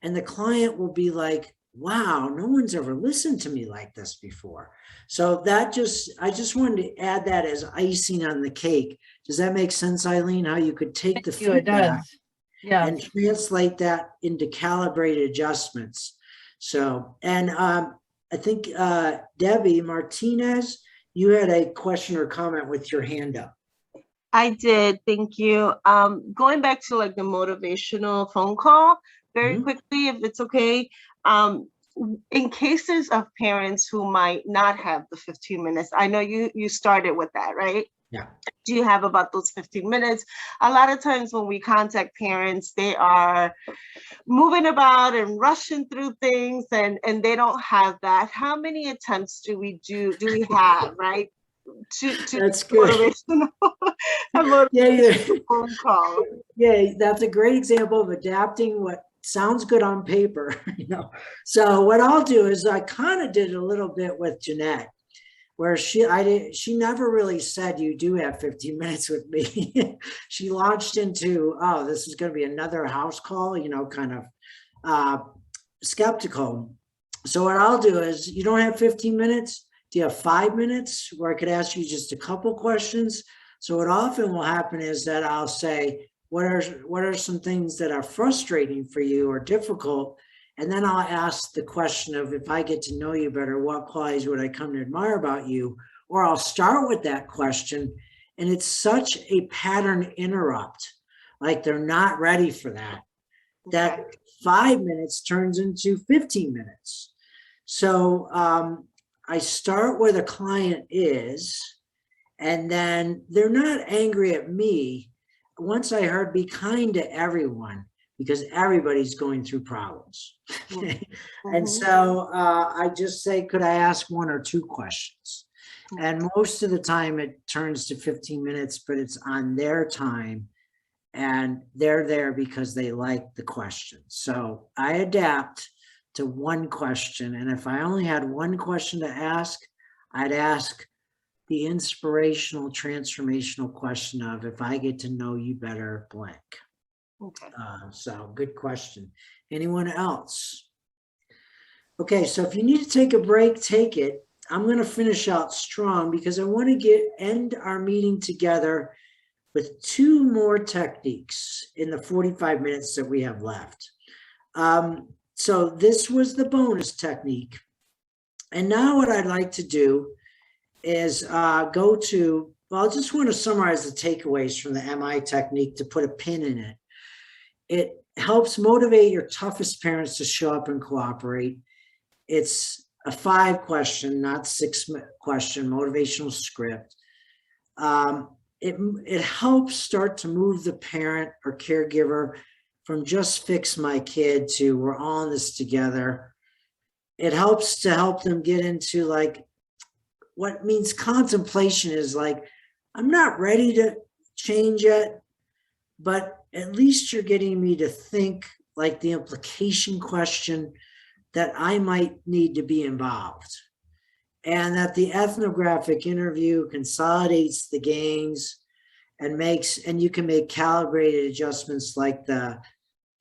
And the client will be like, wow, no one's ever listened to me like this before. So I just wanted to add that as icing on the cake. Does that make sense, Eileen? How you could take the feedback and translate that into calibrated adjustments. So, and I think Debbie Martinez, you had a question or comment with your hand up. I did, thank you. Going back to like the motivational phone call very quickly, if it's okay. In cases of parents who might not have the 15 minutes, I know you started with that, right? Yeah. Do you have about those 15 minutes? A lot of times when we contact parents, they are moving about and rushing through things, and they don't have that. How many attempts do we have, right? That's good. Phone call. Yeah, that's a great example of adapting what sounds good on paper. So what I'll do is, I kind of did a little bit with Jeanette, where she never really said, you do have 15 minutes with me. She launched into, oh, this is going to be another house call, kind of skeptical. So what I'll do is, you don't have 15 minutes. Do you have 5 minutes where I could ask you just a couple questions? So what often will happen is that I'll say, what are some things that are frustrating for you or difficult? And then I'll ask the question of, if I get to know you better, what qualities would I come to admire about you? Or I'll start with that question, and it's such a pattern interrupt, like they're not ready for that. That 5 minutes turns into 15 minutes. So I start where the client is, and then they're not angry at me. Once I heard, be kind to everyone, because everybody's going through problems. And so I just say, could I ask 1 or 2 questions? And most of the time it turns to 15 minutes, but it's on their time, and they're there because they like the question. So I adapt to 1 question. And if I only had 1 question to ask, I'd ask the inspirational, transformational question of, if I get to know you better, blank. Okay. So good question. Anyone else? Okay, so if you need to take a break, take it. I'm going to finish out strong because I want to end our meeting together with 2 more techniques in the 45 minutes that we have left. So this was the bonus technique. And now what I'd like to do is go to, well, I just want to summarize the takeaways from the MI technique to put a pin in it. It helps motivate your toughest parents to show up and cooperate. It's a 5-question, not 6-question motivational script. It helps start to move the parent or caregiver from just fix my kid to we're all in this together. It helps to help them get into like, what means contemplation is like, I'm not ready to change yet, but at least you're getting me to think like the implication question that I might need to be involved. And that the ethnographic interview consolidates the gains and you can make calibrated adjustments like the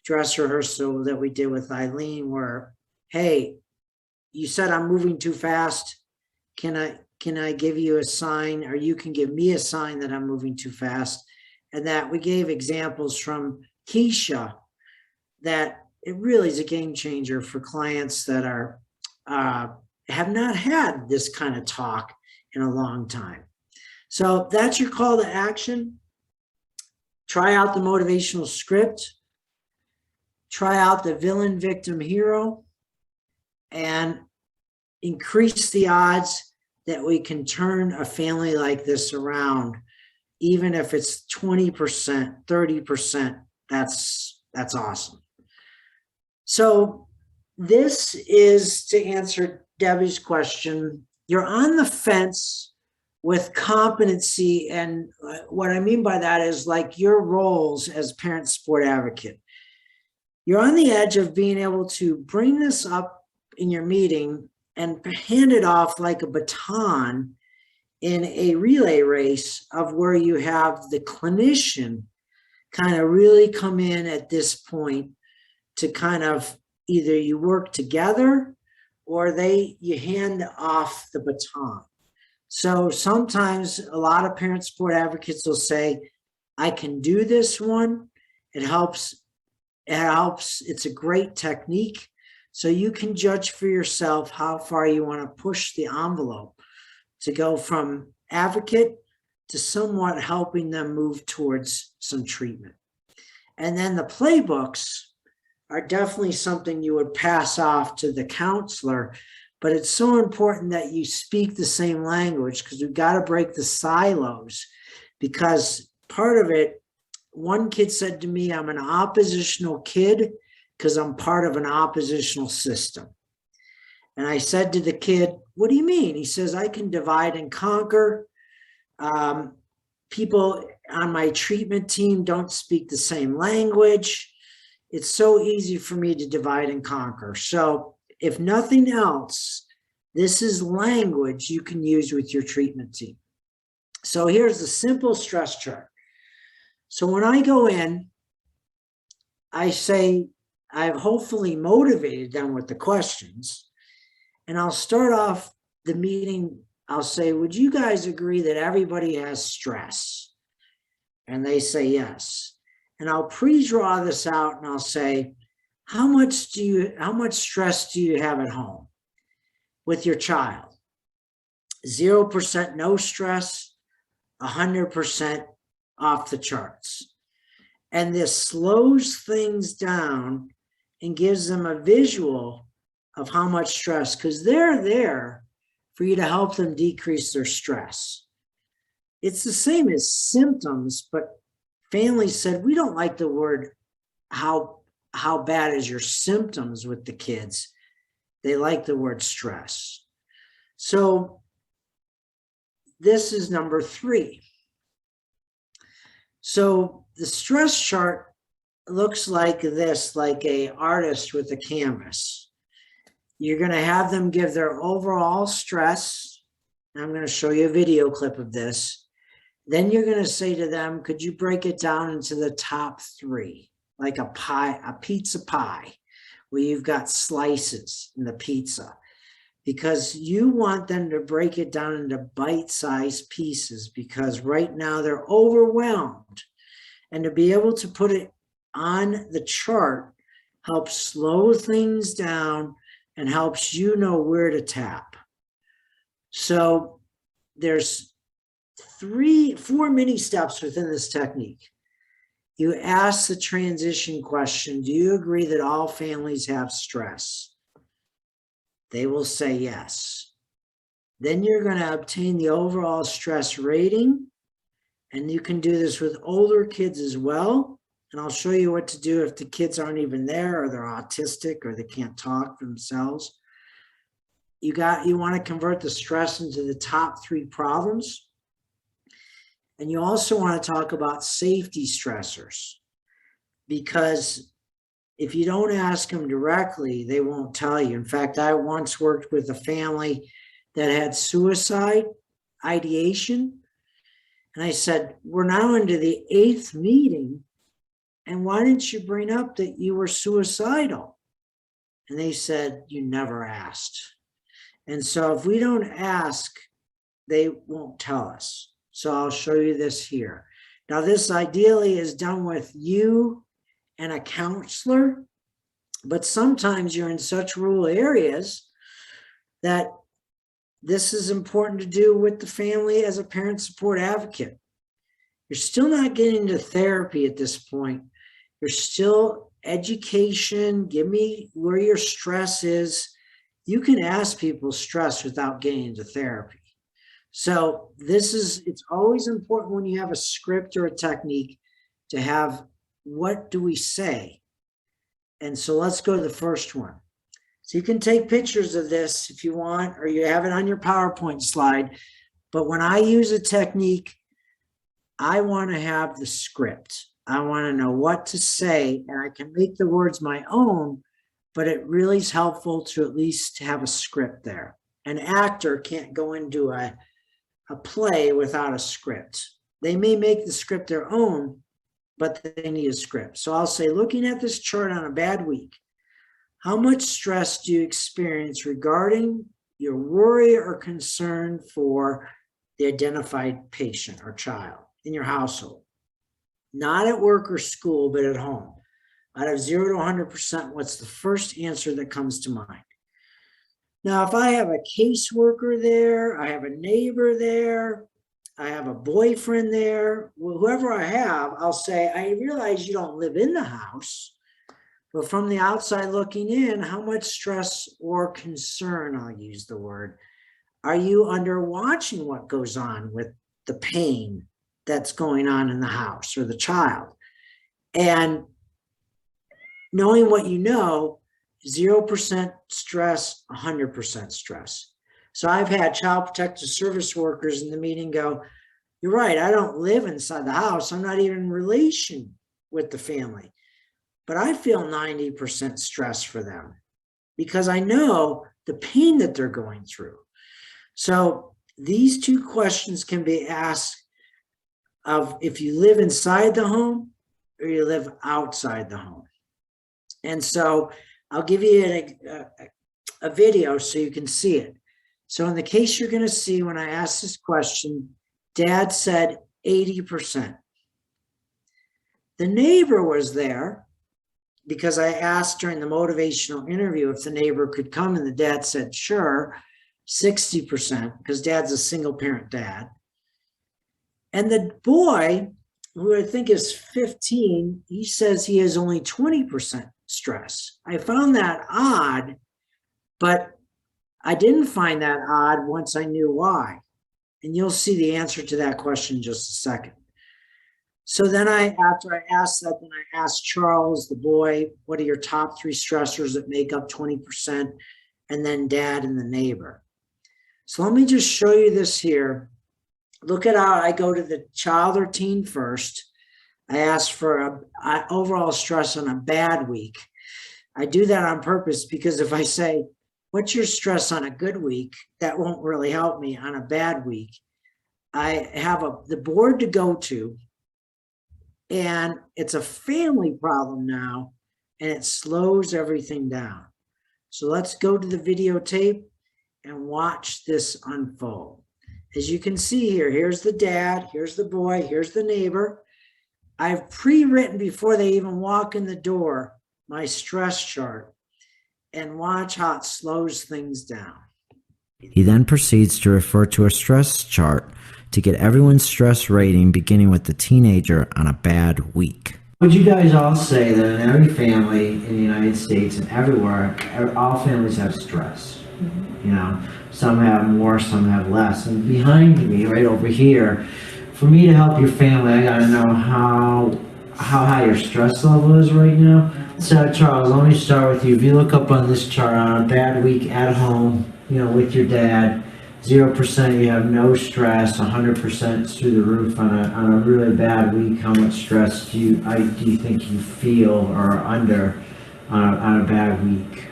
dress rehearsal that we did with Eileen, where, hey, you said I'm moving too fast. Can I give you a sign, or you can give me a sign that I'm moving too fast? And that we gave examples from Keisha that it really is a game changer for clients that are have not had this kind of talk in a long time. So that's your call to action. Try out the motivational script. Try out the villain, victim, hero, and increase the odds that we can turn a family like this around. Even if it's 20%, 30%, that's awesome. So this is to answer Debbie's question. You're on the fence with competency. And what I mean by that is like your roles as parent support advocate. You're on the edge of being able to bring this up in your meeting and hand it off like a baton in a relay race of where you have the clinician kind of really come in at this point to kind of either you work together or you hand off the baton. So sometimes a lot of parent support advocates will say, I can do this one. It helps. It's a great technique. So you can judge for yourself how far you want to push the envelope to go from advocate to somewhat helping them move towards some treatment. And then the playbooks are definitely something you would pass off to the counselor, but it's so important that you speak the same language because we've got to break the silos. Because part of it, one kid said to me, I'm an oppositional kid because I'm part of an oppositional system. And I said to the kid, what do you mean? He says, I can divide and conquer. People on my treatment team don't speak the same language. It's so easy for me to divide and conquer. So if nothing else, this is language you can use with your treatment team. So here's the simple stress chart. So when I go in, I say, I've hopefully motivated them with the questions. And I'll start off the meeting. I'll say, would you guys agree that everybody has stress? And they say yes. And I'll pre-draw this out and I'll say, how much stress do you have at home with your child? 0% no stress, 100% off the charts. And this slows things down and gives them a visual of how much stress, because they're there for you to help them decrease their stress. It's the same as symptoms, but families said, we don't like the word how bad is your symptoms with the kids. They like the word stress. So this is number 3. So the stress chart looks like this, like a artist with a canvas. You're going to have them give their overall stress. I'm going to show you a video clip of this. Then you're going to say to them, could you break it down into the top 3, like a pie, a pizza pie, where you've got slices in the pizza, because you want them to break it down into bite-sized pieces, because right now they're overwhelmed. And to be able to put it on the chart helps slow things down and helps you know where to tap. So there's 4 mini steps within this technique. You ask the transition question, do you agree that all families have stress? They will say yes. Then you're going to obtain the overall stress rating. And you can do this with older kids as well. And I'll show you what to do if the kids aren't even there, or they're autistic, or they can't talk for themselves. You want to convert the stress into the top 3 problems. And you also want to talk about safety stressors, because if you don't ask them directly, they won't tell you. In fact, I once worked with a family that had suicide ideation. And I said, we're now into the 8th meeting, and why didn't you bring up that you were suicidal? And they said, you never asked. And so if we don't ask, they won't tell us. So I'll show you this here. Now, this ideally is done with you and a counselor, but sometimes you're in such rural areas that this is important to do with the family as a parent support advocate. You're still not getting to therapy at this point. You're still education. Give me where your stress is. You can ask people stress without getting into therapy. So it's always important when you have a script or a technique to have, what do we say? And so let's go to the first one. So you can take pictures of this if you want, or you have it on your PowerPoint slide. But when I use a technique, I want to have the script. I want to know what to say, and I can make the words my own, but it really is helpful to at least have a script there. An actor can't go into a play without a script. They may make the script their own, but they need a script. So I'll say, looking at this chart on a bad week, how much stress do you experience regarding your worry or concern for the identified patient or child in your household? Not at work or school, but at home. Out of 0 to 100%, what's the first answer that comes to mind? Now, if I have a caseworker there, I have a neighbor there, I have a boyfriend there, whoever I have, I'll say, I realize you don't live in the house, but from the outside looking in, how much stress or concern, I'll use the word, are you under watching what goes on with the pain that's going on in the house or the child? And knowing what you know, 0% stress, 100% stress. So I've had child protective service workers in the meeting go, you're right, I don't live inside the house. I'm not even in relation with the family. But I feel 90% stress for them because I know the pain that they're going through. So these 2 questions can be asked of if you live inside the home or you live outside the home. And so I'll give you a video so you can see it. So in the case you're going to see when I asked this question, Dad said 80%. The neighbor was there because I asked during the motivational interview if the neighbor could come, and the dad said, sure, 60%, because Dad's a single parent dad. And the boy, who I think is 15, he says he has only 20% stress. I found that odd, but I didn't find that odd once I knew why. And you'll see the answer to that question in just a second. So then after I asked that, then I asked Charles, the boy, what are your top 3 stressors that make up 20%? And then dad and the neighbor. So let me just show you this here. Look at how I go to the child or teen first. I ask for an overall stress on a bad week. I do that on purpose because if I say, what's your stress on a good week? That won't really help me on a bad week. I have the board to go to, and it's a family problem now, and it slows everything down. So let's go to the videotape and watch this unfold. As you can see here, here's the dad, here's the boy, here's the neighbor. I've pre-written before they even walk in the door my stress chart, and watch how it slows things down. He then proceeds to refer to a stress chart to get everyone's stress rating, beginning with the teenager on a bad week. Would you guys all say that in every family in the United States and everywhere, all families have stress? You know, some have more, some have less. And behind me, right over here, for me to help your family, I gotta know how high your stress level is right now. So Charles, let me start with you. If you look up on this chart, on a bad week at home, you know, with your dad, 0% you have no stress, 100% through the roof. On a really bad week, how much stress do you think you feel or are under on a bad week?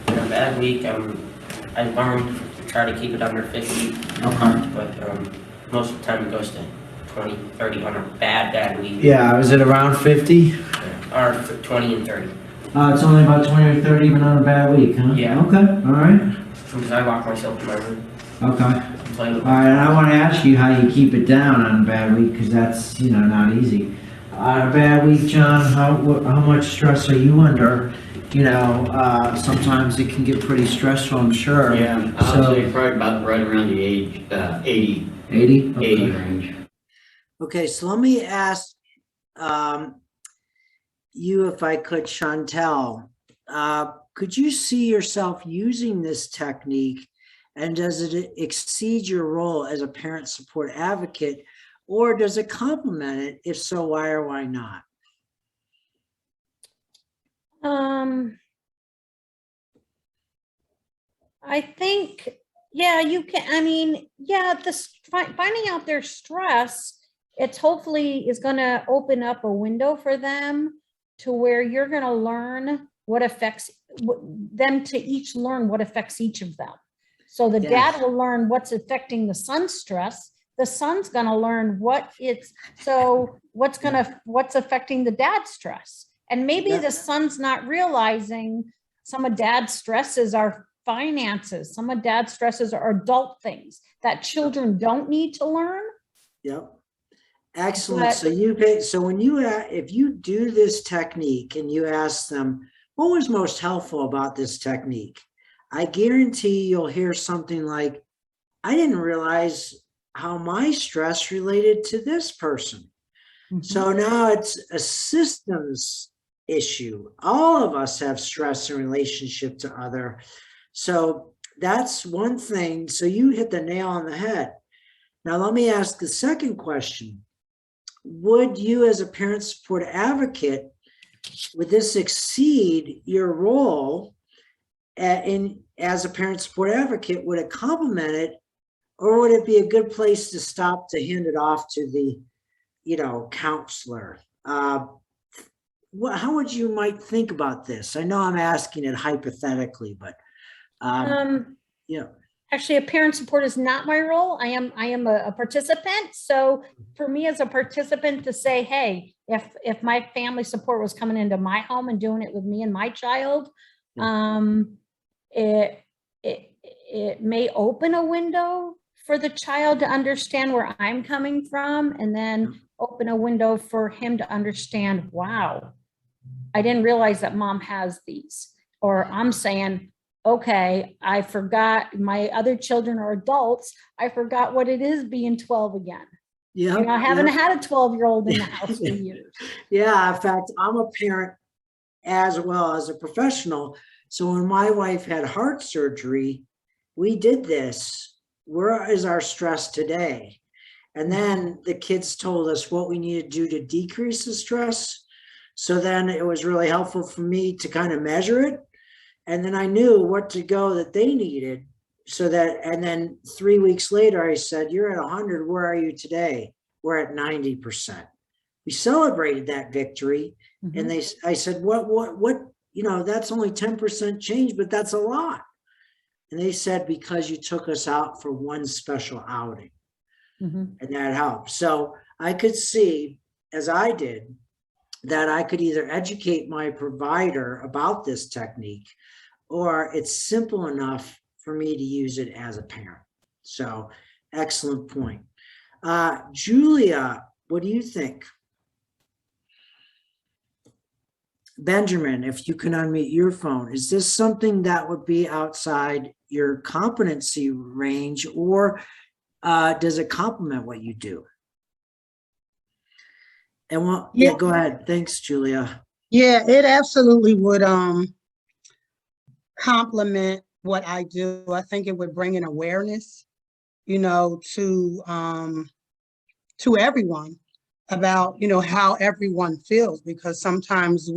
In a bad week, I learned to try to keep it under 50. Okay. But most of the time it goes to 20, 30 on a bad week. Yeah, is it around 50? Yeah. Or 20 and 30. It's only about 20 or 30 even on a bad week, huh? Yeah. Okay, all right. Because I lock myself in my room. Okay. All right, and I want to ask you how you keep it down on a bad week, because that's, you know, not easy. On a bad week, John, how much stress are you under? You know, sometimes it can get pretty stressful, I'm sure. Yeah, I'll say probably about right around the age 80. 80? Okay. 80 range. Okay, so let me ask you, if I could, Chantel, could you see yourself using this technique, and does it exceed your role as a parent support advocate, or does it complement it? If so, why or why not? I think, yeah, you can, I mean, yeah, finding out their stress, it's hopefully is going to open up a window for them to where you're going to learn what affects them, to each learn what affects each of them. So the dad will learn what's affecting the son's stress. The son's going to learn what's affecting the dad's stress. And maybe the son's not realizing some of dad's stresses are finances. Some of dad's stresses are adult things that children don't need to learn. Yep. Excellent. So when if you do this technique and you ask them, what was most helpful about this technique? I guarantee you'll hear something like, I didn't realize how my stress related to this person. Mm-hmm. So now it's a systems issue. All of us have stress in relationship to other. So that's one thing. So you hit the nail on the head. Now let me ask the second question. Would you, as a parent support advocate, would this exceed your role as a parent support advocate? Would it complement it, or would it be a good place to stop to hand it off to the, counselor? How would you might think about this? I know I'm asking it hypothetically, but actually, a parent support is not my role. I am a participant. So for me as a participant to say, hey, if my family support was coming into my home and doing it with me and my child, it may open a window for the child to understand where I'm coming from, and then open a window for him to understand, wow, I didn't realize that mom has these. Or I'm saying, okay, I forgot, my other children are adults. I forgot what it is being 12 again. Yeah, I haven't had a 12-year-old in the house for years. Yeah, in fact, I'm a parent as well as a professional. So when my wife had heart surgery, we did this. Where is our stress today? And then the kids told us what we needed to do to decrease the stress. So then it was really helpful for me to kind of measure it. And then I knew what to go that they needed. So that, and then 3 weeks later, I said, you're at 100. Where are you today? We're at 90%. We celebrated that victory. And I said, what, that's only 10% change, but that's a lot. And they said, because you took us out for one special outing. And that helped. So I could see, as I did, that I could either educate my provider about this technique, or it's simple enough for me to use it as a parent. So excellent point. Julia, what do you think? Benjamin, if you can unmute your phone, is this something that would be outside your competency range, or does it complement what you do? And yeah, go ahead. Thanks, Julia. Yeah, it absolutely would complement what I do. I think it would bring an awareness, to everyone about, how everyone feels, because sometimes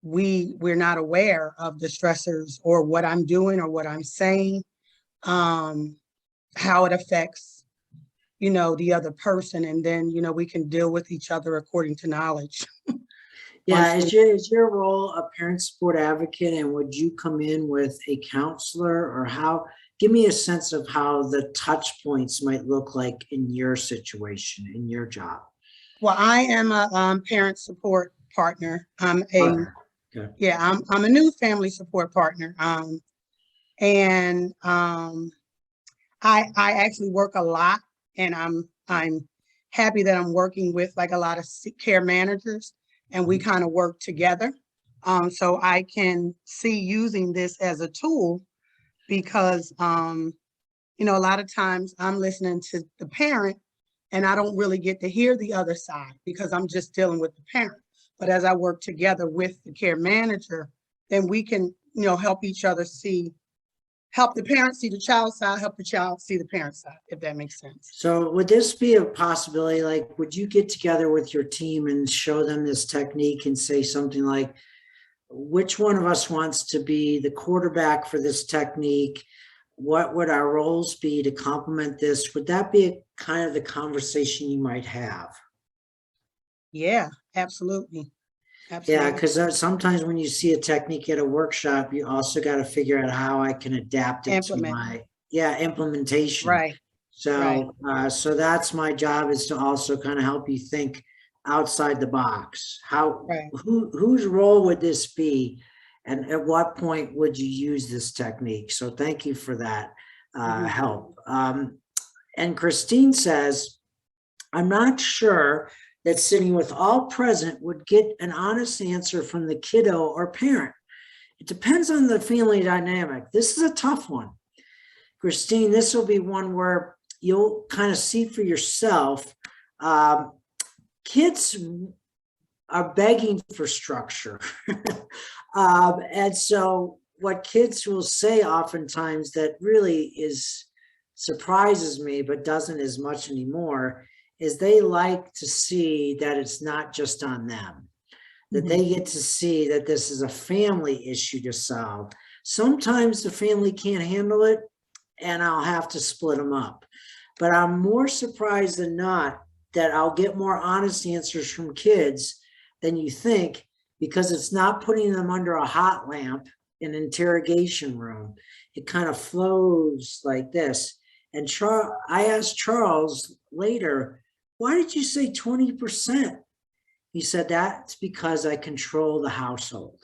we're not aware of the stressors or what I'm doing or what I'm saying, how it affects, the other person. And then, we can deal with each other according to knowledge. Yeah, is your role a parent support advocate, and would you come in with a counselor, or how? Give me a sense of how the touch points might look like in your situation, in your job. Well, I am a parent support partner. I'm a new family support partner. I actually work a lot, and I'm happy that I'm working with like a lot of care managers, and we kind of work together. So I can see using this as a tool, because a lot of times I'm listening to the parent and I don't really get to hear the other side because I'm just dealing with the parent. But as I work together with the care manager, then we can, help each other help the parent see the child's side, help the child see the parent's side, if that makes sense. So would this be a possibility? Like, would you get together with your team and show them this technique and say something like, which one of us wants to be the quarterback for this technique? What would our roles be to complement this? Would that be kind of the conversation you might have? Yeah, absolutely. Yeah, because sometimes when you see a technique at a workshop, you also got to figure out how I can adapt it to my implementation. Right. So so that's my job, is to also kind of help you think outside the box. Whose role would this be, and at what point would you use this technique? So thank you for that help. And Christine says, I'm not sure that sitting with all present would get an honest answer from the kiddo or parent. It depends on the family dynamic. This is a tough one. Christine, this will be one where you'll kind of see for yourself. Kids are begging for structure. And so what kids will say oftentimes that really surprises me, but doesn't as much anymore, is they like to see that it's not just on them, that they get to see that this is a family issue to solve. Sometimes the family can't handle it, and I'll have to split them up. But I'm more surprised than not that I'll get more honest answers from kids than you think, because it's not putting them under a hot lamp in an interrogation room. It kind of flows like this. And I asked Charles later, why did you say 20%? He said, that's because I control the household.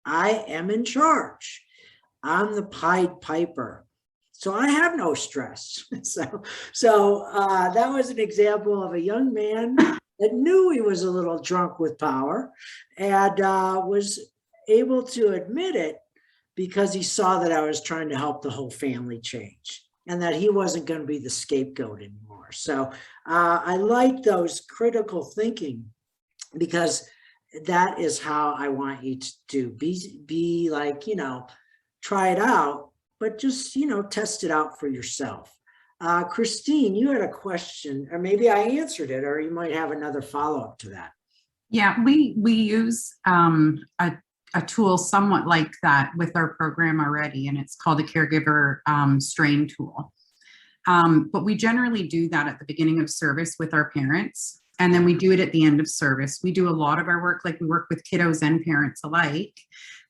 I am in charge. I'm the Pied Piper. So I have no stress. So that was an example of a young man that knew he was a little drunk with power, and was able to admit it because he saw that I was trying to help the whole family change, and that he wasn't going to be the scapegoat anymore. So I like those critical thinking, because that is how I want you to do. Be like, try it out, but just, test it out for yourself. Christine, you had a question, or maybe I answered it, or you might have another follow-up to that. Yeah, we use a tool somewhat like that with our program already, and it's called a caregiver strain tool. But we generally do that at the beginning of service with our parents, and then we do it at the end of service. We do a lot of our work, like we work with kiddos and parents alike,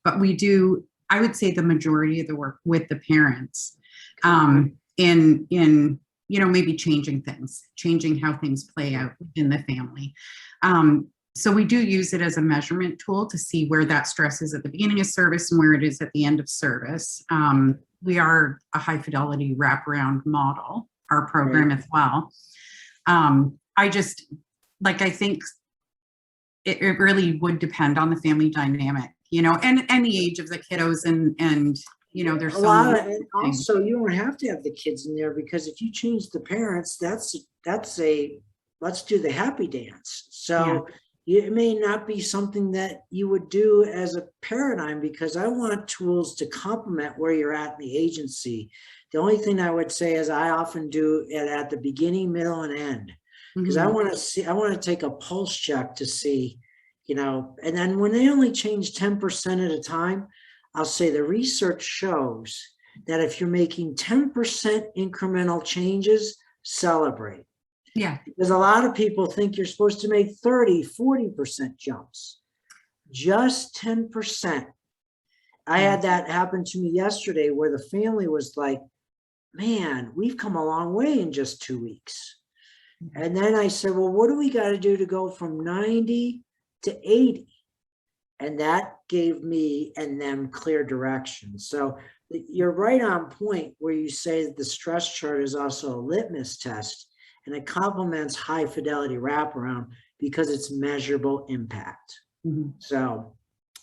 but we do, I would say, the majority of the work with the parents in maybe changing how things play out in the family. So we do use it as a measurement tool to see where that stress is at the beginning of service and where it is at the end of service. We are a high fidelity wraparound model, our program as well. I think it really would depend on the family dynamic, and the age of the kiddos and there's a lot of, and also you don't have to have the kids in there, because if you change the parents, that's a, let's do the happy dance. So it may not be something that you would do as a paradigm, because I want tools to complement where you're at in the agency. The only thing I would say is I often do it at the beginning, middle, and end, because I want to take a pulse check to see, and then when they only change 10% at a time, I'll say the research shows that if you're making 10% incremental changes, celebrate. Yeah. Because a lot of people think you're supposed to make 30, 40% jumps. Just 10%. I had that happen to me yesterday, where the family was like, man, we've come a long way in just 2 weeks. And then I said, well, what do we got to do to go from 90 to 80? And that gave me and them clear direction. So you're right on point where you say that the stress chart is also a litmus test, and it complements high fidelity wraparound because it's measurable impact. So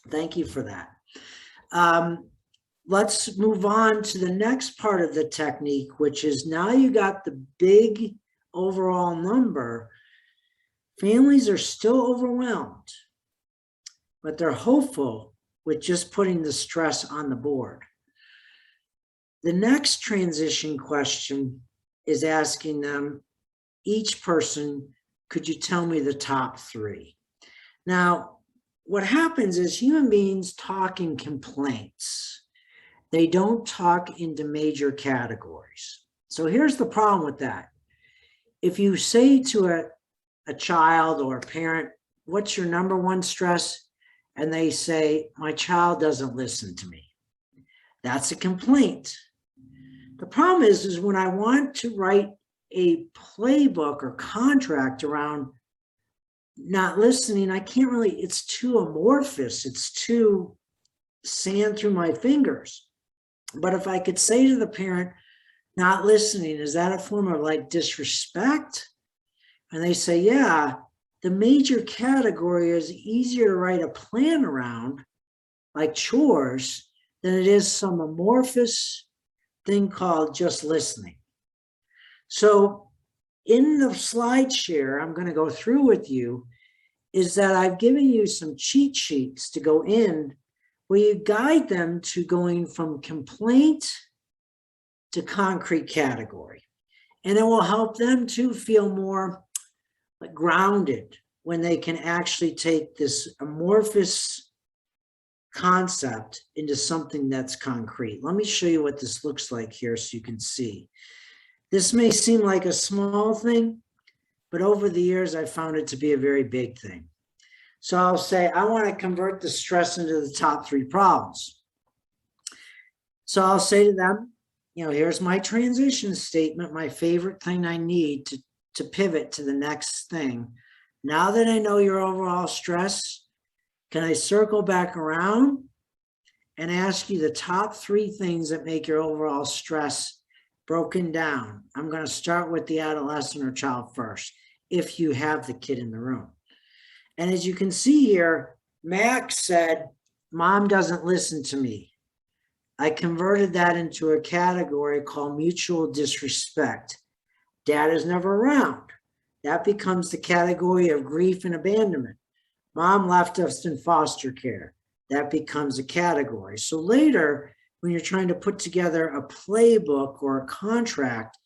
thank you for that. Let's move on to the next part of the technique, which is now you got the big overall number. Families are still overwhelmed, but they're hopeful with just putting the stress on the board. The next transition question is asking them, each person, could you tell me the top 3? Now, what happens is human beings talk in complaints. They don't talk into major categories. So here's the problem with that. If you say to a child or a parent, what's your number one stress? And they say, my child doesn't listen to me. That's a complaint. The problem is when I want to write a playbook or contract around not listening, I can't really, it's too amorphous. It's too sand through my fingers. But if I could say to the parent, not listening, is that a form of like disrespect? And they say, yeah, the major category is easier to write a plan around, like chores, than it is some amorphous thing called just listening. So in the slide share I'm going to go through with you is that I've given you some cheat sheets to go in where you guide them to going from complaint to concrete category. And it will help them to feel more like grounded when they can actually take this amorphous concept into something that's concrete. Let me show you what this looks like here so you can see. This may seem like a small thing, but over the years, I found it to be a very big thing. So I'll say, I want to convert the stress into the top 3 problems. So I'll say to them, here's my transition statement, my favorite thing I need to pivot to the next thing. Now that I know your overall stress, can I circle back around and ask you the top 3 things that make your overall stress broken down? I'm going to start with the adolescent or child first, if you have the kid in the room. And as you can see here, Max said, mom doesn't listen to me. I converted that into a category called mutual disrespect. Dad is never around. That becomes the category of grief and abandonment. Mom left us in foster care. That becomes a category. So later, when you're trying to put together a playbook or a contract,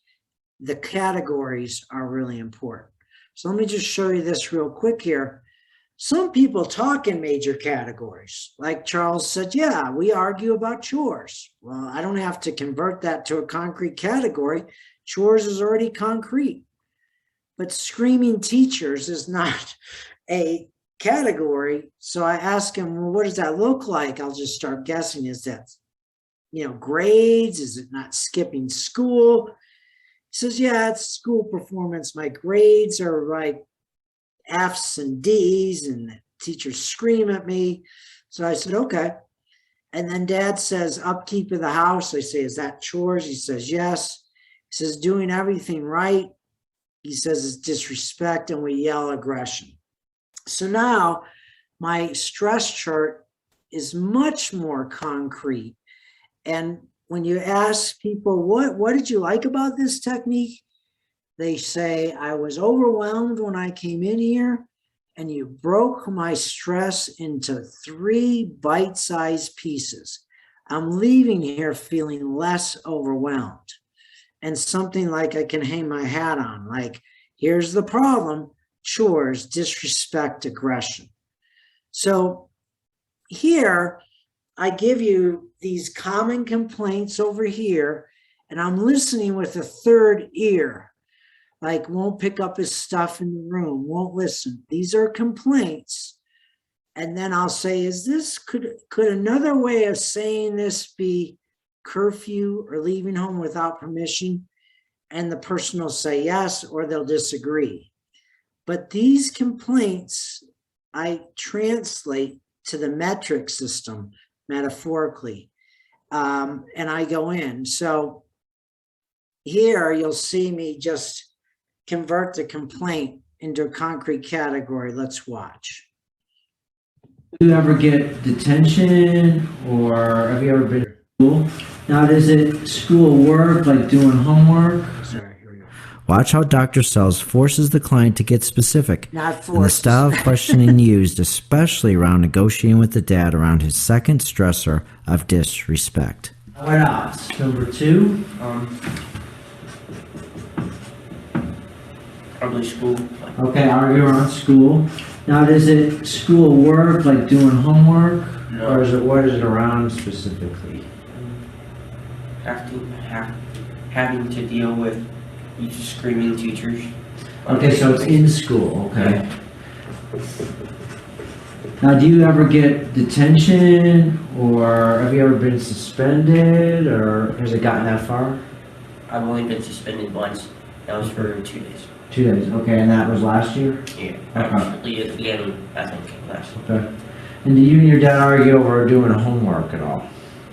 the categories are really important. So let me just show you this real quick here. Some people talk in major categories. Like Charles said, yeah, we argue about chores. Well, I don't have to convert that to a concrete category. Chores is already concrete. But screaming teachers is not a category. So I ask him, well, what does that look like? I'll just start guessing. Is that, grades? Is it not skipping school? He says, yeah, it's school performance. My grades are like F's and D's, and the teachers scream at me. So I said, okay. And then Dad says, upkeep of the house. I say, is that chores? He says, yes. He says, doing everything right. He says, it's disrespect, and we yell aggression. So now my stress chart is much more concrete. And when you ask people, what did you like about this technique? They say, I was overwhelmed when I came in here, and you broke my stress into 3 bite-sized pieces. I'm leaving here feeling less overwhelmed. And something like I can hang my hat on, like, here's the problem: chores, disrespect, aggression. So here, I give you these common complaints over here, and I'm listening with a third ear, like won't pick up his stuff in the room, won't listen. These are complaints. And then I'll say, could another way of saying this be curfew or leaving home without permission? And the person will say yes, or they'll disagree. But these complaints, I translate to the metric system metaphorically, and I go in. So here you'll see me just convert the complaint into a concrete category. Let's watch. Do you ever get detention, or have you ever been to school? Now, is it school work, like doing homework? Sorry, here we go. Watch how Dr. Sells forces the client to get specific, Not and the forced. style of questioning used, especially around negotiating with the dad around his second stressor of disrespect. What else? Number 2? Probably school. Okay, argue around school. Now, is it school work, like doing homework? No. Or what is it around specifically? Having to deal with screaming teachers. Okay, so it's in school, okay. Now, do you ever get detention, or have you ever been suspended, or has it gotten that far? I've only been suspended once. That was for 2 days. 2 days, okay, and that was last year? Yeah, Okay. actually at the end, I think, last year. Okay. And do you and your dad argue over doing homework at all?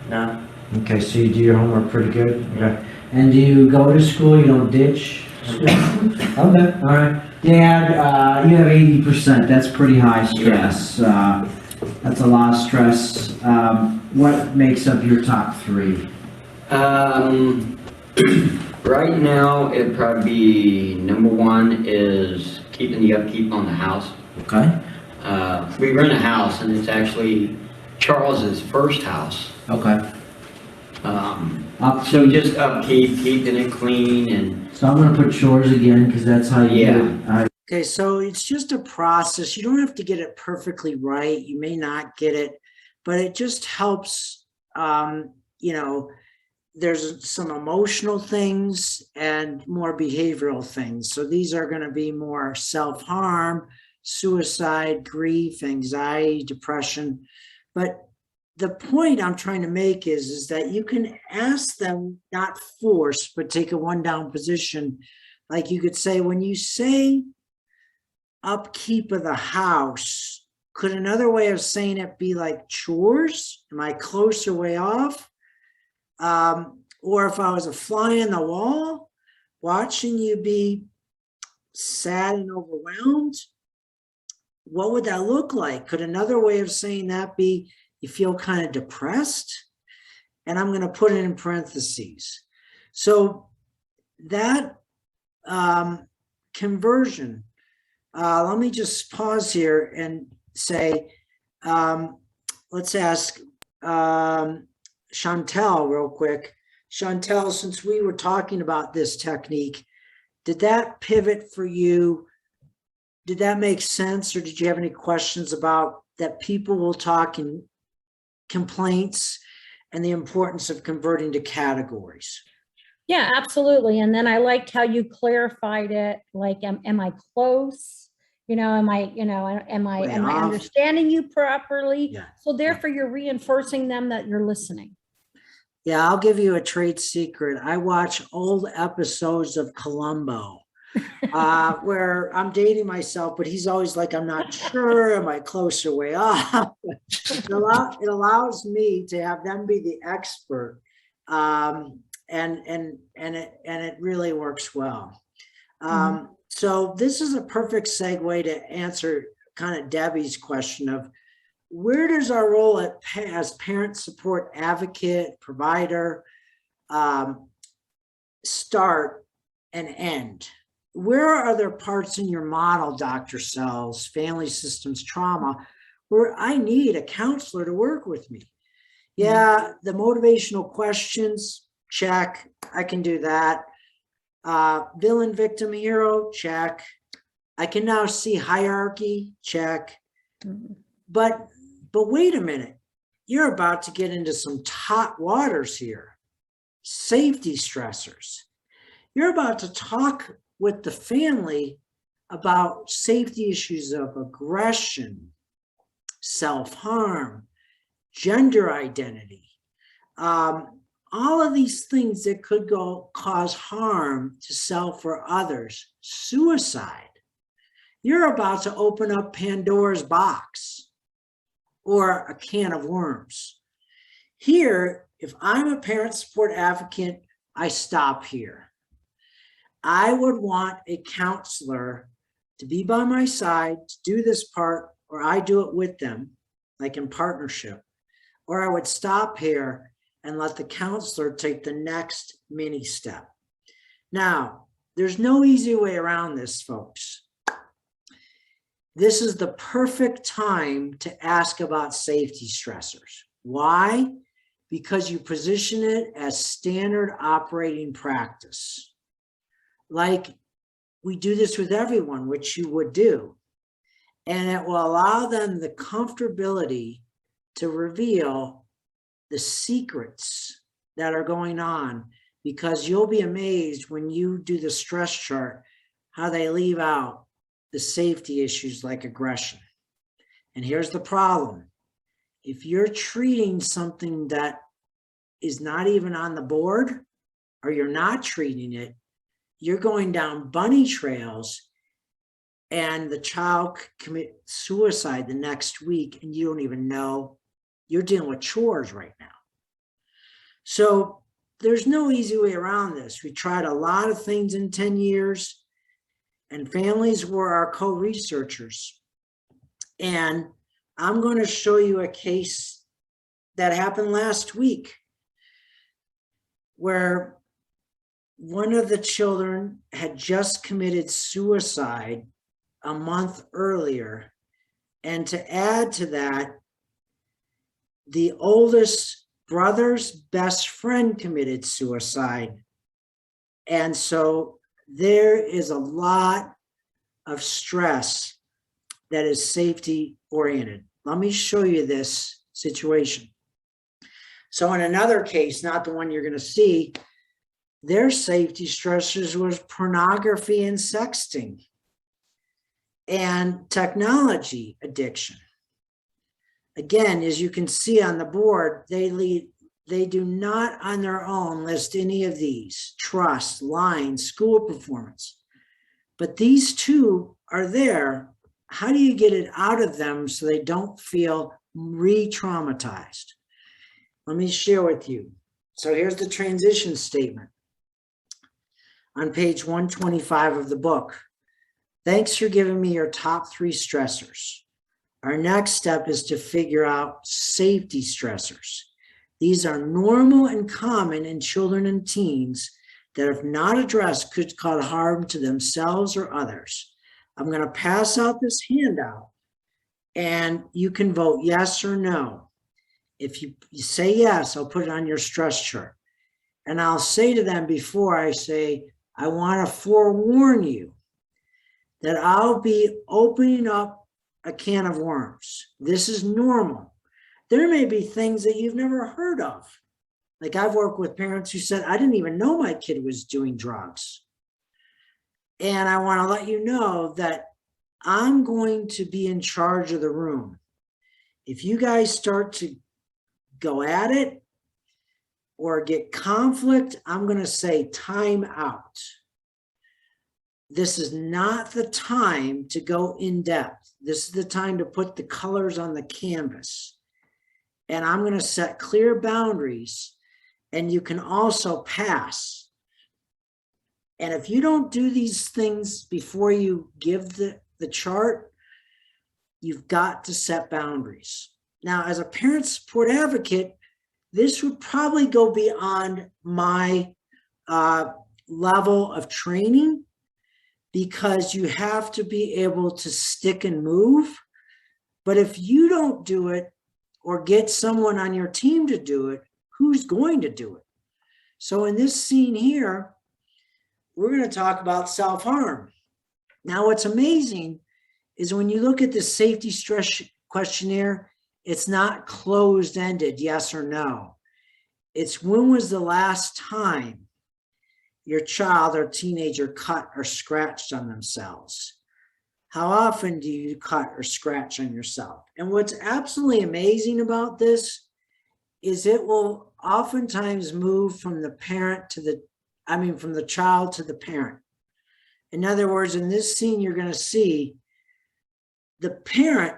No. Okay, so you do your homework pretty good? Okay. And do you go to school, you don't ditch school? Okay, all right. Dad, you have 80%, that's pretty high stress. That's a lot of stress. What makes up your top 3? Right now, it'd probably be number 1 is keeping the upkeep on the house. Okay. We rent a house, and it's actually Charles's first house. Okay. So just upkeep, keeping it clean, and So I'm gonna put chores again, because that's how you Yeah. do it. Okay, so it's just a process. You don't have to get it perfectly right. You may not get it, but it just helps. There's some emotional things and more behavioral things. So these are going to be more self-harm, suicide, grief, anxiety, depression. But the point I'm trying to make is that you can ask them, not force, but take a one down position. Like you could say, when you say upkeep of the house, could another way of saying it be like chores? Am I close or way off? Or if I was a fly in the wall, watching you be sad and overwhelmed, what would that look like? Could another way of saying that be you feel kind of depressed? And I'm going to put it in parentheses. So that conversion, let me just pause here and say, let's ask Chantel real quick. Chantel, since we were talking about this technique, did that pivot for you? Did that make sense, or did you have any questions about that people will talk in complaints and the importance of converting to categories? Yeah, absolutely. And then I liked how you clarified it, like, am I close? Am I understanding you properly? Yeah. So therefore you're reinforcing them that you're listening. Yeah, I'll give you a trade secret. I watch old episodes of Columbo where I'm dating myself, but he's always like, I'm not sure. Am I close or way off? It allows me to have them be the expert. And it really works well. So this is a perfect segue to answer kind of Debbie's question of where does our role as parent support advocate, provider, start and end? Where are there parts in your model, Dr. Sells, family systems, trauma, where I need a counselor to work with me? Yeah, the motivational questions, check. I can do that. Villain, victim, hero, check. I can now see hierarchy, check. But wait a minute. You're about to get into some hot waters here. Safety stressors. You're about to talk with the family about safety issues of aggression, self-harm, gender identity, all of these things that could cause harm to self or others, suicide. You're about to open up Pandora's box or a can of worms. Here, if I'm a parent support advocate, I stop here. I would want a counselor to be by my side to do this part, or I do it with them, like in partnership, or I would stop here and let the counselor take the next mini step. Now, there's no easy way around this, folks. This is the perfect time to ask about safety stressors. Why? Because you position it as standard operating practice. Like we do this with everyone, which you would do. And it will allow them the comfortability to reveal the secrets that are going on, because you'll be amazed when you do the stress chart, how they leave out the safety issues like aggression. And here's the problem. If you're treating something that is not even on the board, or you're not treating it, you're going down bunny trails and the child could commit suicide the next week and you don't even know. You're dealing with chores right now. So there's no easy way around this. We tried a lot of things in 10 years, and families were our co-researchers. And I'm going to show you a case that happened last week where one of the children had just committed suicide a month earlier. And to add to that, the oldest brother's best friend committed suicide. And so there is a lot of stress that is safety oriented. Let me show you this situation. So in another case, not the one you're going to see, their safety stressors was pornography and sexting and technology addiction. Again, as you can see on the board, they do not on their own list any of these: trust, lying, school performance. But these two are there. How do you get it out of them so they don't feel re-traumatized? Let me share with you. So here's the transition statement on page 125 of the book. Thanks for giving me your top 3 stressors. Our next step is to figure out safety stressors. These are normal and common in children and teens that, if not addressed, could cause harm to themselves or others. I'm going to pass out this handout. And you can vote yes or no. If you say yes, I'll put it on your stress chart. And I'll say to them before I say, I want to forewarn you that I'll be opening up a can of worms. This is normal. There may be things that you've never heard of. Like I've worked with parents who said, I didn't even know my kid was doing drugs. And I want to let you know that I'm going to be in charge of the room. If you guys start to go at it or get conflict, I'm going to say time out. This is not the time to go in depth. This is the time to put the colors on the canvas. And I'm going to set clear boundaries, and you can also pass. And if you don't do these things before you give the chart, you've got to set boundaries. Now, as a parent support advocate, this would probably go beyond my level of training, because you have to be able to stick and move. But if you don't do it or get someone on your team to do it, who's going to do it? So in this scene here, we're going to talk about self-harm. Now, what's amazing is when you look at the safety stress questionnaire, it's not closed-ended, yes or no. It's when was the last time your child or teenager cut or scratched on themselves? How often do you cut or scratch on yourself? And what's absolutely amazing about this is it will oftentimes move from the parent to from the child to the parent. In other words, in this scene, you're going to see the parent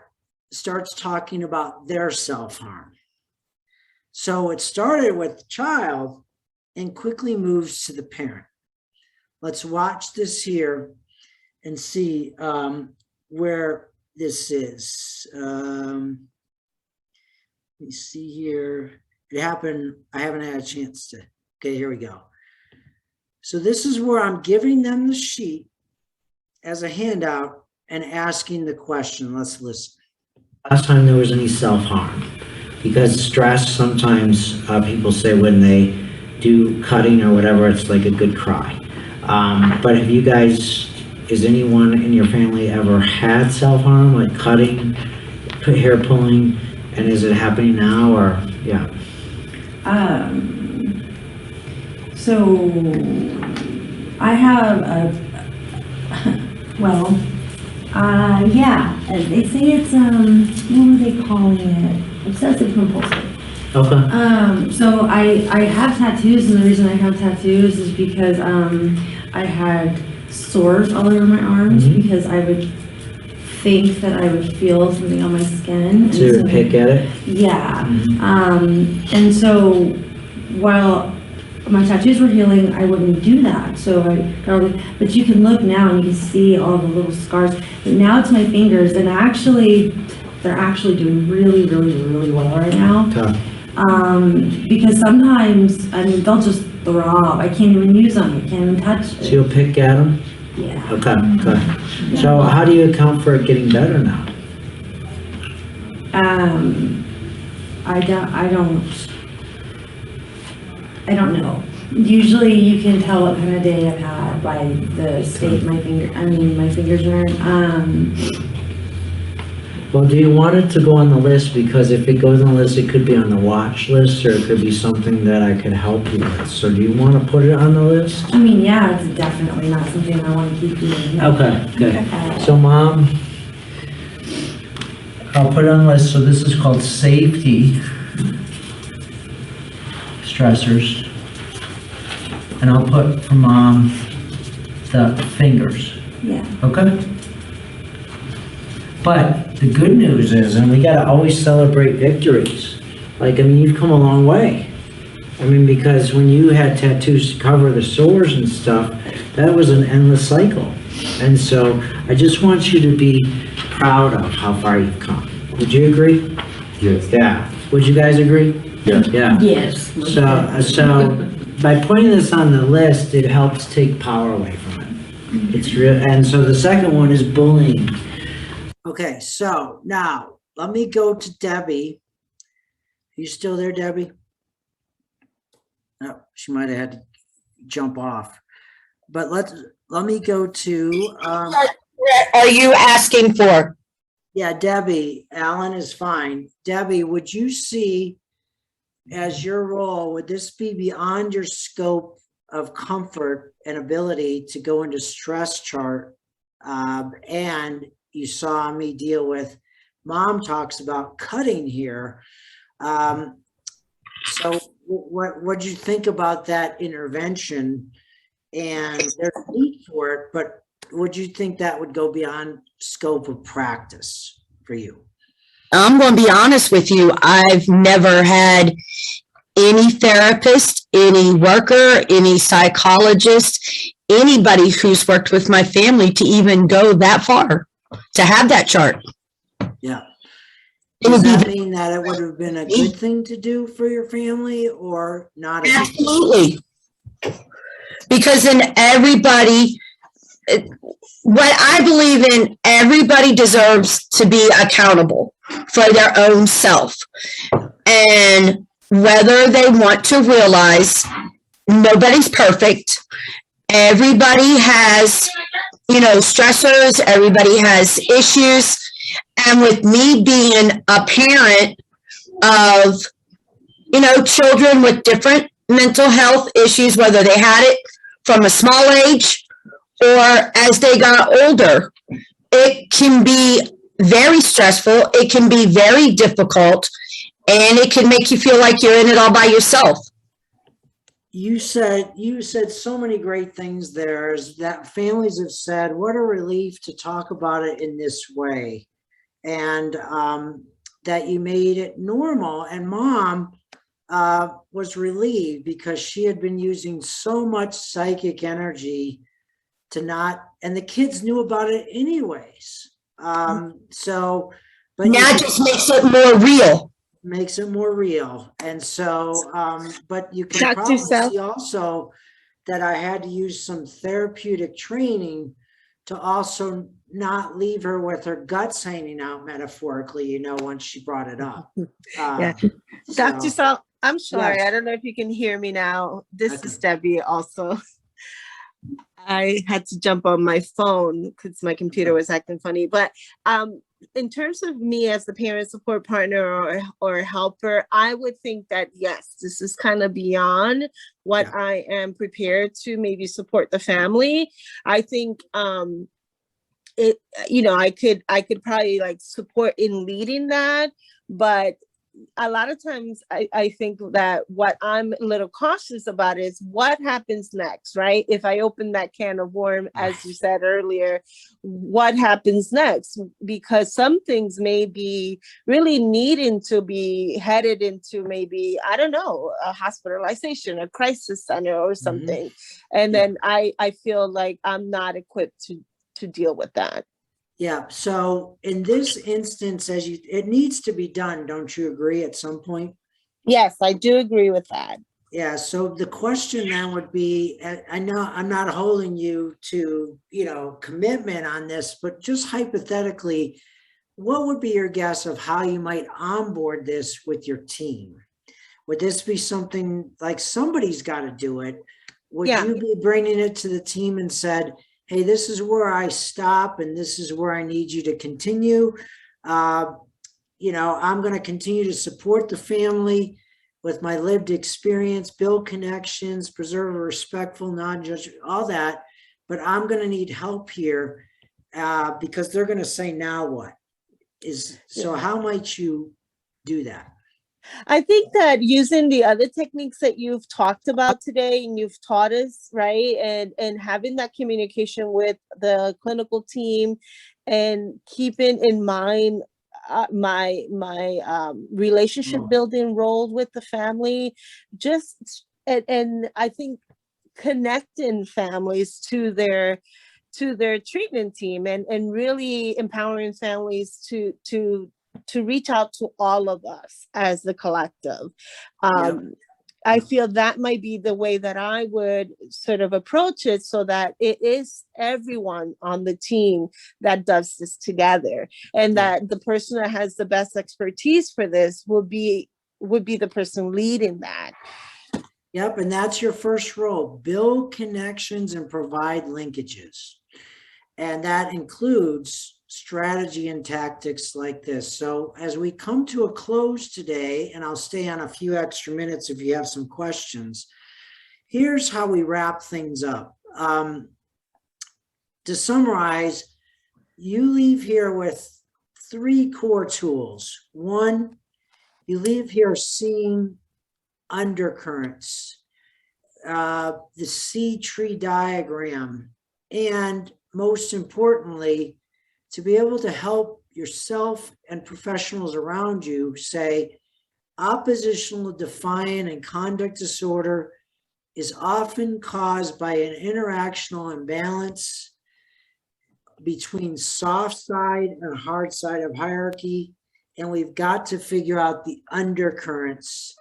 starts talking about their self-harm. So it started with the child and quickly moves to the parent. Let's watch this here and see where this is. Let me see here. It happened, I haven't had a chance to, okay, here we go. So this is where I'm giving them the sheet as a handout and asking the question. Let's listen. Last time there was any self-harm, because stress, sometimes people say when they do cutting or whatever, it's like a good cry. But have you guys, is anyone in your family ever had self-harm, like cutting, hair pulling, and is it happening now, or, yeah? So I have yeah, they say it's, what were they calling it? Obsessive compulsive. Okay. So I have tattoos, and the reason I have tattoos is because I had sores all over my arms because I would think that I would feel something on my skin. So you would pick at it? Yeah. And so while my tattoos were healing, I wouldn't do that. So but you can look now and you can see all the little scars. But now it's my fingers, and they're actually doing really, really, really well right now. Because sometimes, they'll just throb. I can't even use them. I can't even touch it. So you'll pick at them? Yeah. Okay, okay. So how do you account for it getting better now? I don't know. Usually you can tell what kind of day I've had by the state my fingers are in. Well, do you want it to go on the list? Because if it goes on the list, it could be on the watch list, or it could be something that I could help you with. So do you want to put it on the list? Yeah, it's definitely not something I want to keep doing. Okay, good. So Mom, I'll put it on the list. So this is called safety stressors. And I'll put for Mom the fingers. Yeah. Okay? But the good news is, and we gotta always celebrate victories. Like, you've come a long way. Because when you had tattoos to cover the sores and stuff, that was an endless cycle. And so I just want you to be proud of how far you've come. Would you agree? Yes. Yeah. Would you guys agree? Yes. Yeah. Yes. So by putting this on the list, it helps take power away from it. It's real. And so the second one is bullying. Okay, so now let me go to Debbie. Are you still there, Debbie? No, she might have had to jump off. But let me go to are you asking for? yeah, Debbie. Alan is fine. Debbie, would you see as your role, would this be beyond your scope of comfort and ability to go into stress chart? And you saw me deal with, mom talks about cutting here. So what do you think about that intervention? And there's a need for it, but would you think that would go beyond scope of practice for you? I'm going to be honest with you. I've never had any therapist, any worker, any psychologist, anybody who's worked with my family to even go that far to have that chart. Yeah. Does that mean that it would have been a good thing to do for your family or not? Absolutely. Because in everybody, what I believe in, everybody deserves to be accountable for their own self. And whether they want to realize nobody's perfect, everybody has, stressors, everybody has issues. And with me being a parent of, children with different mental health issues, whether they had it from a small age or as they got older, it can be very stressful. It can be very difficult, and it can make you feel like you're in it all by yourself. You said so many great things there, is that families have said, what a relief to talk about it in this way. And that you made it normal. And mom was relieved because she had been using so much psychic energy to not, and the kids knew about it anyways. So, but now it just makes it more real. Makes it more real. And so, but you can probably see also that I had to use some therapeutic training to also not leave her with her guts hanging out, metaphorically, once she brought it up. Yeah. Dr. Sal, I'm sorry. Yes. I don't know if you can hear me now. This is Debbie also. I had to jump on my phone because my computer was acting funny. But in terms of me as the parent support partner or helper, I would think that, yes, this is kind of beyond what I am prepared to maybe support the family. I think I could probably like support in leading that, but a lot of times I think that what I'm a little cautious about is what happens next, right? If I open that can of worms, as you said earlier, what happens next? Because some things may be really needing to be headed into maybe, I don't know, a hospitalization, a crisis center or something. And then I feel like I'm not equipped to deal with that. Yeah. So in this instance, it needs to be done. Don't you agree at some point? Yes, I do agree with that. Yeah. So the question then would be, I know I'm not holding you to, commitment on this, but just hypothetically, what would be your guess of how you might onboard this with your team? Would this be something like somebody's got to do it? Would you be bringing it to the team and said, hey, this is where I stop and this is where I need you to continue. I'm going to continue to support the family with my lived experience, build connections, preserve a respectful, non-judgmental, all that. But I'm going to need help here because they're going to say, now what? So how might you do that? I think that using the other techniques that you've talked about today and you've taught us, right, and having that communication with the clinical team and keeping in mind my relationship building role with the family, and I think connecting families to their treatment team and really empowering families to reach out to all of us as the collective. I feel that might be the way that I would sort of approach it, so that it is everyone on the team that does this together, and that the person that has the best expertise for this would be the person leading that. Yep, and that's your first role. Build connections and provide linkages. And that includes strategy and tactics like this. So as we come to a close today, and I'll stay on a few extra minutes if you have some questions, here's how we wrap things up. To summarize, you leave here with 3 core tools. 1, you leave here seeing undercurrents, the C tree diagram, and most importantly, to be able to help yourself and professionals around you say, oppositional, defiant, and conduct disorder is often caused by an interactional imbalance between soft side and hard side of hierarchy. And we've got to figure out the undercurrents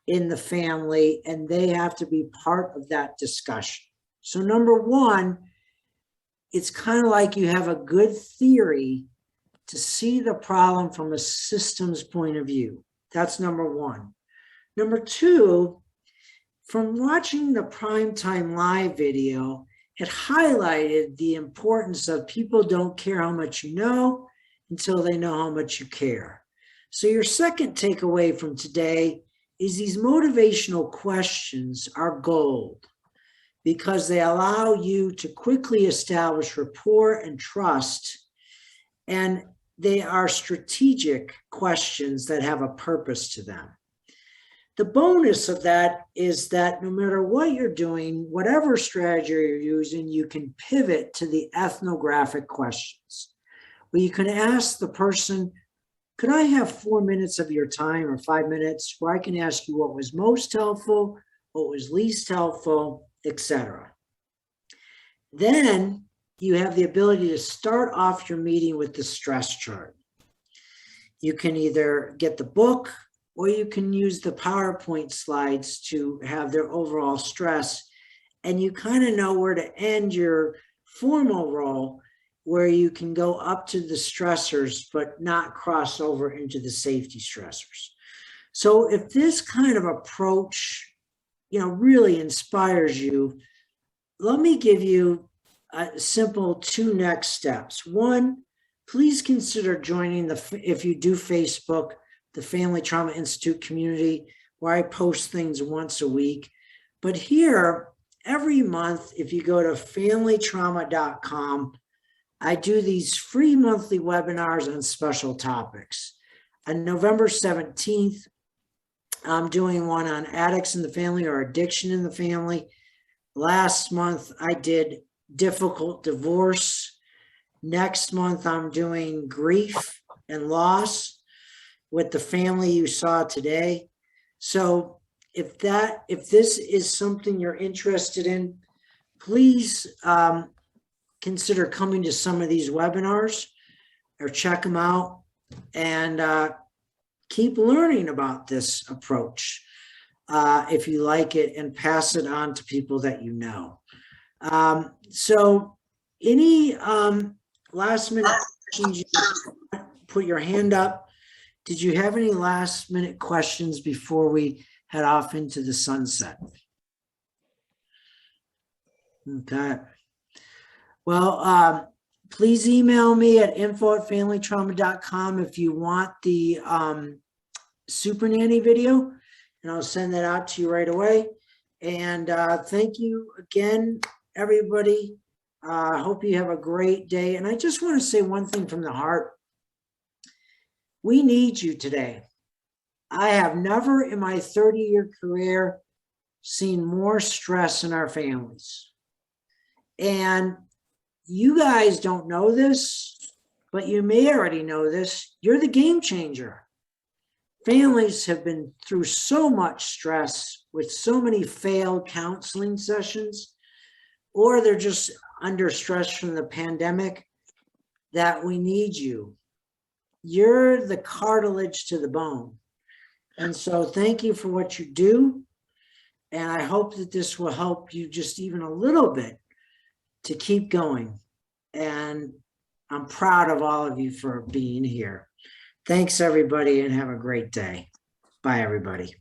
in the family, and they have to be part of that discussion. So number 1, it's kind of like you have a good theory to see the problem from a systems point of view. That's number 1. Number 2, from watching the Primetime Live video, it highlighted the importance of people don't care how much you know until they know how much you care. So your second takeaway from today is these motivational questions are gold, because they allow you to quickly establish rapport and trust, and they are strategic questions that have a purpose to them. The bonus of that is that no matter what you're doing, whatever strategy you're using, you can pivot to the ethnographic questions, where you can ask the person, could I have 4 minutes of your time or 5 minutes, where I can ask you what was most helpful, what was least helpful, etc. Then you have the ability to start off your meeting with the stress chart. You can either get the book, or you can use the PowerPoint slides to have their overall stress, and you kind of know where to end your formal role, where you can go up to the stressors, but not cross over into the safety stressors. So if this kind of approach, really inspires you, let me give you a simple 2 next steps. 1, please consider joining if you do Facebook, the Family Trauma Institute community, where I post things once a week. But here, every month, if you go to familytrauma.com, I do these free monthly webinars on special topics. On November 17th, I'm doing one on addicts in the family or addiction in the family. Last month, I did difficult divorce. Next month, I'm doing grief and loss with the family you saw today. So if this is something you're interested in, please consider coming to some of these webinars or check them out, and keep learning about this approach if you like it, and pass it on to people that you know. So any last minute questions? Put your hand up. Did you have any last minute questions before we head off into the sunset? Okay. Well, please email me at info@familytrauma.com if you want the Super Nanny video, and I'll send that out to you right away. And thank you again, everybody. I hope you have a great day. And I just want to say one thing from the heart. We need you today. I have never in my 30-year career seen more stress in our families. And you guys don't know this, but you may already know this. You're the game changer. Families have been through so much stress with so many failed counseling sessions, or they're just under stress from the pandemic, that we need you. You're the cartilage to the bone. And so thank you for what you do. And I hope that this will help you just even a little bit to keep going. And I'm proud of all of you for being here. Thanks, everybody, and have a great day. Bye, everybody.